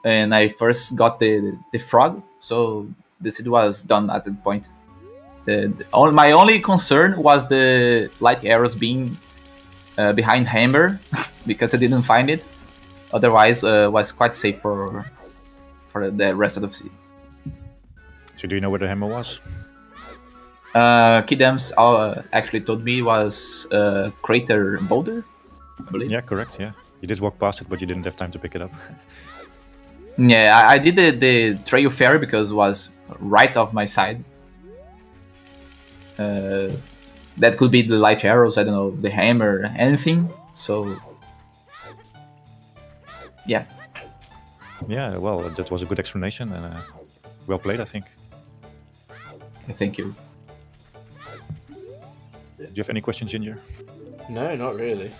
and I first got the frog, so the seed was done at that point. My only concern was the light arrows being behind Hammer because I didn't find it. Otherwise, was quite safe for the rest of the seed. So do you know where the hammer was? Kydams actually told me it was Crater Boulder, I believe. Yeah, correct. Yeah, you did walk past it, but you didn't have time to pick it up. Yeah, I did the Trail Ferry because it was right off my side. That could be the light arrows, I don't know, the hammer, anything. So, yeah. Yeah, well, that was a good explanation and well played, I think. Thank you. Do you have any questions, Ginger? No, not really.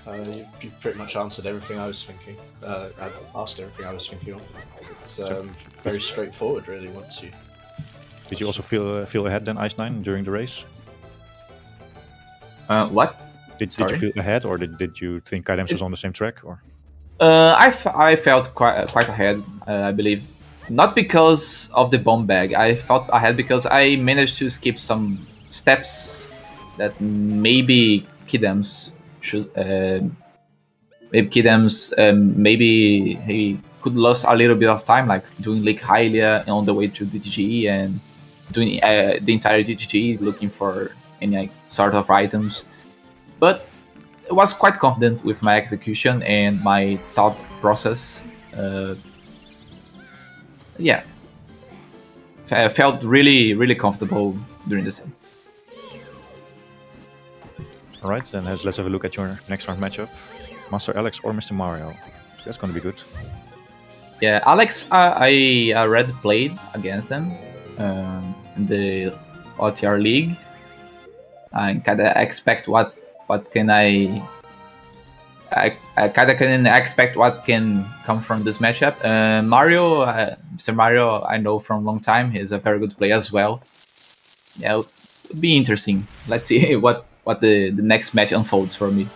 You pretty much answered everything I was thinking. I asked everything I was thinking of. It's very straightforward, really, once you... Did you also feel ahead than Icenine during the race? What? Did you feel ahead, or did you think Kydams was on the same track? Or I felt quite ahead, I believe. Not because of the bomb bag. I felt ahead because I managed to skip some steps that maybe Kydams should. Maybe he could lose a little bit of time, like doing Lake Hylia on the way to DTG and doing the entire DTG looking for any sort of items. But I was quite confident with my execution and my thought process. Yeah, I felt really comfortable during the sim. all right, then let's have a look at your next round matchup: Master Alex or Mr. Mario. That's going to be good. Yeah, Alex, I already played against them in the OoTR League. I kind of expect what can I kind of can expect what can come from this matchup. Mario, Mr. Mario, I know from a long time. He's a very good player as well. Yeah, it would be interesting. Let's see what the next match unfolds for me.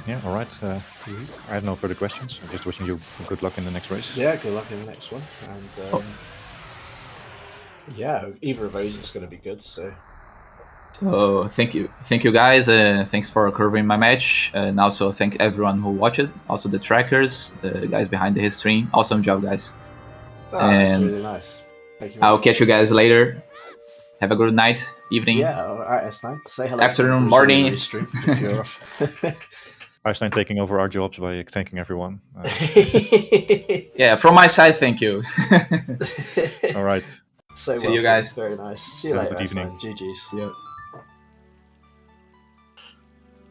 Yeah, all right. I have no further questions. I'm just wishing you good luck in the next race. Yeah, good luck in the next one. And yeah, either of those is going to be good. So thank you guys. Thanks for covering my match, and also thank everyone who watched. Also the trackers, the guys behind the stream. Awesome job, guys. that's really nice. Thank you. I'll catch you guys later. Have a good night, evening. Yeah, all right, that's nice. Say hello. Afternoon, to morning. Stream if you're off. Icenine taking over our jobs by thanking everyone. Yeah, from my side, thank you. All right. See you guys. Very nice. See you Have a later. good evening. GG's. Yeah.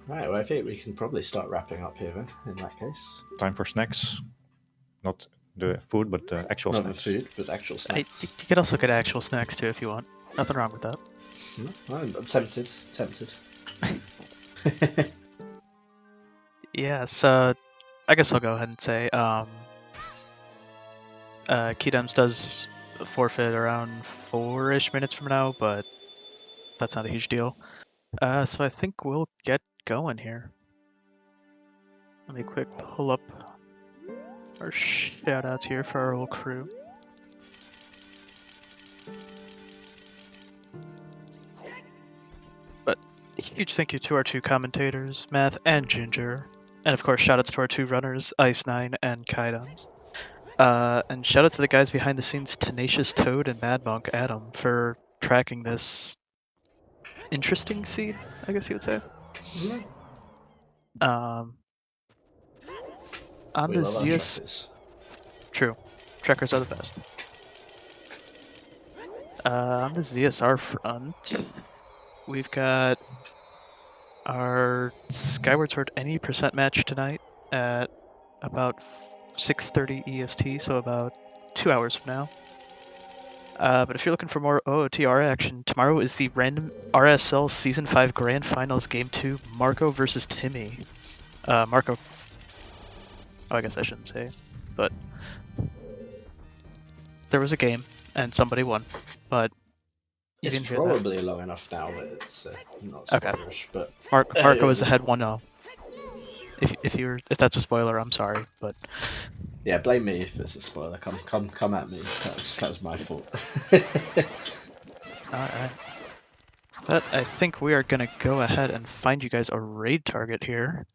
Right, well, I think we can probably start wrapping up here then, in that case. Time for snacks. Not the food, but the actual Not snacks. the food, but actual snacks. You could also get actual snacks too if you want. Nothing wrong with that. I'm tempted. Yeah, so I guess I'll go ahead and say Kydams does forfeit around 4-ish minutes from now, but that's not a huge deal. So I think we'll get going here. Let me quick pull up our shoutouts here for our whole crew. But huge thank you to our 2 commentators, Math and Ginger. And of course, shoutouts to our 2 runners, Icenine and Kydams. And shout out to the guys behind the scenes, Tenacious Toad and Mad Monk Adam, for tracking this interesting seed, I guess you would say. On We the love our Zeus, trackers. true, trackers are the best. On the ZSR front, we've got our Skyward Sword any percent match tonight at about 6:30 EST, so about 2 hours from now. But if you're looking for more OOTR action, tomorrow is the random RSL Season 5 Grand Finals Game 2, Marco versus Timmy. Marco... Oh, I guess I shouldn't say, but there was a game, and somebody won, but you It's didn't hear that. probably long enough now that it's not Okay. spoilerish, but Marco is ahead 1-0. If that's a spoiler, I'm sorry, but yeah, blame me if it's a spoiler. Come at me. That was my fault. alright. But I think we are gonna go ahead and find you guys a raid target here.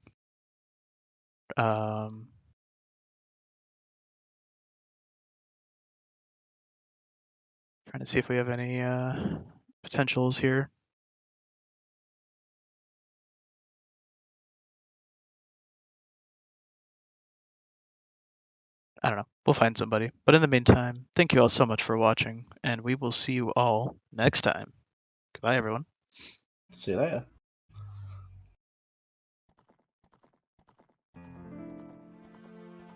Trying to see if we have any potentials here. I don't know. We'll find somebody. But in the meantime, thank you all so much for watching, and we will see you all next time. Goodbye, everyone. See you later.